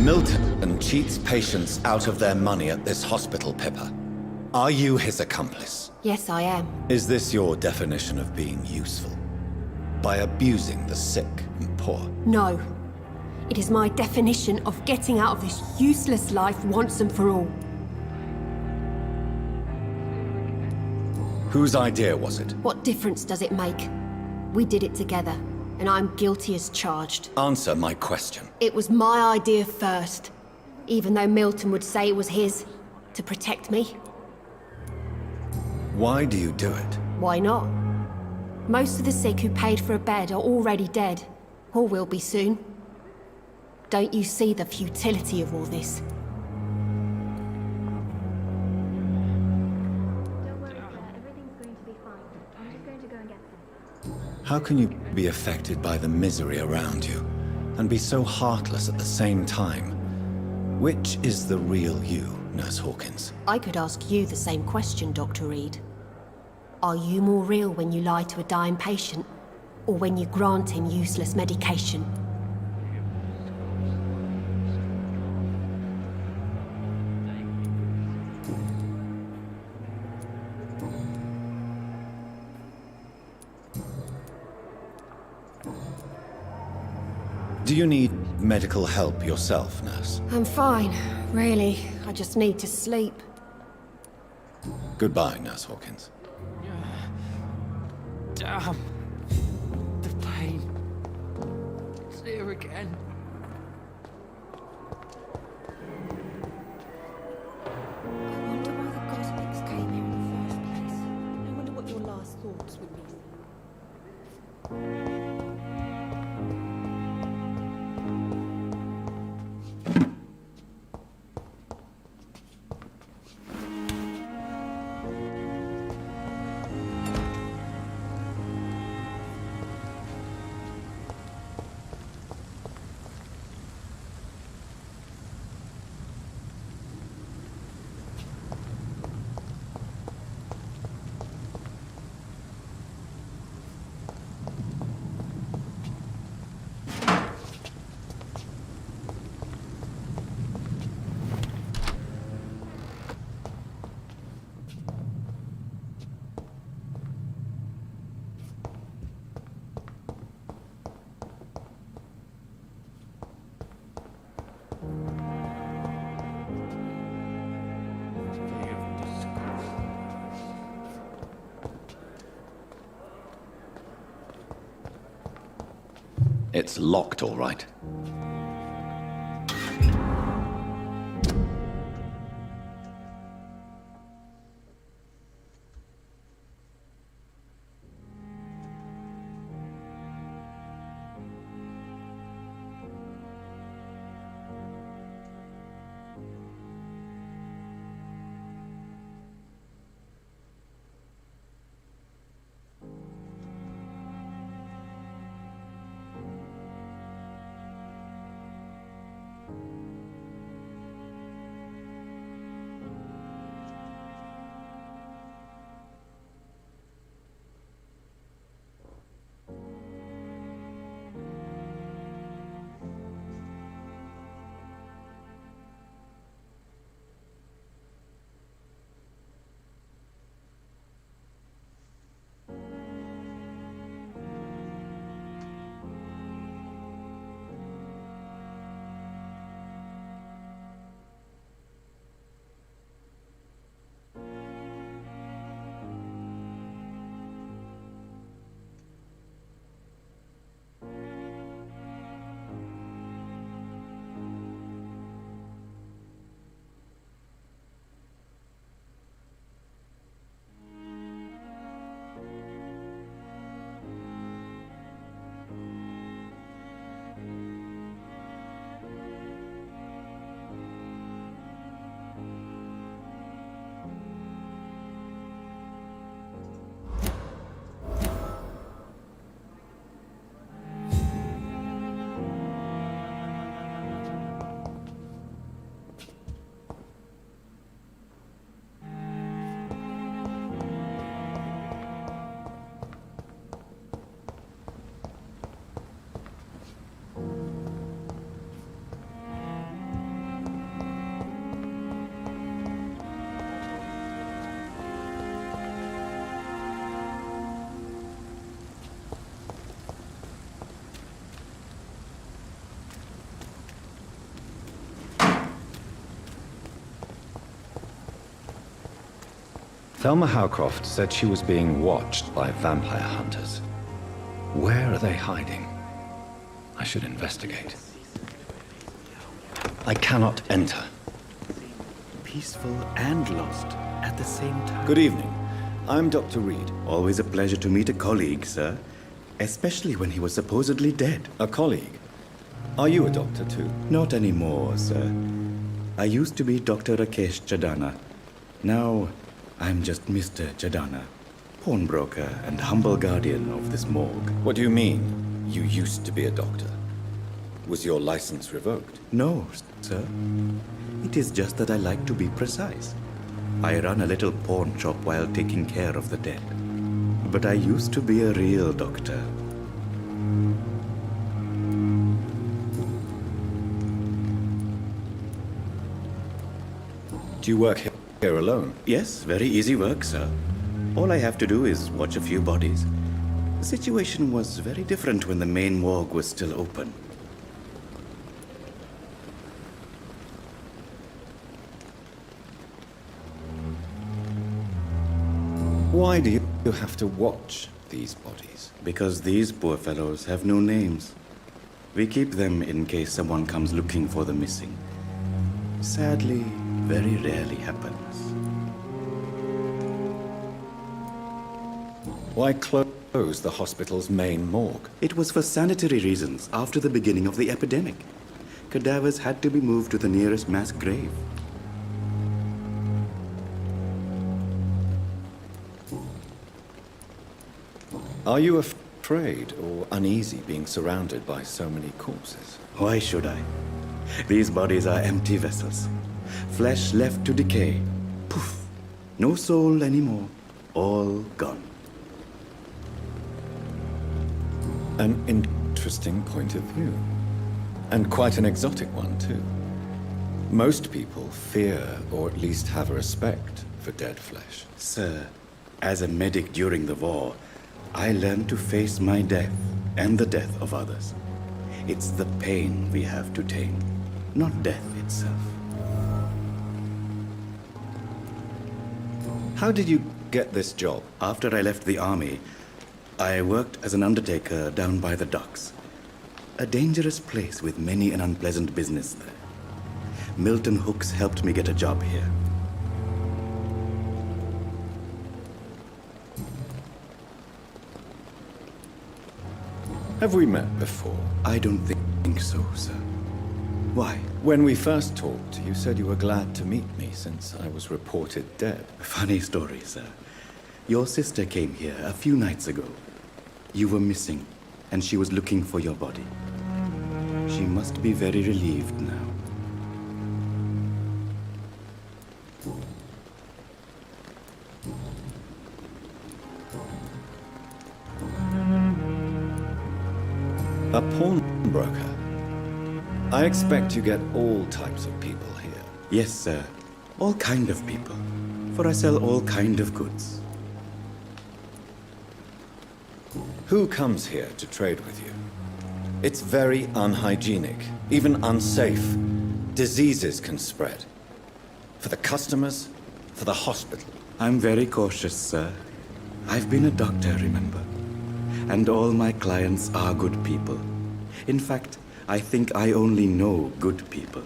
Milton cheats patients out of their money at this hospital, Pippa. Are you his accomplice? Yes, I am. Is this your definition of being useful? By abusing the sick and poor? No. It is my definition of getting out of this useless life once and for all. Whose idea was it? What difference does it make? We did it together, and I'm guilty as charged. Answer my question. It was my idea first, even though Milton would say it was his, to protect me. Why do you do it? Why not? Most of the sick who paid for a bed are already dead, or will be soon. Don't you see the futility of all this? How can you be affected by the misery around you, and be so heartless at the same time? Which is the real you, Nurse Hawkins? I could ask you the same question, Dr. Reed. Are you more real when you lie to a dying patient, or when you grant him useless medication? Do you need medical help yourself, nurse? I'm fine, really. I just need to sleep. Goodbye, Nurse Hawkins. Damn. The pain. It's here again. I wonder why the Cosmics came here in the first place. I wonder what your last thoughts would be. It's locked, all right. Selma Howcroft said she was being watched by vampire hunters. Where are they hiding? I should investigate. I cannot enter. Peaceful and lost at the same time. Good evening. I'm Dr. Reed. Always a pleasure to meet a colleague, sir. Especially when he was supposedly dead. A colleague? Are you a doctor too? Not anymore, sir. I used to be Dr. Rakesh Chadana. Now, I'm just Mr. Chadana, pawnbroker and humble guardian of this morgue. What do you mean, you used to be a doctor? Was your license revoked? No, sir. It is just that I like to be precise. I run a little pawn shop while taking care of the dead. But I used to be a real doctor. Do you work here alone? Yes, very easy work, sir. All I have to do is watch a few bodies. The situation was very different when the main morgue was still open. Why do you have to watch these bodies? Because these poor fellows have no names. We keep them in case someone comes looking for the missing. Sadly, very rarely happens. Why close the hospital's main morgue? It was for sanitary reasons after the beginning of the epidemic. Cadavers had to be moved to the nearest mass grave. Are you afraid or uneasy being surrounded by so many corpses? Why should I? These bodies are empty vessels. Flesh left to decay. Poof. No soul anymore. All gone. An interesting point of view. And quite an exotic one, too. Most people fear, or at least have a respect, for dead flesh. Sir, as a medic during the war, I learned to face my death and the death of others. It's the pain we have to tame, not death itself. How did you get this job? After I left the army, I worked as an undertaker down by the docks. A dangerous place with many an unpleasant business there. Milton Hooks helped me get a job here. Have we met before? I don't think so, sir. Why? When we first talked, you said you were glad to meet me since I was reported dead. Funny story, sir. Your sister came here a few nights ago. You were missing, and she was looking for your body. She must be very relieved now. A pawnbroker? I expect you get all types of people here. Yes, sir. All kind of people. For I sell all kind of goods. Who comes here to trade with you? It's very unhygienic, even unsafe. Diseases can spread. For the customers, for the hospital. I'm very cautious, sir. I've been a doctor, remember? And all my clients are good people. In fact, I think I only know good people.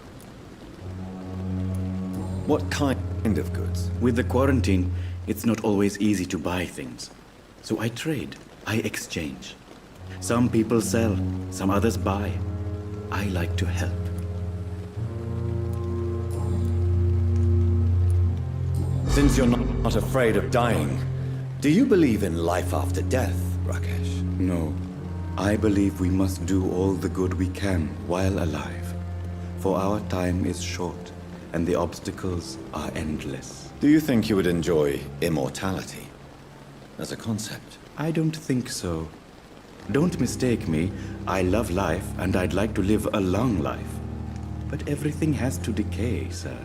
What kind of goods? With the quarantine, it's not always easy to buy things. So I trade, I exchange. Some people sell, some others buy. I like to help. Since you're not afraid of dying, do you believe in life after death, Rakesh? No. I believe we must do all the good we can while alive. For our time is short, and the obstacles are endless. Do you think you would enjoy immortality as a concept? I don't think so. Don't mistake me. I love life, and I'd like to live a long life. But everything has to decay, sir.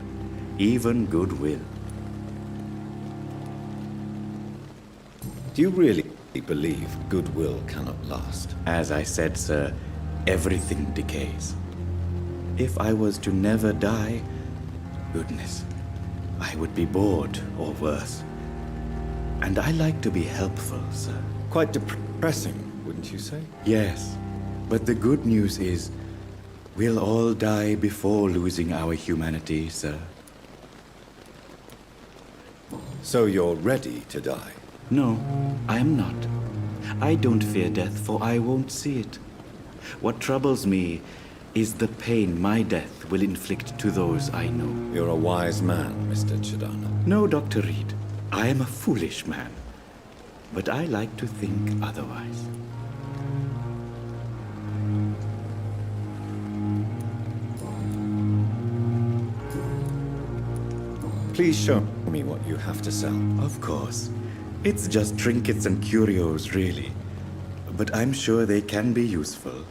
Even goodwill. Do you really believe goodwill cannot last? As I said, sir, everything decays. If I was to never die, goodness, I would be bored or worse. And I like to be helpful, sir. Quite depressing, wouldn't you say? Yes, but the good news is we'll all die before losing our humanity, sir. So you're ready to die? No, I am not. I don't fear death, for I won't see it. What troubles me is the pain my death will inflict to those I know. You're a wise man, Mr. Chidana. No, Dr. Reed. I am a foolish man. But I like to think otherwise. Please show me what you have to sell. Of course. It's just trinkets and curios, really. But I'm sure they can be useful.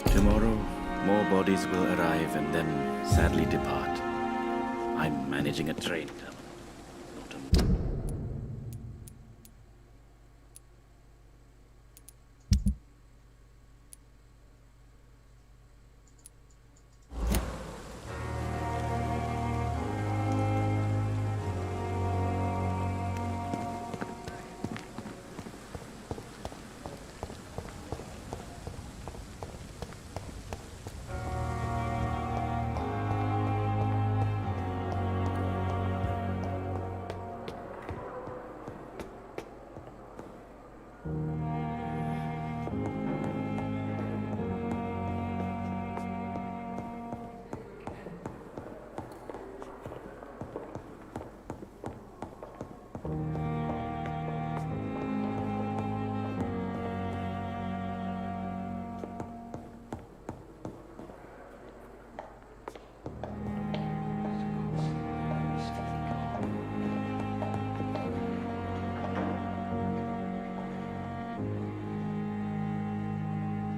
Tomorrow, more bodies will arrive and then sadly depart. I'm managing a train terminal.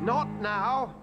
Not now!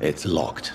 It's locked.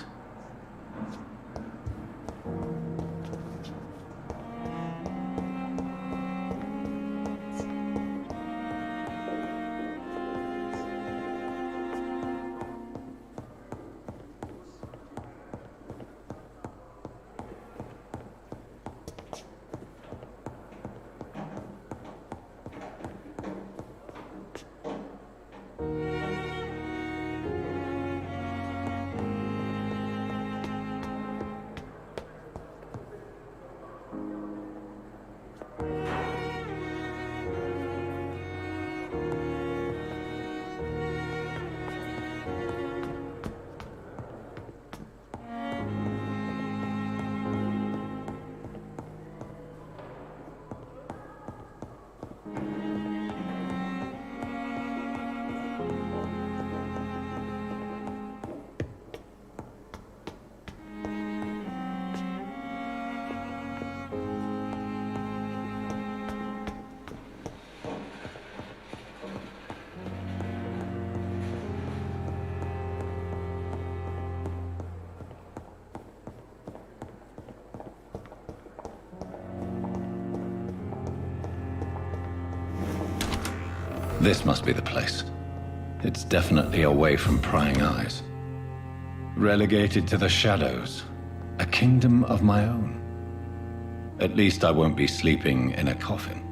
This must be the place. It's definitely away from prying eyes. Relegated to the shadows. A kingdom of my own. At least I won't be sleeping in a coffin.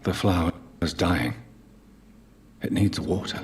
The flower is dying. It needs water.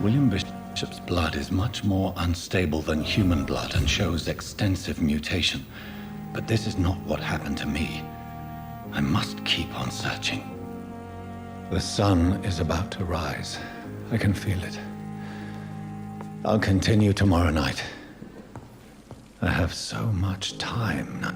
William Bishop's blood is much more unstable than human blood and shows extensive mutation. But this is not what happened to me. I must keep on searching. The sun is about to rise. I can feel it. I'll continue tomorrow night. I have so much time now.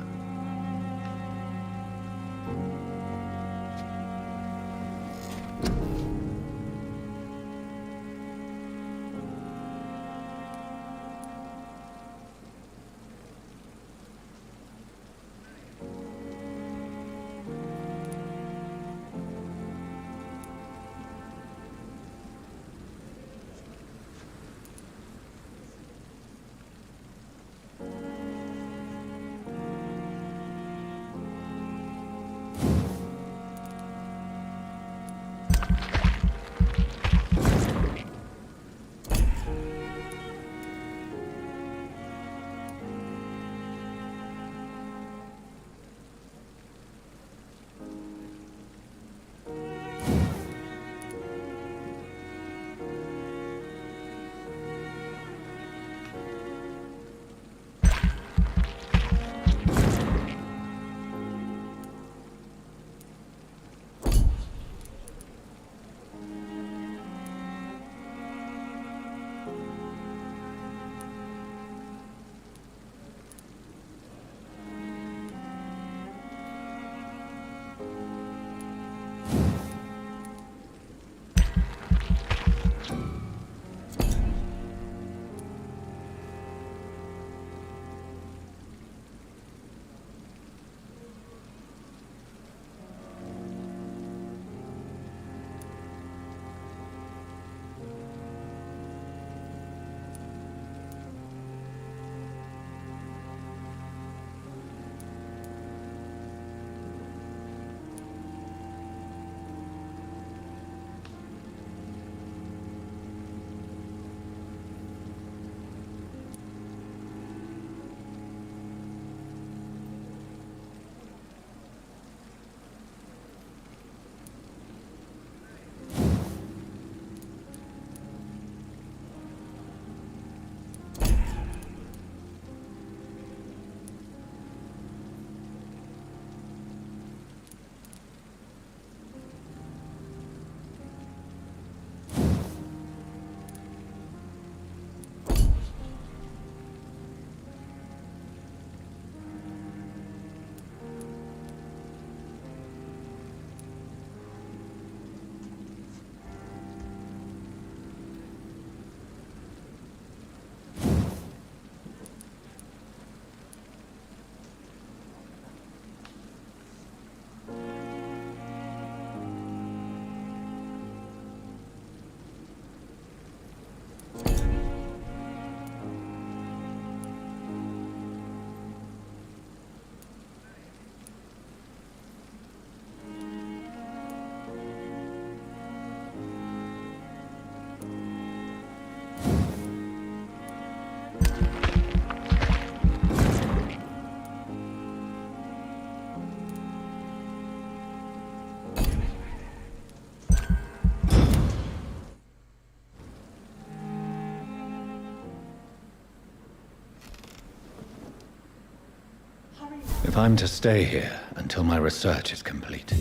If I'm to stay here until my research is complete,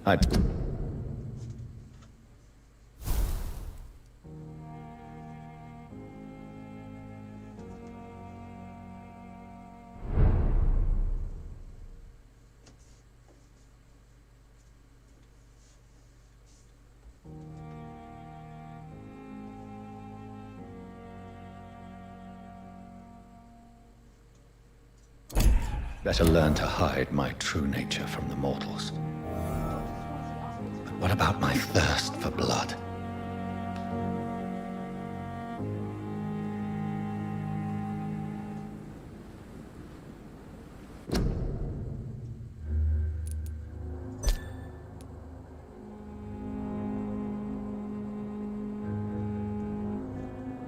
I'd... better learn to hide my true nature from the mortals. But what about my thirst